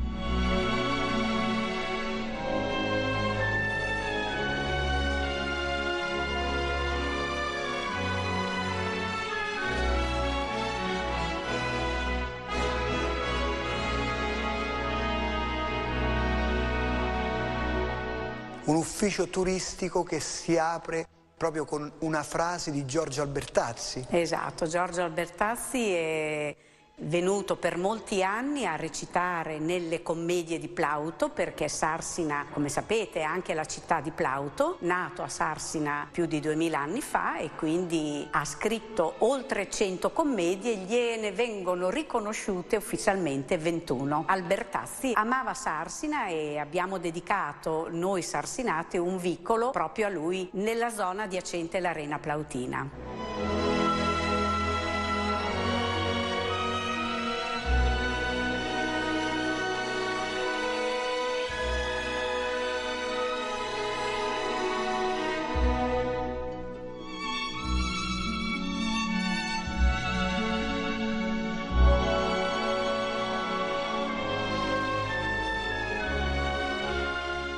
Speaker 3: Un ufficio turistico che si apre proprio con una frase di Giorgio Albertazzi.
Speaker 2: Esatto, Giorgio Albertazzi è venuto per molti anni a recitare nelle commedie di Plauto, perché Sarsina, come sapete, è anche la città di Plauto, nato a Sarsina più di 2000 anni fa, e quindi ha scritto oltre 100 commedie, gliene vengono riconosciute ufficialmente 21. Albertazzi amava Sarsina e abbiamo dedicato noi sarsinati un vicolo proprio a lui nella zona adiacente all'Arena Plautina.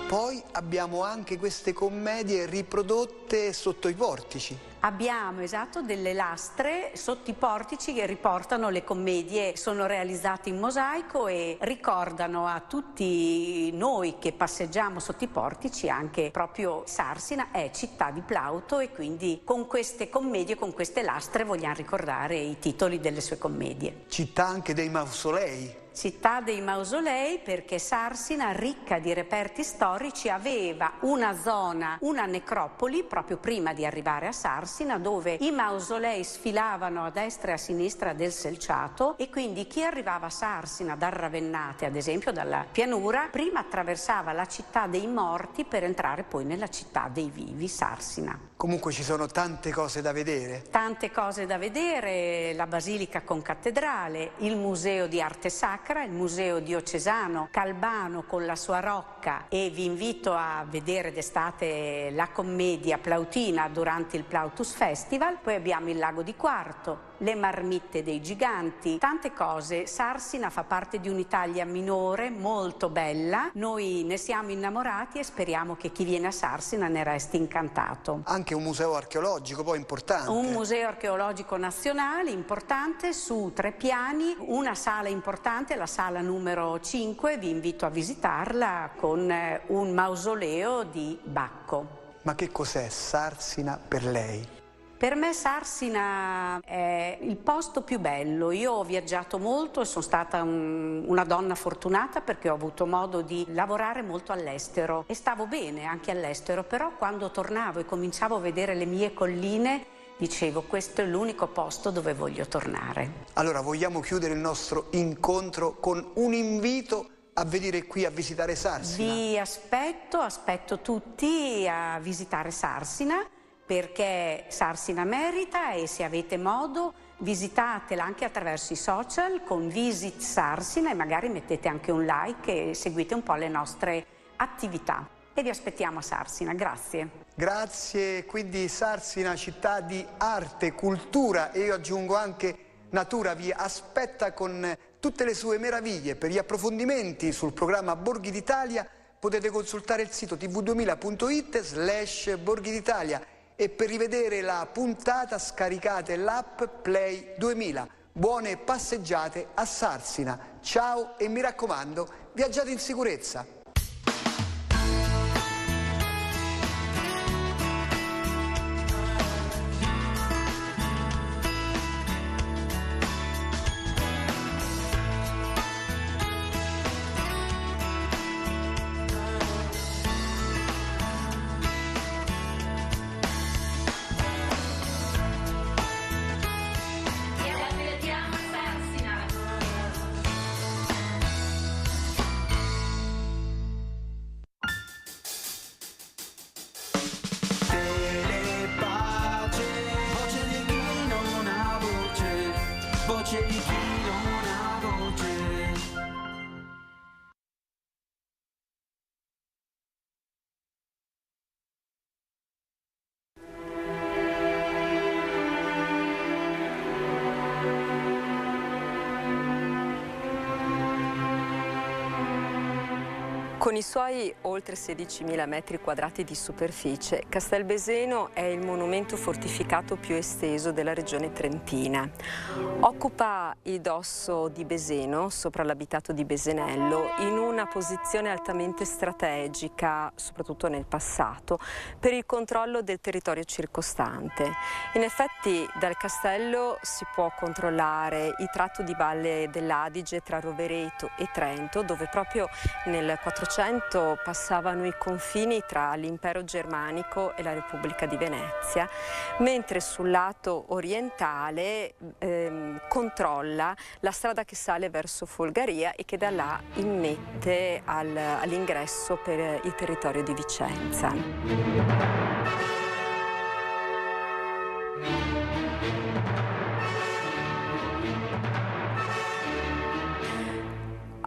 Speaker 3: Poi abbiamo anche queste commedie riprodotte sotto i portici.
Speaker 2: Abbiamo, esatto, delle lastre sotto i portici che riportano le commedie, sono realizzate in mosaico e ricordano a tutti noi che passeggiamo sotto i portici anche proprio Sarsina è città di Plauto, e quindi con queste commedie, con queste lastre vogliamo ricordare i titoli delle sue commedie.
Speaker 3: Città anche dei mausolei.
Speaker 2: Città dei mausolei, perché Sarsina, ricca di reperti storici, aveva una zona, una necropoli proprio prima di arrivare a Sarsina, dove i mausolei sfilavano a destra e a sinistra del selciato, e quindi chi arrivava a Sarsina dal Ravennate, ad esempio dalla pianura, prima attraversava la città dei morti per entrare poi nella città dei vivi, Sarsina.
Speaker 3: Comunque ci sono tante cose da vedere.
Speaker 2: Tante cose da vedere, la basilica concattedrale, il museo di arte sacra, sacra, il Museo Diocesano Calbano con la sua rocca, e vi invito a vedere d'estate la commedia plautina durante il Plautus Festival. Poi abbiamo il Lago di Quarto, le marmitte dei giganti, tante cose. Sarsina fa parte di un'Italia minore molto bella, noi ne siamo innamorati e speriamo che chi viene a Sarsina ne resti incantato.
Speaker 3: Anche un museo archeologico poi importante.
Speaker 2: Un museo archeologico nazionale importante su 3 piani, una sala importante, la sala numero 5, vi invito a visitarla, con un mausoleo di Bacco.
Speaker 3: Ma che cos'è Sarsina per lei?
Speaker 2: Per me Sarsina è il posto più bello. Io ho viaggiato molto e sono stata una donna fortunata perché ho avuto modo di lavorare molto all'estero e stavo bene anche all'estero, però quando tornavo e cominciavo a vedere le mie colline dicevo: questo è l'unico posto dove voglio tornare.
Speaker 3: Allora vogliamo chiudere il nostro incontro con un invito a venire qui a visitare Sarsina?
Speaker 2: Vi aspetto tutti a visitare Sarsina, perché Sarsina merita, e se avete modo visitatela anche attraverso i social con Visit Sarsina e magari mettete anche un like e seguite un po' le nostre attività. E vi aspettiamo a Sarsina, grazie.
Speaker 3: Grazie, quindi Sarsina, città di arte, cultura e io aggiungo anche natura, vi aspetta con tutte le sue meraviglie. Per gli approfondimenti sul programma Borghi d'Italia potete consultare il sito tv2000.it/Borghi d'Italia. E per rivedere la puntata scaricate l'app Play 2000. Buone passeggiate a Sarsina. Ciao e mi raccomando, viaggiate in sicurezza.
Speaker 8: Con i suoi oltre 16.000 metri quadrati di superficie, Castelbeseno è il monumento fortificato più esteso della regione trentina. Occupa il dosso di Beseno, sopra l'abitato di Besenello, in una posizione altamente strategica, soprattutto nel passato, per il controllo del territorio circostante. In effetti dal castello si può controllare il tratto di valle dell'Adige tra Rovereto e Trento, dove proprio nel 400 passavano i confini tra l'impero germanico e la Repubblica di Venezia, mentre sul lato orientale controlla la strada che sale verso Folgaria e che da là immette all'ingresso per il territorio di Vicenza.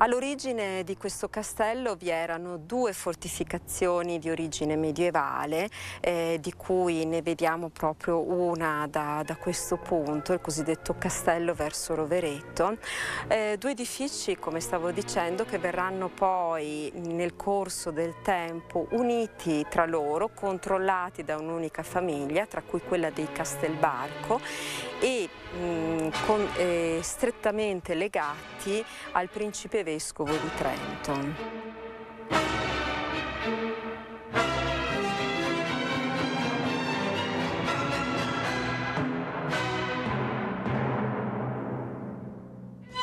Speaker 8: All'origine di questo castello vi erano 2 fortificazioni di origine medievale, di cui ne vediamo proprio una da questo punto, il cosiddetto castello verso Rovereto. 2 edifici, come stavo dicendo, che verranno poi nel corso del tempo uniti tra loro, controllati da un'unica famiglia, tra cui quella dei Castelbarco, e strettamente legati al principe vescovo di Trento.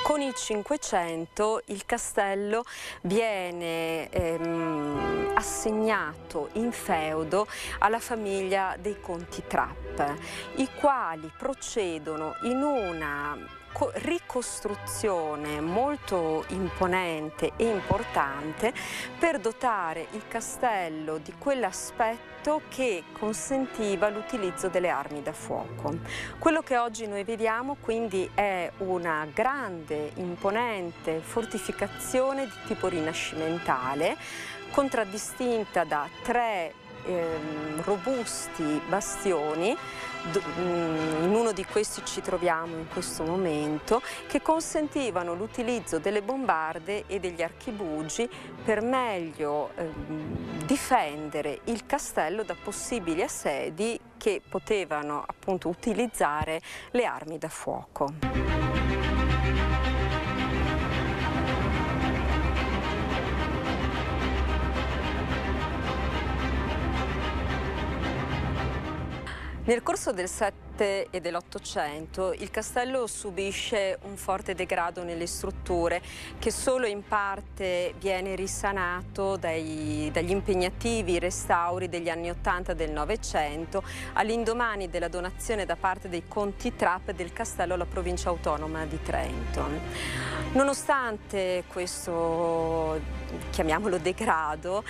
Speaker 8: Con il Cinquecento il castello viene assegnato in feudo alla famiglia dei conti Trapp, i quali procedono in una ricostruzione molto imponente e importante per dotare il castello di quell'aspetto che consentiva l'utilizzo delle armi da fuoco. Quello che oggi noi vediamo quindi è una grande, imponente fortificazione di tipo rinascimentale, contraddistinta da 3 robusti bastioni. In uno di questi ci troviamo in questo momento, che consentivano l'utilizzo delle bombarde e degli archibugi per meglio difendere il castello da possibili assedi che potevano appunto utilizzare le armi da fuoco. Nel corso del 7 e dell'800 il castello subisce un forte degrado nelle strutture che solo in parte viene risanato dagli impegnativi restauri degli anni 80 del Novecento, all'indomani della donazione da parte dei conti Trapp del castello alla provincia autonoma di Trento. Nonostante questo, chiamiamolo degrado,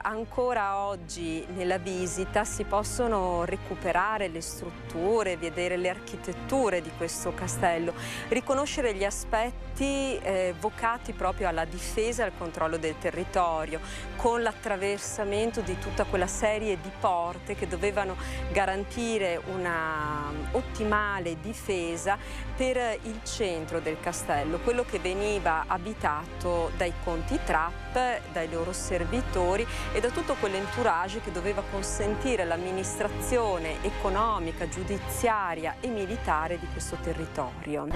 Speaker 8: ancora oggi nella visita si possono recuperare le strutture, vedere le architetture di questo castello, riconoscere gli aspetti vocati proprio alla difesa e al controllo del territorio, con l'attraversamento di tutta quella serie di porte che dovevano garantire una ottimale difesa per il centro del castello, quello che veniva abitato dai conti Trapp, dai loro servitori e da tutto quell'entourage che doveva consentire l'amministrazione economica, giudiziaria e militare di questo territorio.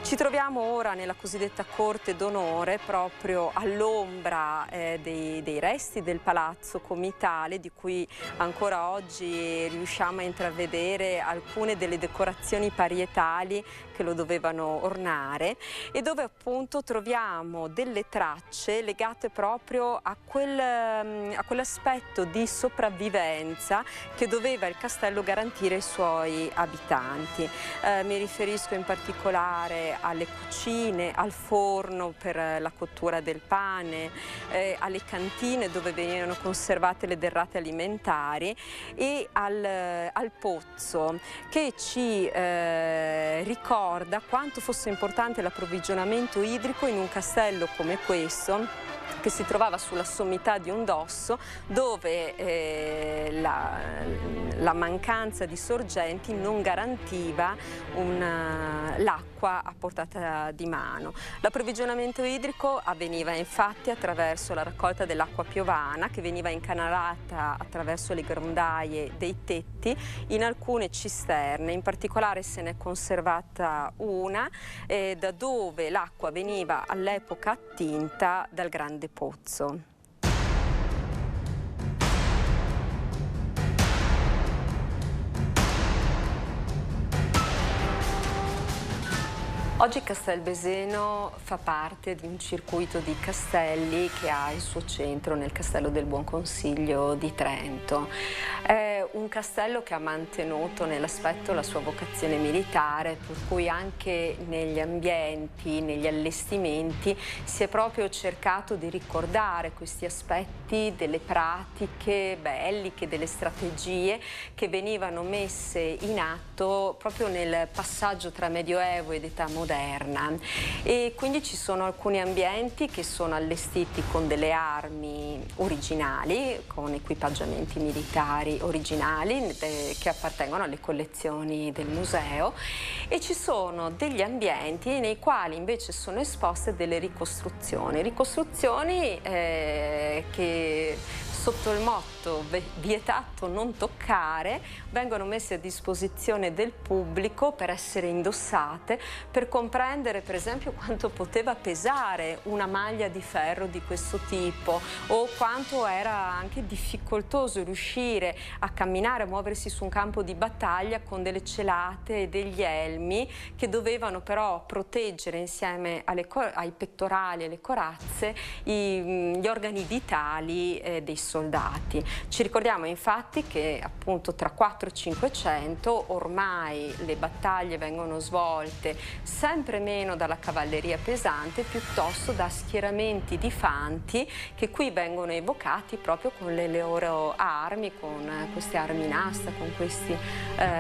Speaker 8: Ci troviamo ora nella cosiddetta corte d'onore, proprio all'ombra dei resti del palazzo comitale, di cui ancora oggi riusciamo a intravedere alcune delle decorazioni parietali che lo dovevano ornare, e dove appunto troviamo delle tracce legate proprio a quell'aspetto di sopravvivenza che doveva il castello garantire ai suoi abitanti. Mi riferisco in particolare alle cucine, al forno per la cottura del pane, alle cantine dove venivano conservate le derrate alimentari e al pozzo, che ci ricorda quanto fosse importante l'approvvigionamento idrico in un castello come questo, che si trovava sulla sommità di un dosso, dove la mancanza di sorgenti non garantiva l'acqua a portata di mano. L'approvvigionamento idrico avveniva infatti attraverso la raccolta dell'acqua piovana, che veniva incanalata attraverso le grondaie dei tetti in alcune cisterne. In particolare se ne è conservata una da dove l'acqua veniva all'epoca attinta dal grande pozzo. Oggi Castelbeseno fa parte di un circuito di castelli che ha il suo centro nel Castello del Buon Consiglio di Trento. È un castello che ha mantenuto nell'aspetto la sua vocazione militare, per cui anche negli ambienti, negli allestimenti si è proprio cercato di ricordare questi aspetti delle pratiche belliche, delle strategie che venivano messe in atto proprio nel passaggio tra Medioevo ed età moderna. E quindi ci sono alcuni ambienti che sono allestiti con delle armi originali, con equipaggiamenti militari originali che appartengono alle collezioni del museo, e ci sono degli ambienti nei quali invece sono esposte delle ricostruzioni che sotto il motto vietato non toccare, vengono messe a disposizione del pubblico per essere indossate, per comprendere per esempio quanto poteva pesare una maglia di ferro di questo tipo o quanto era anche difficoltoso riuscire a camminare, a muoversi su un campo di battaglia con delle celate e degli elmi che dovevano però proteggere insieme ai pettorali e alle corazze gli organi vitali dei soldati. Ci ricordiamo infatti che appunto tra 400 e 500 ormai le battaglie vengono svolte sempre meno dalla cavalleria pesante, piuttosto da schieramenti di fanti che qui vengono evocati proprio con le loro armi, con queste armi in asta, con questi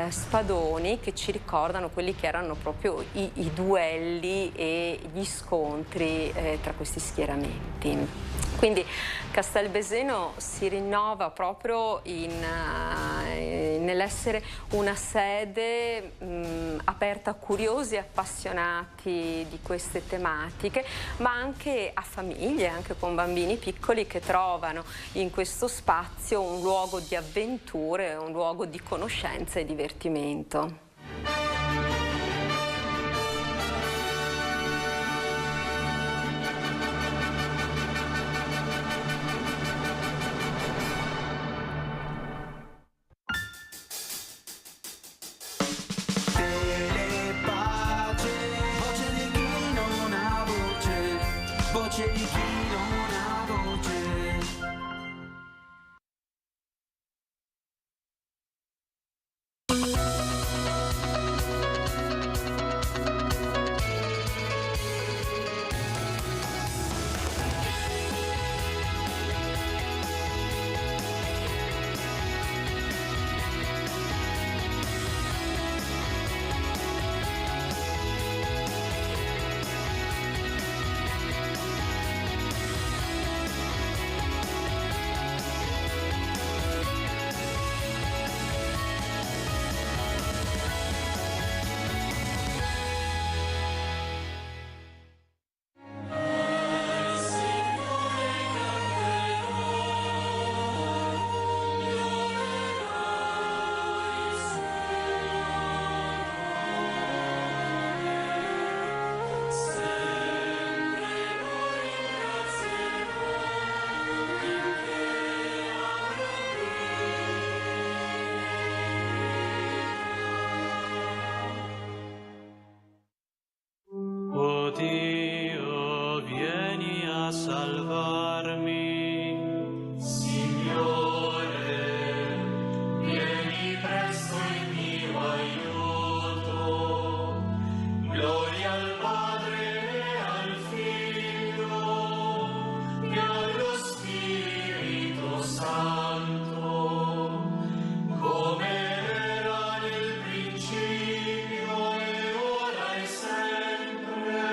Speaker 8: spadoni che ci ricordano quelli che erano proprio i duelli e gli scontri tra questi schieramenti. Quindi Castelbeseno si rinnova proprio nell'essere una sede aperta a curiosi e appassionati di queste tematiche, ma anche a famiglie, anche con bambini piccoli che trovano in questo spazio un luogo di avventure, un luogo di conoscenza e divertimento.
Speaker 21: Dio, vieni a salvarmi. Signore, vieni presto in mio aiuto. Gloria al Padre e al Figlio e allo Spirito Santo, come era nel principio e ora e sempre,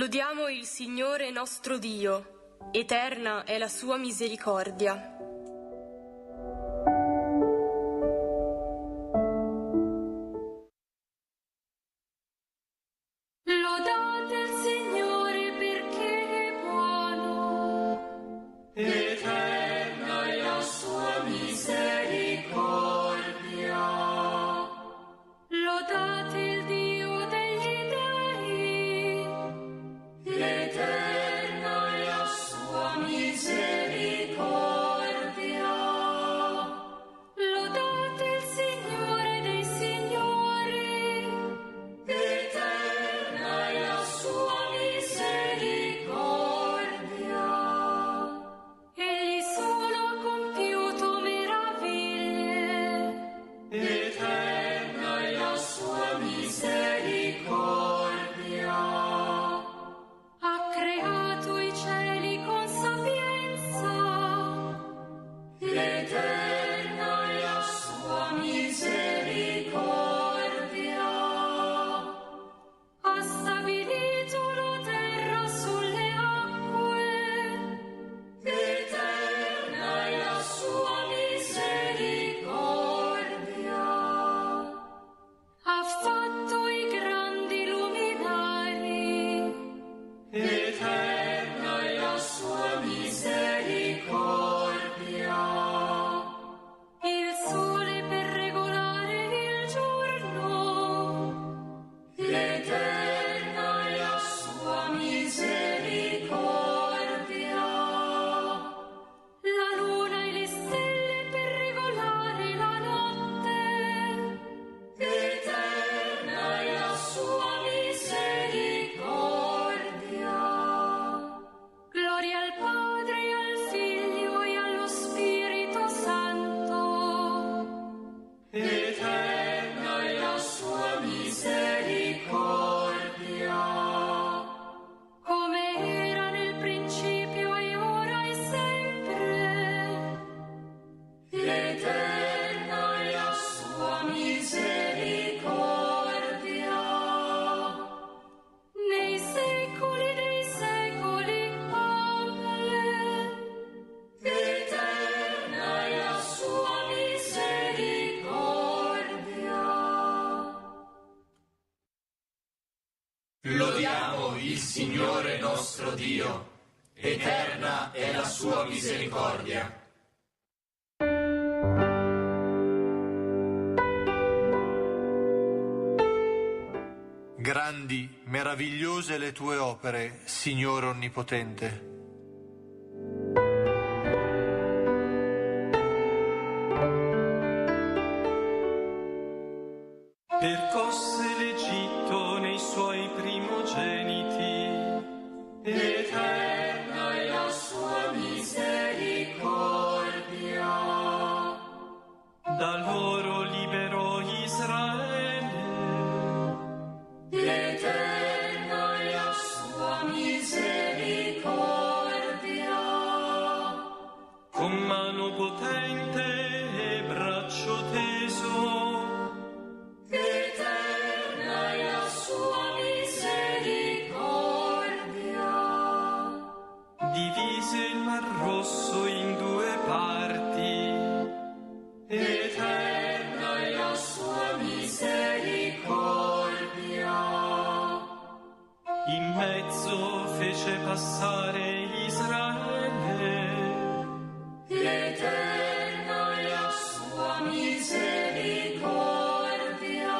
Speaker 12: Lodiamo il Signore nostro Dio, eterna è la sua misericordia.
Speaker 21: Lodate il Signore perché è buono, eterna è la sua misericordia. Lodate il Dio degli dei, eterna è la sua misericordia. Lodate il Signore dei signori, eterna è la sua misericordia. Egli solo ha compiuto meraviglie, eterna è la sua misericordia. Ha creato i cieli con sapienza, eterna è la sua misericordia. Ha stabilito la terra sulle acque, eterna è la sua misericordia. Ha fatto i grandi luminari, eterna è la sua misericordia. Il sole per regolare il giorno, eterna è la sua misericordia. La luna e le stelle per regolare la notte, eterna è la sua misericordia. Gloria al Padre, e al Figlio e allo Spirito Santo, eterna è la sua misericordia. Come era nel principio e ora e sempre, eterna è la sua misericordia. Nei secoli dei secoli, amen. Eterna è la sua misericordia. Lodiamo il Signore nostro Dio, eterna è la sua misericordia.
Speaker 13: Grandi, meravigliose le tue opere, Signore Onnipotente.
Speaker 14: Percosse l'Egitto nei suoi primogeniti,
Speaker 21: Eterna è la sua misericordia.
Speaker 14: da loro liberò Israele.
Speaker 21: Eterna è la sua misericordia.
Speaker 14: Con mano potente e braccio teso,
Speaker 21: Eterna è la sua misericordia.
Speaker 14: divise il Mar Rosso in due parti.
Speaker 21: Eterna è la sua misericordia.
Speaker 14: In mezzo fece passare Israele.
Speaker 21: Eterna è la sua misericordia.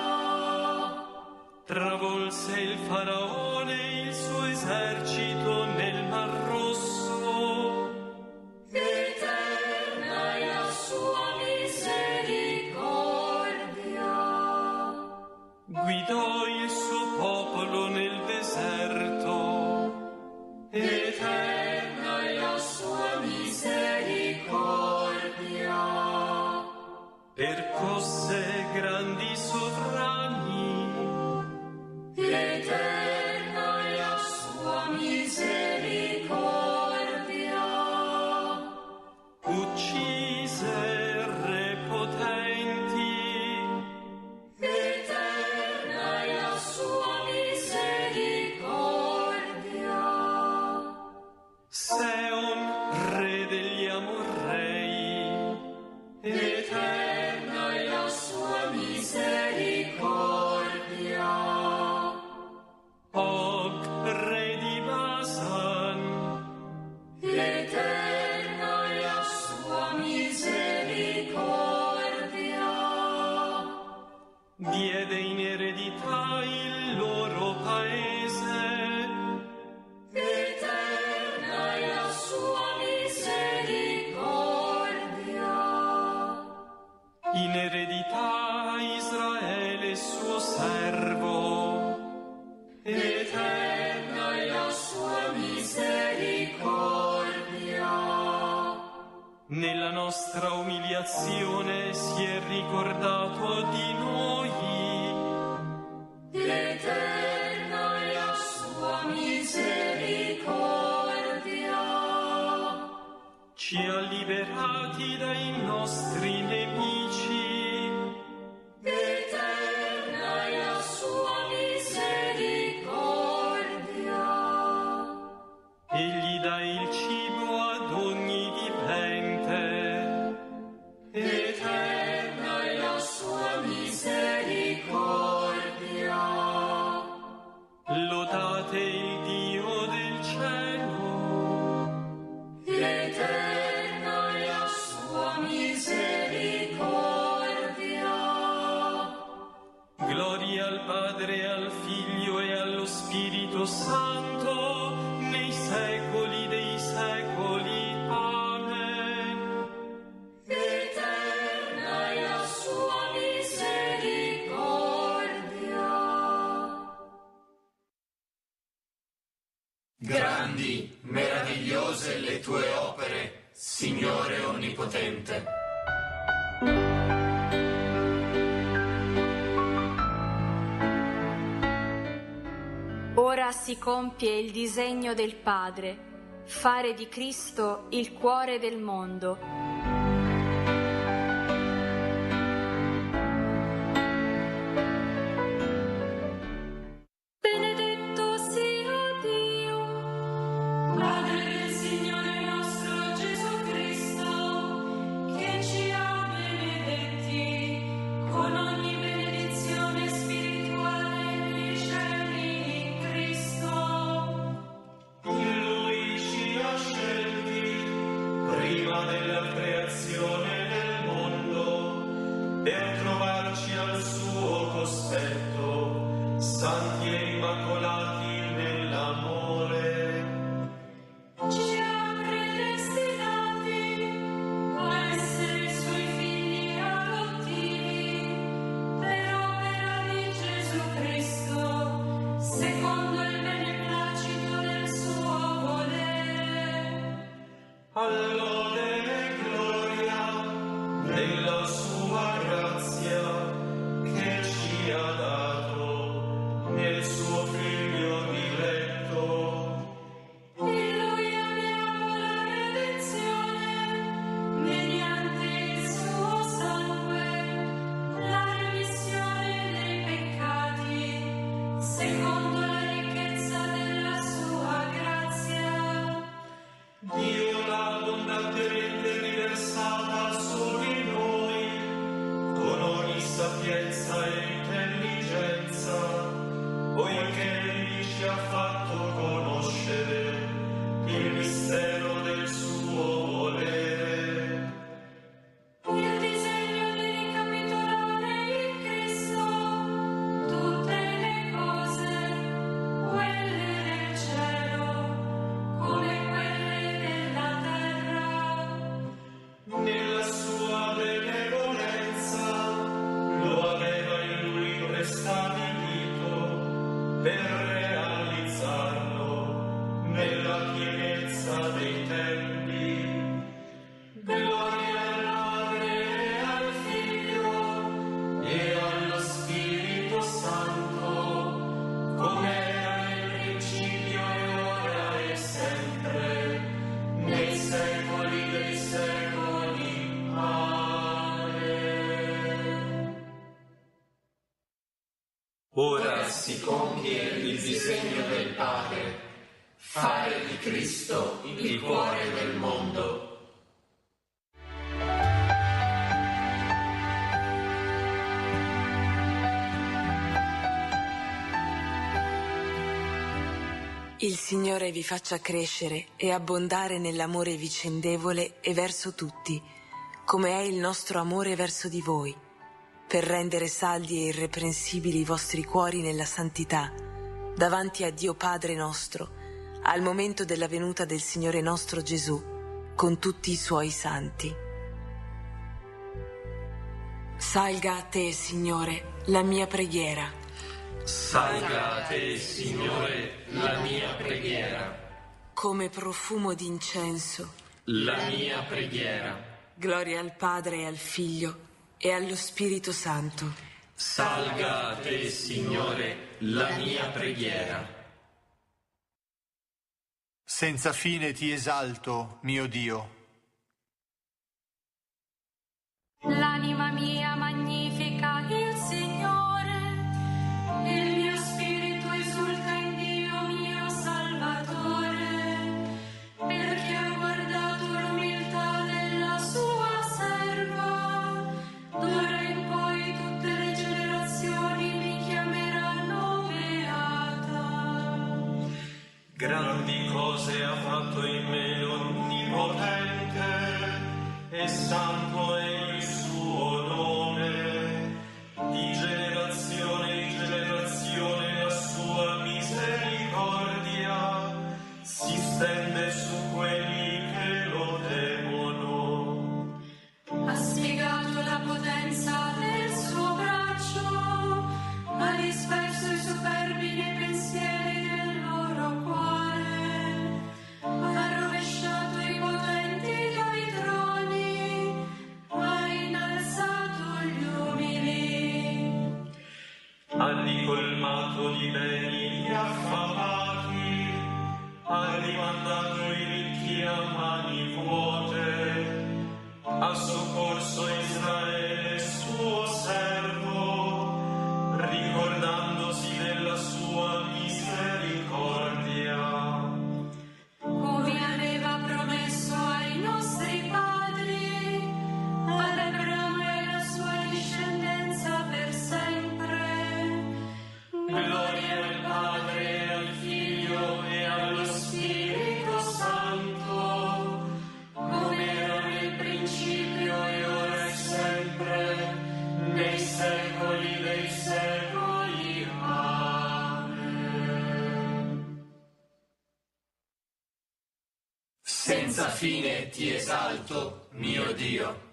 Speaker 14: Travolse il faraone e il suo esercito nel Mar Rosso.
Speaker 21: Eterna è la sua misericordia.
Speaker 14: Guidò il suo popolo nel deserto.
Speaker 21: Eterna è la sua misericordia.
Speaker 14: Percosse grandi sovrani.
Speaker 21: Eterna è la sua misericordia.
Speaker 14: Uccise re potenti.
Speaker 21: Eterna è la sua misericordia.
Speaker 10: in eredità a Israele suo servo.
Speaker 21: Eterna è la sua misericordia.
Speaker 10: Nella nostra umiliazione si è ricordato di noi.
Speaker 21: Eterna è la sua misericordia.
Speaker 10: Ci ha liberati dai nostri nemici.
Speaker 21: Eterna è la sua misericordia.
Speaker 10: Egli dà il cibo ad ogni vivente.
Speaker 21: Eterna è la sua misericordia.
Speaker 10: Lodate il Dio del cielo.
Speaker 21: Eterna è la sua misericordia.
Speaker 10: Gloria al Padre, al Figlio e allo Spirito Santo, nei secoli dei secoli. Amen.
Speaker 21: Eterna è la sua misericordia. Grandi, meravigliose le tue opere, Signore Onnipotente.
Speaker 12: Ora si compie il disegno del Padre, fare di Cristo il cuore del mondo.
Speaker 21: Benedetto sia Dio, Padre del Signore nostro Gesù Cristo, che ci ha benedetti con ogni benedizione spirituale nei cieli in Cristo.
Speaker 10: In Lui ci ha scelti prima della creazione del mondo per trovarci al suo cospetto, santi e immacolati nell'amore.
Speaker 21: Ci ha predestinati a essere suoi figli adottivi per opera di Gesù Cristo, secondo il beneplacito del suo volere.
Speaker 10: All'ode e gloria della sua grazia che ci ha dato nel suo Figlio diletto.
Speaker 21: In Lui abbiamo la redenzione, mediante il suo sangue, la remissione dei peccati, secondo la ricchezza della sua grazia.
Speaker 10: Dio l'ha abbondantemente riversata su di noi con ogni sapienza e intelligenza, poiché Egli ci ha fatto conoscere il mistero del suo volere.
Speaker 21: Il disegno di ricapitolare in Cristo tutte le cose, quelle del cielo come quelle della terra.
Speaker 10: Nella sua benevolenza lo aveva in Lui prestabilito per realizzarlo nella pienezza dei tempi. Gloria al Padre e al Figlio e allo Spirito Santo, come era nel principio e ora e sempre, nei secoli dei secoli. Amen.
Speaker 21: Ora si compie il disegno del Padre, fare di Cristo il cuore del mondo.
Speaker 11: Il Signore vi faccia crescere e abbondare nell'amore vicendevole e verso tutti, come è il nostro amore verso di voi, per rendere saldi e irreprensibili i vostri cuori nella santità, davanti a Dio Padre nostro, al momento della venuta del Signore nostro Gesù, con tutti i suoi santi. Salga a te, Signore, la mia preghiera.
Speaker 10: Salga a te, Signore, la mia preghiera.
Speaker 11: Come profumo d'incenso,
Speaker 10: la mia preghiera.
Speaker 11: Gloria al Padre e al Figlio e allo Spirito Santo.
Speaker 10: Salga a te, Signore, la mia preghiera.
Speaker 13: Senza fine ti esalto, mio Dio.
Speaker 12: L'anima mia magnifica il Signore, il mio spirito esulta in Dio mio Salvatore, perché ha guardato l'umiltà della sua serva. D'ora in poi tutte le generazioni mi chiameranno beata.
Speaker 10: Grandi cose ha fatto in me l'Onnipotente, e santo è il suo nome. Di generazione in generazione la sua misericordia si stende su quelli che lo temono.
Speaker 12: Ha spiegato la potenza del suo braccio, ha disperso i superbi nei pensieri del loro cuore, ha rovesciato i potenti dai troni, ha innalzato gli umili.
Speaker 10: Ha ricolmato di beni gli affamati, ha rimandato i ricchi a mani vuote, ha soccorso Israele suo servo, ricordandosi della sua misericordia.
Speaker 12: Come aveva promesso ai nostri padri, ad Abramo e alla sua discendenza per sempre.
Speaker 10: Gloria al Padre, al Figlio e allo Spirito Santo,
Speaker 12: Come era nel principio e ora e sempre,
Speaker 10: nei secoli dei secoli. Amen.
Speaker 21: Senza fine ti esalto, mio Dio.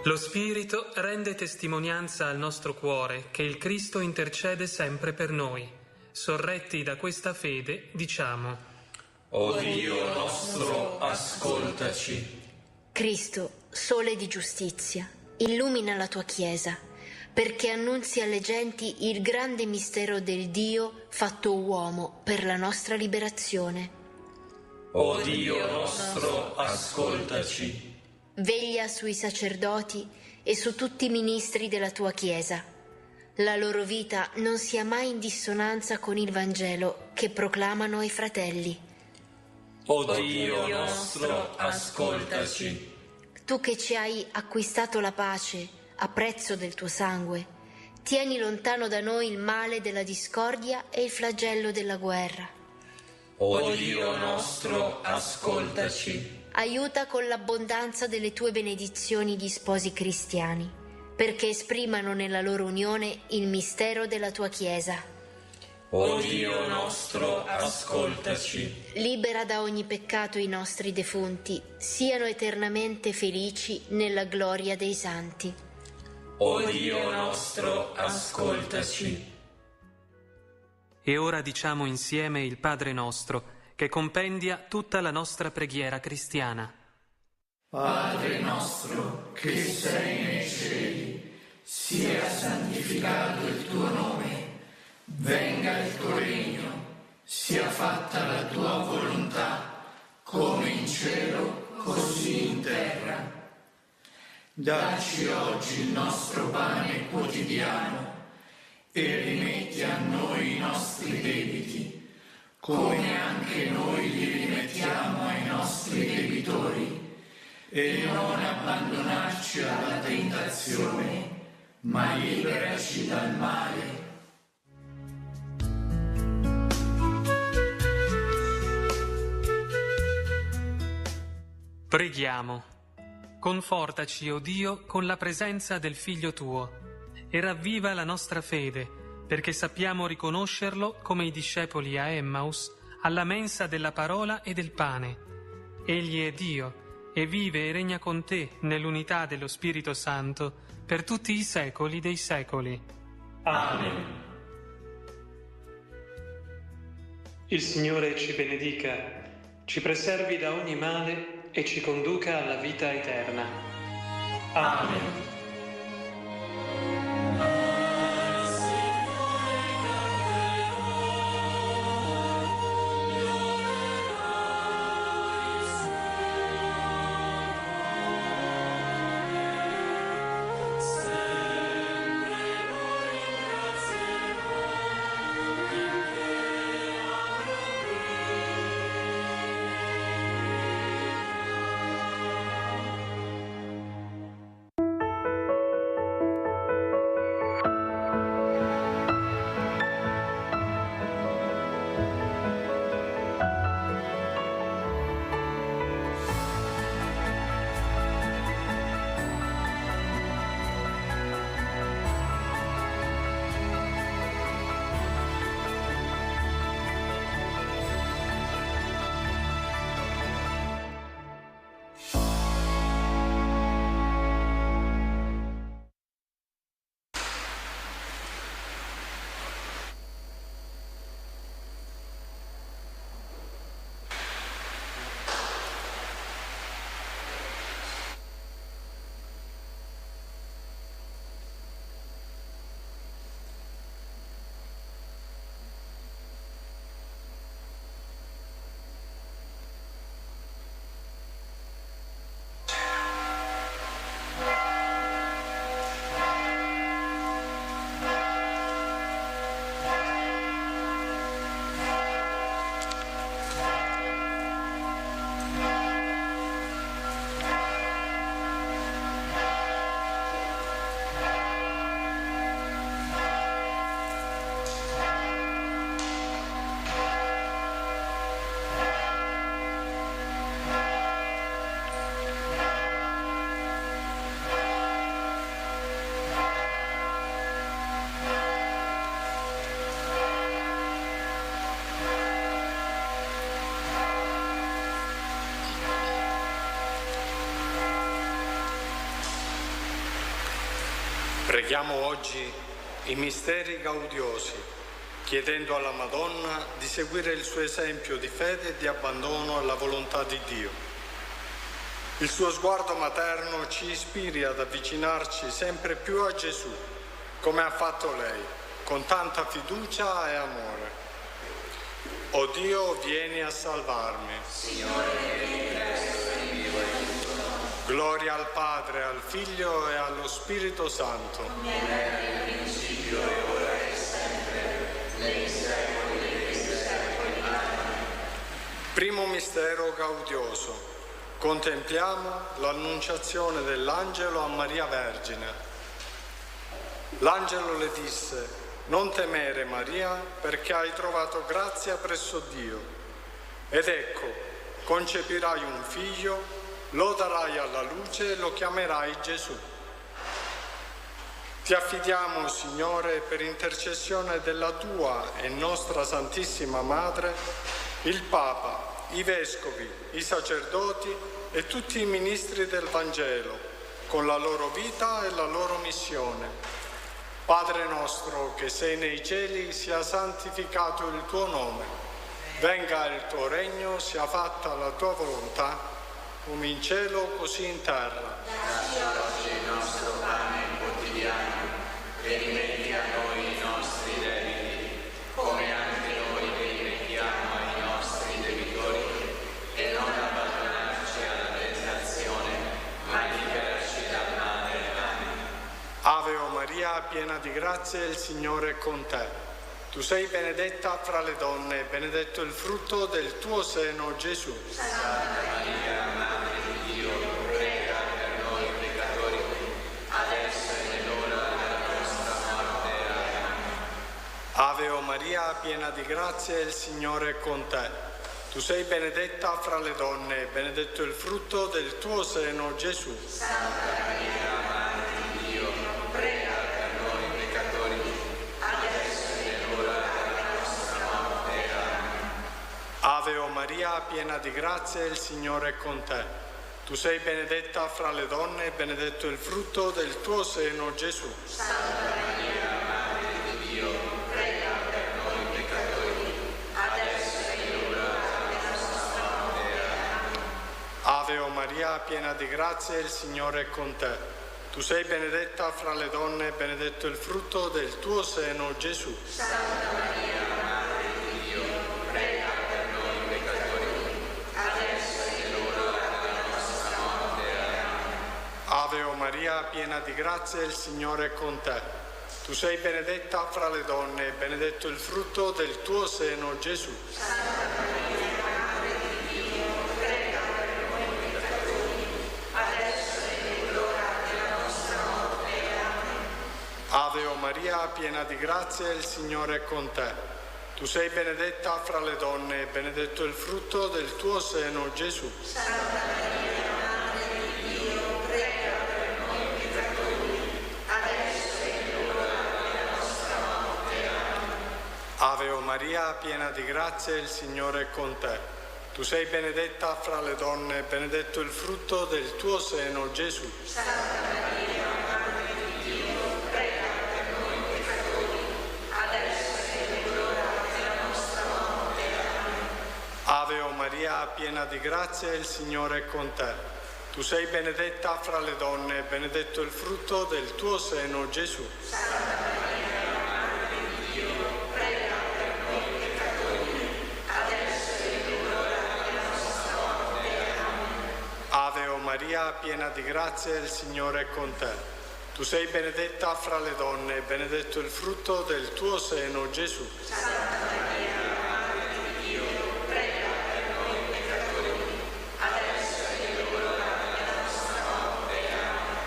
Speaker 17: Lo Spirito rende testimonianza al nostro cuore che il Cristo intercede sempre per noi. Sorretti da questa fede, diciamo:
Speaker 10: O Dio nostro, ascoltaci.
Speaker 18: Cristo, sole di giustizia, illumina la tua Chiesa, perché annunzi alle genti il grande mistero del Dio fatto uomo per la nostra liberazione.
Speaker 10: O Dio nostro, ascoltaci.
Speaker 18: Veglia sui sacerdoti e su tutti i ministri della tua Chiesa. La loro vita non sia mai in dissonanza con il Vangelo che proclamano ai fratelli.
Speaker 10: O Dio nostro, ascoltaci.
Speaker 18: Tu che ci hai acquistato la pace a prezzo del tuo sangue, tieni lontano da noi il male della discordia e il flagello della guerra.
Speaker 10: O Dio nostro, ascoltaci.
Speaker 18: Aiuta con l'abbondanza delle tue benedizioni gli sposi cristiani, perché esprimano nella loro unione il mistero della tua Chiesa.
Speaker 10: O Dio nostro, ascoltaci.
Speaker 18: Libera da ogni peccato i nostri defunti, siano eternamente felici nella gloria dei santi.
Speaker 10: O Dio nostro, ascoltaci.
Speaker 17: E ora diciamo insieme il Padre nostro, che compendia tutta la nostra preghiera cristiana.
Speaker 21: Padre nostro, che sei nei cieli, sia santificato il tuo nome, venga il tuo regno, sia fatta la tua volontà, come in cielo, così in terra. Dacci oggi il nostro pane quotidiano e rimetti a noi i nostri debiti, come anche noi li rimettiamo ai nostri debitori, e non abbandonarci alla tentazione, ma liberaci dal male.
Speaker 17: Preghiamo. Confortaci, o Dio, con la presenza del Figlio tuo, e ravviva la nostra fede, perché sappiamo riconoscerlo come i discepoli a Emmaus alla mensa della parola e del pane. Egli è Dio e vive e regna con te nell'unità dello Spirito Santo per tutti i secoli dei secoli.
Speaker 10: Amen.
Speaker 17: Il Signore ci benedica, ci preservi da ogni male e ci conduca alla vita eterna.
Speaker 10: Amen.
Speaker 19: Preghiamo oggi i misteri gaudiosi, chiedendo alla Madonna di seguire il suo esempio di fede e di abbandono alla volontà di Dio. Il suo sguardo materno ci ispiri ad avvicinarci sempre più a Gesù, come ha fatto lei, con tanta fiducia e amore. O Dio, vieni a salvarmi.
Speaker 21: Signore, vieni presto in mio aiuto.
Speaker 19: Gloria al Padre, al Figlio e allo Spirito Santo.
Speaker 21: Come era nel principio e ora e sempre, nei secoli dei secoli. Amen.
Speaker 19: Primo mistero gaudioso. Contempliamo l'annunciazione dell'angelo a Maria Vergine. L'angelo le disse: non temere, Maria, perché hai trovato grazia presso Dio. Ed ecco, concepirai un figlio, lo darai alla luce e lo chiamerai Gesù. Ti affidiamo, Signore, per intercessione della tua e nostra Santissima Madre, il Papa, i Vescovi, i sacerdoti e tutti i ministri del Vangelo, con la loro vita e la loro missione. Padre nostro che sei nei cieli, sia santificato il tuo nome. Venga il tuo regno, sia fatta la tua volontà, come in cielo così in terra.
Speaker 21: Dacci oggi il nostro pane quotidiano e rimetti a noi i nostri debiti, come anche noi rimettiamo ai nostri debitori, e non abbandonarci alla tentazione, ma liberarci dal male. Amen.
Speaker 19: Ave o Maria, piena di grazia, il Signore è con te. Tu sei benedetta fra le donne, e benedetto il frutto del tuo seno, Gesù.
Speaker 21: Santa Maria, Madre di Dio, prega per noi peccatori, adesso e nell'ora della nostra morte. Amen.
Speaker 19: Ave o Maria, piena di grazia, il Signore è con te. Tu sei benedetta fra le donne, e benedetto il frutto del tuo seno, Gesù.
Speaker 21: Santa Maria, Madre di Dio, prega per noi peccatori, adesso
Speaker 19: Maria, piena di grazia, il Signore è con te. Tu sei benedetta fra le donne e benedetto il frutto del tuo seno, Gesù.
Speaker 10: Santa Maria, Madre di Dio, prega per noi peccatori, adesso è l'ora della nostra morte. Amen.
Speaker 19: Ave o Maria, piena di grazia, il Signore è con te. Tu sei benedetta fra le donne e benedetto il frutto del tuo seno, Gesù.
Speaker 10: Santa Maria, Madre di Dio, prega per noi peccatori, adesso è l'ora della nostra morte. Amen.
Speaker 19: Ave o Maria, piena di grazia, il Signore è con te. Tu sei benedetta fra le donne e benedetto il frutto del tuo seno, Gesù.
Speaker 10: Santa Maria, Madre di Dio, prega per noi peccatori, adesso è l'ora della nostra morte. Amen.
Speaker 19: Ave o Maria, piena di grazia, il Signore è con te. Tu sei benedetta fra le donne e benedetto il frutto del tuo seno, Gesù.
Speaker 10: Santa Maria, Madre di Dio, prega per noi peccatori, adesso è l'ora della nostra morte. Amen.
Speaker 19: Ave o Maria, piena di grazia, il Signore è con te. Tu sei benedetta fra le donne e benedetto il frutto del tuo seno, Gesù.
Speaker 10: Santa Maria, Madre di Dio, prega per noi peccatori, adesso è l'ora della nostra morte. Amen.
Speaker 19: Ave o Maria, piena di grazia, il Signore è con te. Tu sei benedetta fra le donne e benedetto il frutto del tuo seno, Gesù.
Speaker 10: Santa Maria, Madre di Dio, prega per noi peccatori, adesso è l'ora della nostra morte. Amen.
Speaker 19: Ave o Maria, piena di grazia, il Signore è con te. Tu sei benedetta fra le donne e benedetto il frutto del tuo seno, Gesù.
Speaker 10: Santa Maria, Madre di Dio, prega per noi peccatori, adesso è l'ora della nostra morte. Amen.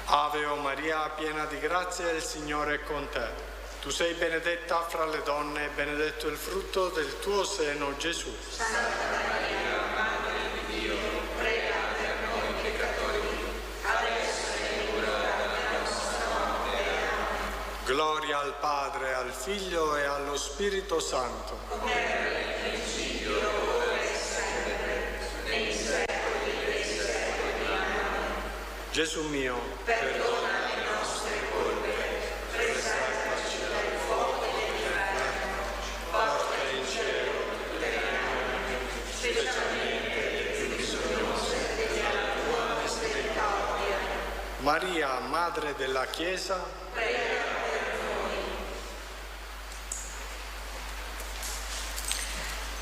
Speaker 19: Ave o Maria, piena di grazia, il Signore è con te. Tu sei benedetta fra le donne e benedetto il frutto del tuo seno, Gesù.
Speaker 10: Santa Maria, Madre di Dio, prega per noi peccatori, adesso è l'ora della nostra morte. Amen.
Speaker 19: Gloria al Padre, al Figlio e allo Spirito Santo.
Speaker 10: Come era nel principio, ora e sempre, nei secoli dei secoli. Amen.
Speaker 19: Gesù mio,
Speaker 10: Perdona le nostre colpe, preservaci dal fuoco dell'inferno, porta in cielo tutte le anime, specialmente le più bisognose della tua misericordia.
Speaker 19: Maria, Madre della Chiesa,
Speaker 10: Prega per noi.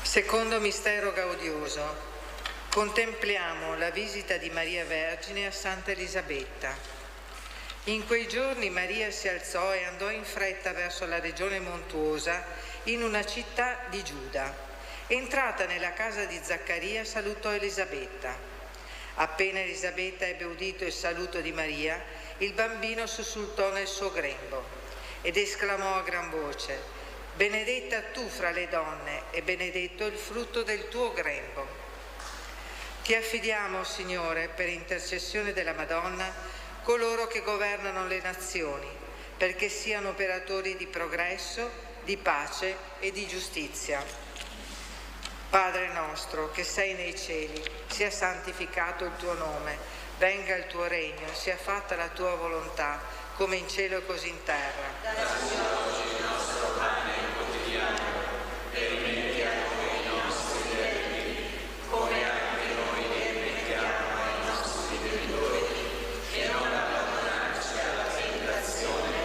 Speaker 15: Secondo mistero gaudioso. Contempliamo la visita di Maria Vergine a Santa Elisabetta. In quei giorni Maria si alzò e andò in fretta verso la regione montuosa in una città di Giuda. Entrata nella casa di Zaccaria salutò Elisabetta. Appena Elisabetta ebbe udito il saluto di Maria, il bambino sussultò nel suo grembo ed esclamò a gran voce: «Benedetta tu fra le donne e benedetto il frutto del tuo grembo». Ti affidiamo, Signore, per intercessione della Madonna, coloro che governano le nazioni, perché siano operatori di progresso, di pace e di giustizia. Padre nostro, che sei nei cieli, sia santificato il tuo nome, venga il tuo regno, sia fatta la tua volontà, come in cielo e così in terra.
Speaker 10: Dacci oggi il nostro pane quotidiano, e rimetti a noi i nostri debiti, come anche noi rimettiamo ai nostri debitori, e non abbandonarci alla tentazione,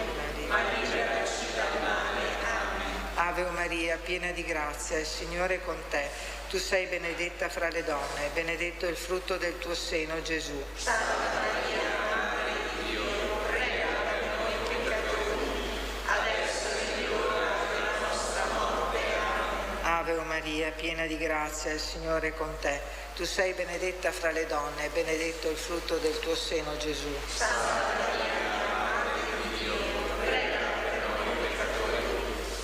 Speaker 10: ma liberaci dal male. Amen.
Speaker 15: Ave Maria, piena di grazia, il Signore è con te. Tu sei benedetta fra le donne, e benedetto il frutto del tuo seno, Gesù.
Speaker 10: Santa Maria, Madre di Dio, prega per noi peccatori, adesso è l'ora della nostra morte. Amen.
Speaker 15: Ave Maria, piena di grazia, il Signore è con te. Tu sei benedetta fra le donne, e benedetto il frutto del tuo seno, Gesù.
Speaker 10: Santa Maria, Madre di Dio, prega per noi peccatori,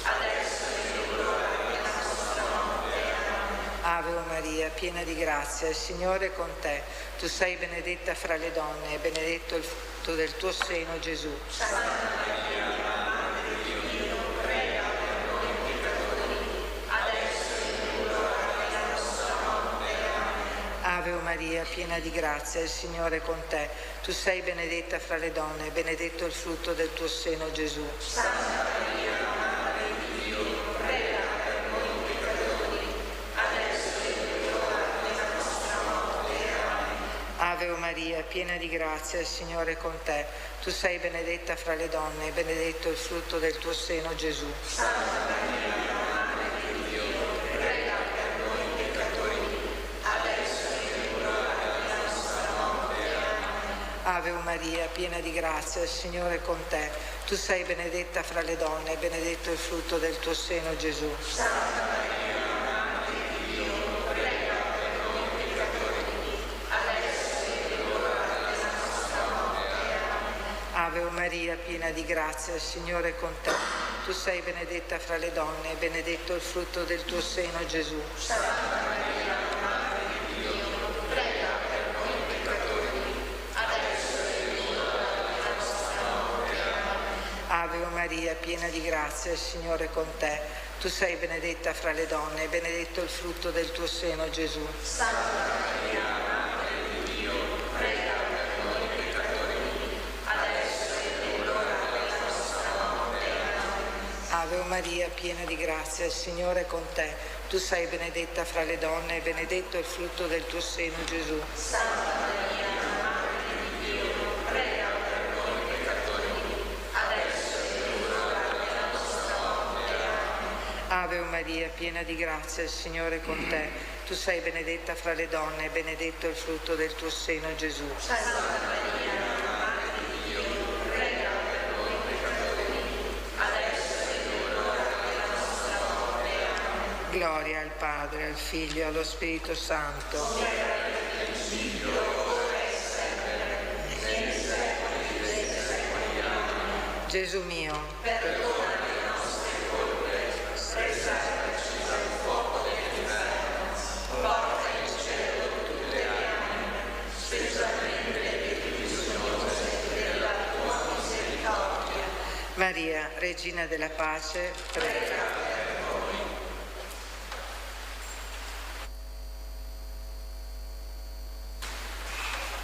Speaker 10: adesso è l'ora della nostra morte. Amen.
Speaker 15: Ave Maria, piena di grazia, il Signore è con te. Tu sei benedetta fra le donne, e benedetto il frutto del tuo seno, Gesù.
Speaker 10: Santa Maria, Madre di Dio, prega per noi peccatori, adesso è l'ora della nostra morte.
Speaker 15: Maria, piena di grazia, il Signore è con te. Tu sei benedetta fra le donne, e benedetto il frutto del tuo seno, Gesù.
Speaker 10: Santa Maria, Madre di Dio, prega per noi peccatori, adesso è l'ora della nostra morte. Amen.
Speaker 15: Ave Maria, piena di grazia, il Signore è con te. Tu sei benedetta fra le donne, e benedetto il frutto del tuo seno, Gesù.
Speaker 10: Santa Maria, Madre di Dio, prega per noi peccatori, adesso è l'ora della nostra morte. Amen.
Speaker 15: Ave Maria, piena di grazia, il Signore è con te. Tu sei benedetta fra le donne, e benedetto il frutto del tuo seno, Gesù.
Speaker 10: Santa Maria, Madre di Dio, prega per noi peccatori, adesso è l'ora della nostra morte. Amen.
Speaker 15: Ave Maria, piena di grazia, il Signore è con te. Tu sei benedetta fra le donne, e benedetto il frutto del tuo seno, Gesù.
Speaker 10: Santa Maria, Madre di Dio, prega per noi peccatori, adesso è l'ora della nostra morte. Amen.
Speaker 15: Ave Maria, piena di grazia, il Signore è con te. Tu sei benedetta fra le donne, e benedetto il frutto del tuo seno, Gesù.
Speaker 10: Santa Maria, Madre di Dio, prega per noi peccatori, adesso è l'ora della nostra morte. Amen.
Speaker 15: Ave Maria, piena di grazia, il Signore è con te. Tu sei benedetta fra le donne, e benedetto il frutto del tuo seno, Gesù.
Speaker 10: Santa Maria, Madre di Dio, prega per noi peccatori, adesso è l'ora della nostra morte. Amen.
Speaker 15: Ave Maria, piena di grazia, il Signore è con te. Tu sei benedetta fra le donne, e benedetto il frutto del tuo seno, Gesù.
Speaker 10: Santa Maria, Madre di Dio, prega per noi peccatori, adesso è l'ora della nostra morte. Amen.
Speaker 15: Gloria al Padre, al Figlio e allo Spirito Santo. Gesù mio,
Speaker 10: Perdona le nostre colpe, preservaci dal fuoco dell'inferno, porta in cielo tutte le anime, specialmente le più bisognose della tua misericordia.
Speaker 15: Maria, Regina della Pace, prega.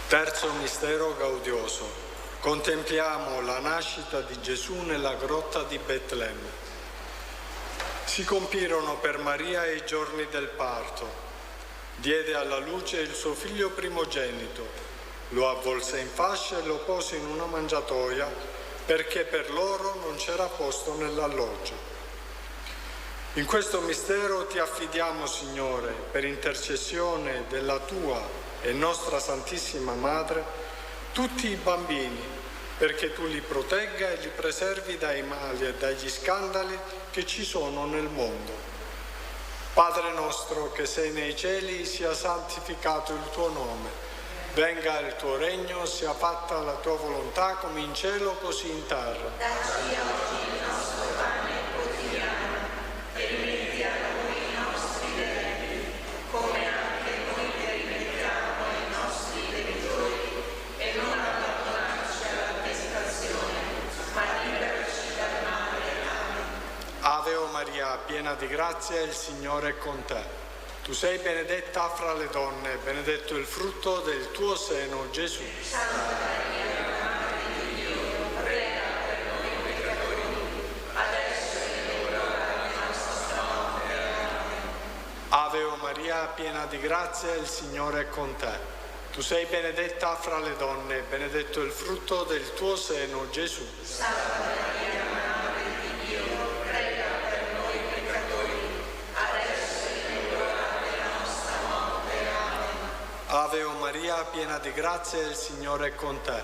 Speaker 19: Terzo mistero gaudioso. Contempliamo la nascita di Gesù nella grotta di Betlemme. Si compirono per Maria i giorni del parto. Diede alla luce il suo figlio primogenito, lo avvolse in fasce e lo pose in una mangiatoia perché per loro non c'era posto nell'alloggio. In questo mistero ti affidiamo, Signore, per intercessione della tua e nostra Santissima Madre, tutti i bambini, perché tu li protegga e li preservi dai mali e dagli scandali che ci sono nel mondo. Padre nostro che sei nei cieli, sia santificato il tuo nome. Venga il tuo regno, sia fatta la tua volontà come in cielo così in terra.
Speaker 10: Dacci oggi il nostro pane quotidiano e rimetti a noi i nostri debiti, come anche noi che rimettiamo ai nostri debitori, e non abbandonarci alla tentazione, ma liberaci dal male. Amen.
Speaker 19: Ave o Maria, piena di grazia, il Signore è con te. Tu sei benedetta fra le donne, benedetto il frutto del tuo seno, Gesù.
Speaker 10: Santa Maria, Madre di Dio, prega per noi peccatori, adesso è l'ora della nostra morte. Amen.
Speaker 19: Ave o Maria, piena di grazia, il Signore è con te. Tu sei benedetta fra le donne, benedetto il frutto del tuo seno, Gesù.
Speaker 10: Santa Maria, Madre di Dio, prega per noi peccatori, adesso è l'ora della nostra morte. Amen.
Speaker 19: Ave o Maria, piena di grazia, il Signore è con te.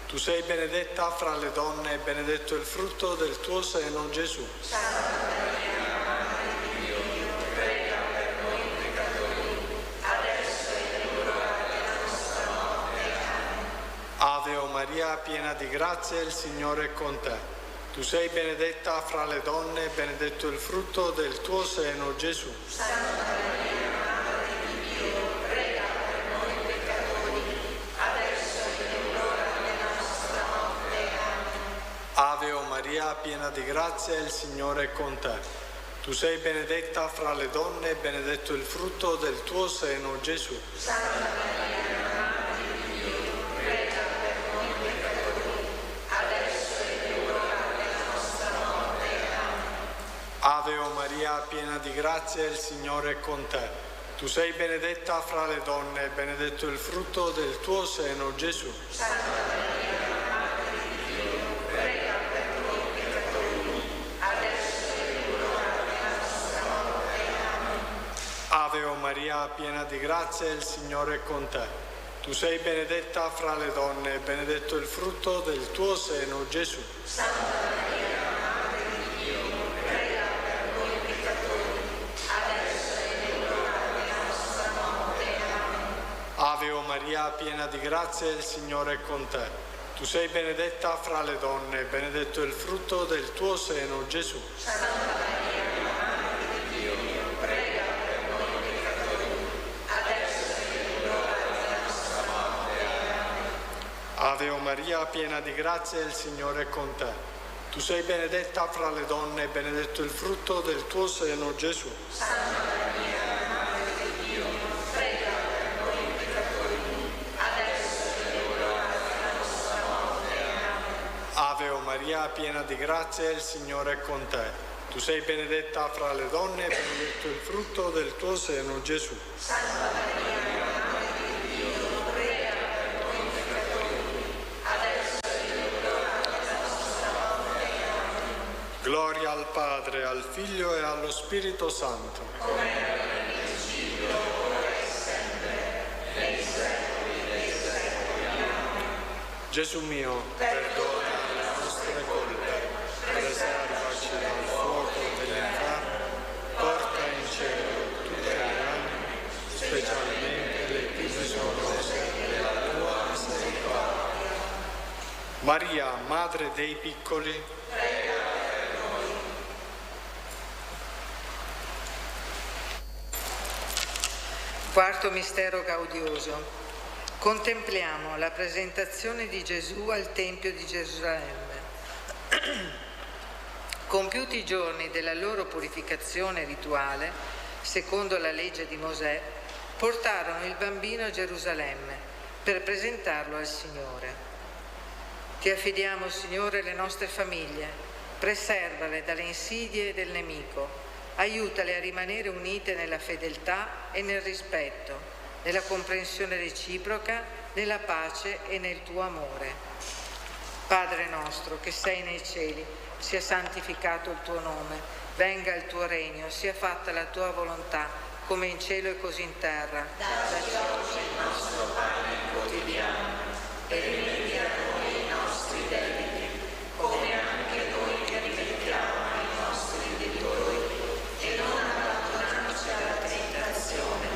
Speaker 19: Tu sei benedetta fra le donne, benedetto il frutto del tuo seno, Gesù.
Speaker 10: Santa Maria, Madre di Dio, prega per noi peccatori, adesso è l'ora della nostra morte. Amen.
Speaker 19: Ave o Maria, piena di grazia, il Signore è con te. Tu sei benedetta fra le donne, benedetto il frutto del tuo seno, Gesù.
Speaker 10: Santa Maria, Madre di Dio, prega per noi peccatori, adesso è l'ora della nostra morte. Amen.
Speaker 19: Ave o Maria, piena di grazia, il Signore è con te. Tu sei benedetta fra le donne, benedetto il frutto del tuo seno, Gesù.
Speaker 10: Santa Maria,
Speaker 19: Ave o Maria, piena di grazia, il Signore è con te. Tu sei benedetta fra le donne e benedetto il frutto del tuo seno, Gesù.
Speaker 10: Santa Maria, Madre di Dio, prega per noi peccatori, adesso è l'ora della nostra morte. Amen.
Speaker 19: Ave o Maria, piena di grazia, il Signore è con te. Tu sei benedetta fra le donne e benedetto il frutto del tuo seno, Gesù.
Speaker 10: Santa Maria, Madre di Dio, prega per noi peccatori, adesso è l'ora della nostra morte. Amen.
Speaker 19: Ave o Maria, piena di grazia, il Signore è con te. Tu sei benedetta fra le donne e benedetto il frutto del tuo seno, Gesù.
Speaker 10: Santa Maria, Madre di Dio, prega per noi peccatori, adesso è l'ora della nostra morte. Amen.
Speaker 19: Ave o Maria, piena di grazia, il Signore è con te. Tu sei benedetta fra le donne e benedetto il frutto del tuo seno, Gesù.
Speaker 10: Santa Maria, Madre di Dio, prega per noi peccatori, adesso è l'ora della nostra morte. Amen.
Speaker 19: Ave o Maria, piena di grazia, il Signore è con te. Tu sei benedetta fra le donne e benedetto il frutto del tuo seno, Gesù.
Speaker 10: Santa Maria, Madre di Dio, prega per noi peccatori, adesso è l'ora della nostra morte. Amen.
Speaker 19: Gloria al Padre, al Figlio e allo Spirito Santo.
Speaker 10: Come era nel principio, ora e sempre, nei secoli dei secoli. Amen.
Speaker 19: Gesù mio, perdona le nostre colpe, preservaci dal fuoco dell'inferno, porta in cielo tutte le anime, specialmente le più bisognose della tua misericordia. Maria, Madre dei piccoli,
Speaker 10: Prega per noi.
Speaker 15: Quarto mistero gaudioso. Contempliamo la presentazione di Gesù al Tempio di Gerusalemme. Compiuti i giorni della loro purificazione rituale, secondo la legge di Mosè, portarono il bambino a Gerusalemme per presentarlo al Signore. Ti affidiamo, Signore, le nostre famiglie, preservale dalle insidie del nemico, aiutale a rimanere unite nella fedeltà e nel rispetto, nella comprensione reciproca, nella pace e nel tuo amore. Padre nostro che sei nei cieli, sia santificato il tuo nome, venga il tuo regno, sia fatta la tua volontà, come in cielo e così in terra.
Speaker 10: Dacci oggi il nostro pane quotidiano e rimetti a noi i nostri debiti, come anche noi che rimettiamo ai nostri debitori, e non abbandonarci alla tentazione,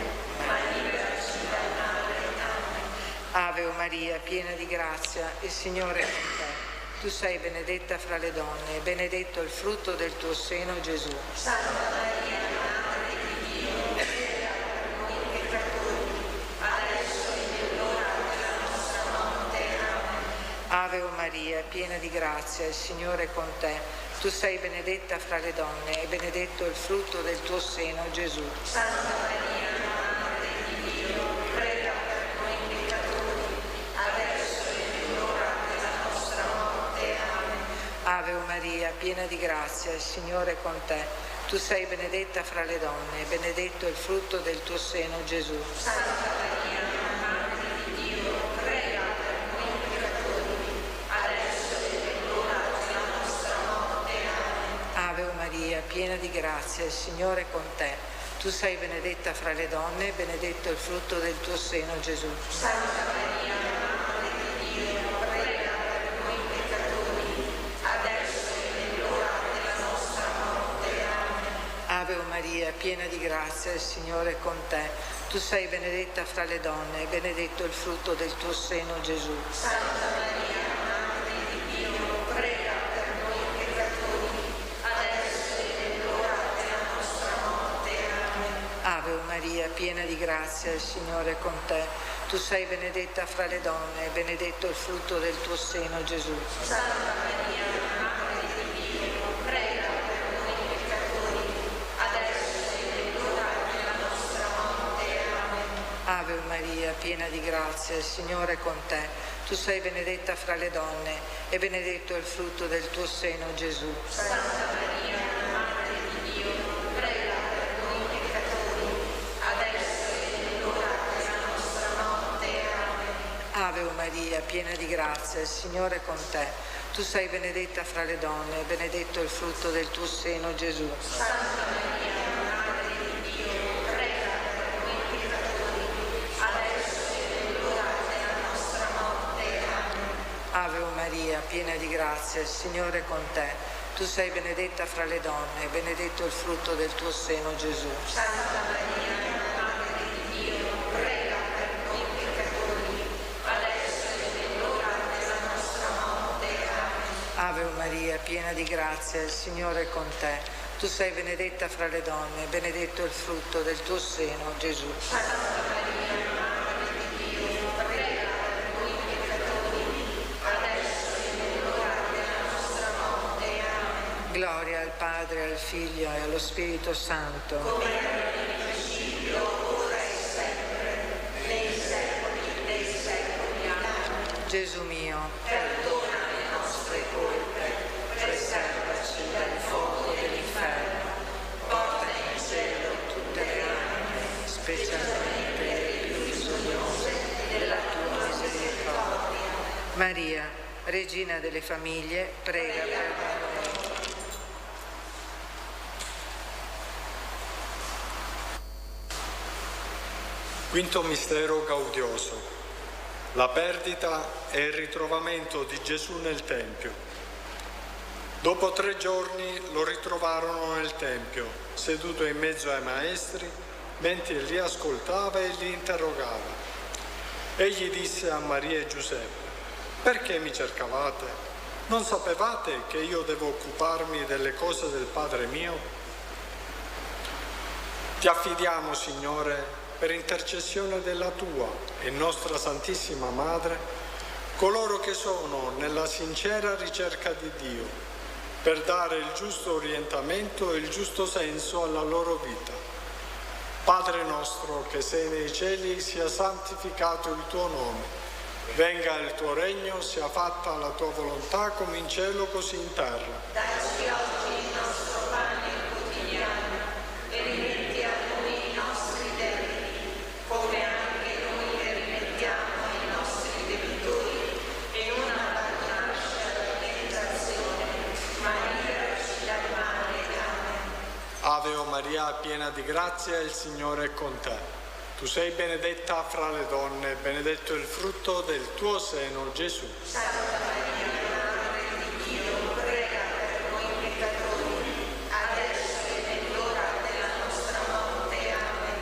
Speaker 10: ma liberaci dal male. Amen.
Speaker 15: Ave o Maria, piena di grazia, il Signore è con te. Tu sei benedetta fra le donne e benedetto il frutto del tuo seno, Gesù.
Speaker 10: Santa Maria, Madre di Dio, prega per noi peccatori, adesso è l'ora della nostra morte. Amen.
Speaker 15: Ave o Maria, piena di grazia, il Signore è con te. Tu sei benedetta fra le donne e benedetto il frutto del tuo seno, Gesù.
Speaker 10: Santa Maria, Madre di Dio, prega per noi peccatori, adesso è l'ora della nostra morte. Amen.
Speaker 15: Ave o Maria, piena di grazia, il Signore è con te. Tu sei benedetta fra le donne e benedetto il frutto del tuo seno, Gesù.
Speaker 10: Santa Maria, Madre di Dio, prega per noi peccatori, adesso è l'ora della nostra morte. Amen.
Speaker 15: Ave o Maria, piena di grazia, il Signore è con te. Tu sei benedetta fra le donne e benedetto il frutto del tuo seno, Gesù.
Speaker 10: Santa Maria, Madre di Dio, prega per noi peccatori, adesso è l'ora della nostra morte. Amen.
Speaker 15: Ave o Maria, piena di grazia, il Signore è con te. Tu sei benedetta fra le donne e benedetto il frutto del tuo seno, Gesù.
Speaker 10: Santa Maria, Madre di Dio, prega per noi peccatori, adesso è l'ora della nostra morte. Amen.
Speaker 15: Ave o Maria, piena di grazia, il Signore è con te. Tu sei benedetta fra le donne e benedetto il frutto del tuo seno, Gesù.
Speaker 10: Santa Maria, Madre di Dio, prega per noi peccatori, adesso è l'ora della nostra morte. Amen.
Speaker 15: Ave o Maria, piena di grazia, il Signore è con te. Tu sei benedetta fra le donne e benedetto il frutto del tuo seno, Gesù.
Speaker 10: Santa Maria, Madre di Dio,
Speaker 15: Maria, piena di grazia, il Signore è con te. Tu sei benedetta fra le donne, e benedetto il frutto del tuo seno, Gesù.
Speaker 10: Santa Maria, Madre di Dio, prega per noi peccatori, adesso e nell'ora della nostra morte. Amen.
Speaker 15: Ave Maria, piena di grazia, il Signore è con te. Tu sei benedetta fra le donne, e benedetto il frutto del tuo seno, Gesù.
Speaker 10: Santa Maria, Madre di Dio, prega per noi peccatori, adesso e nell'ora della nostra morte. Amen.
Speaker 15: Ave Maria, piena di grazia, il Signore è con te. Tu sei benedetta fra le donne, e benedetto il frutto del tuo seno, Gesù.
Speaker 10: Santa Maria, Madre di Dio, prega per noi peccatori, adesso e nell'ora della nostra morte. Amen.
Speaker 15: Gloria al Padre, al Figlio e allo Spirito Santo.
Speaker 10: Come era nel principio, ora e sempre, nei secoli dei secoli. Amen.
Speaker 15: Gesù mio,
Speaker 10: Perdona le nostre colpe, preservaci dal fuoco dell'inferno, porta in cielo tutte le anime,
Speaker 15: specialmente
Speaker 10: le più bisognose della tua misericordia.
Speaker 15: Maria, Regina delle famiglie, prega per noi.
Speaker 19: Quinto mistero gaudioso. La perdita e il ritrovamento di Gesù nel Tempio. Dopo 3 giorni lo ritrovarono nel Tempio, seduto in mezzo ai maestri, mentre li ascoltava e li interrogava. Egli disse a Maria e Giuseppe: «Perché mi cercavate? Non sapevate che io devo occuparmi delle cose del Padre mio? Ti affidiamo, Signore, per intercessione della tua e nostra Santissima Madre, coloro che sono nella sincera ricerca di Dio, per dare il giusto orientamento e il giusto senso alla loro vita. Padre nostro che sei nei cieli, sia santificato il tuo nome, venga il tuo regno, sia fatta la tua volontà come in cielo così in terra.
Speaker 10: Dacci oggi il nostro pane quotidiano e rimetti a noi i nostri debiti, come anche noi che rimettiamo ai nostri debitori, e non abbandonarci alla tentazione, ma liberaci dal male. Amen.
Speaker 19: Ave o Maria, piena di grazia, il Signore è con te. Tu sei benedetta fra le donne, benedetto il frutto del tuo seno, Gesù.
Speaker 10: Santa Maria, Madre di Dio, prega per noi peccatori, adesso e nell'ora della nostra morte. Amen.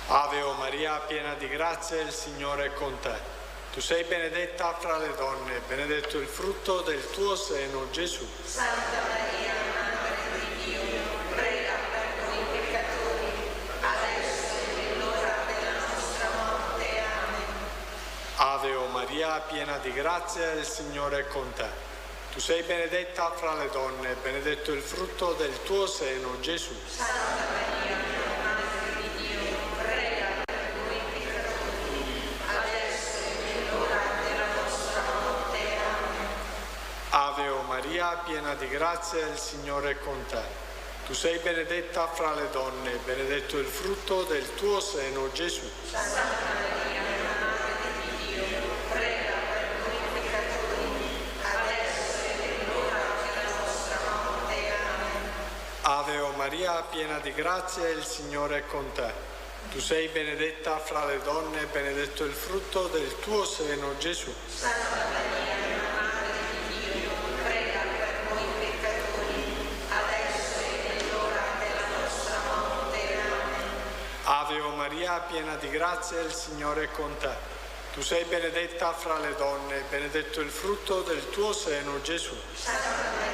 Speaker 19: Ave o Maria, piena di grazia, il Signore è con te. Tu sei benedetta fra le donne, benedetto il frutto del tuo seno, Gesù.
Speaker 10: Santa Maria, Madre di Dio, prega per noi peccatori, adesso e nell'ora della nostra morte. Amen.
Speaker 19: Ave o Maria, piena di grazia, il Signore è con te. Tu sei benedetta fra le donne, benedetto il frutto del tuo seno, Gesù.
Speaker 10: Santa Maria, Madre di Dio, prega per noi peccatori, adesso e nell'ora della nostra morte. Amen.
Speaker 19: Ave o Maria, piena di grazia, il Signore è con te. Tu sei benedetta fra le donne, benedetto il frutto del tuo seno, Gesù.
Speaker 10: Santa Maria, Madre di Dio, prega per noi peccatori, adesso e nell'ora della nostra morte. Amen.
Speaker 19: Ave o Maria, piena di grazia, il Signore è con te. Tu sei benedetta fra le donne, benedetto il frutto del tuo seno, Gesù.
Speaker 10: Santa Maria, Madre di Dio, prega per noi peccatori, adesso e nell'ora della nostra morte. Amen.
Speaker 19: Ave o Maria, piena di grazia, il Signore è con te. Tu sei benedetta fra le donne, benedetto il frutto del tuo seno, Gesù.
Speaker 10: Santa Maria,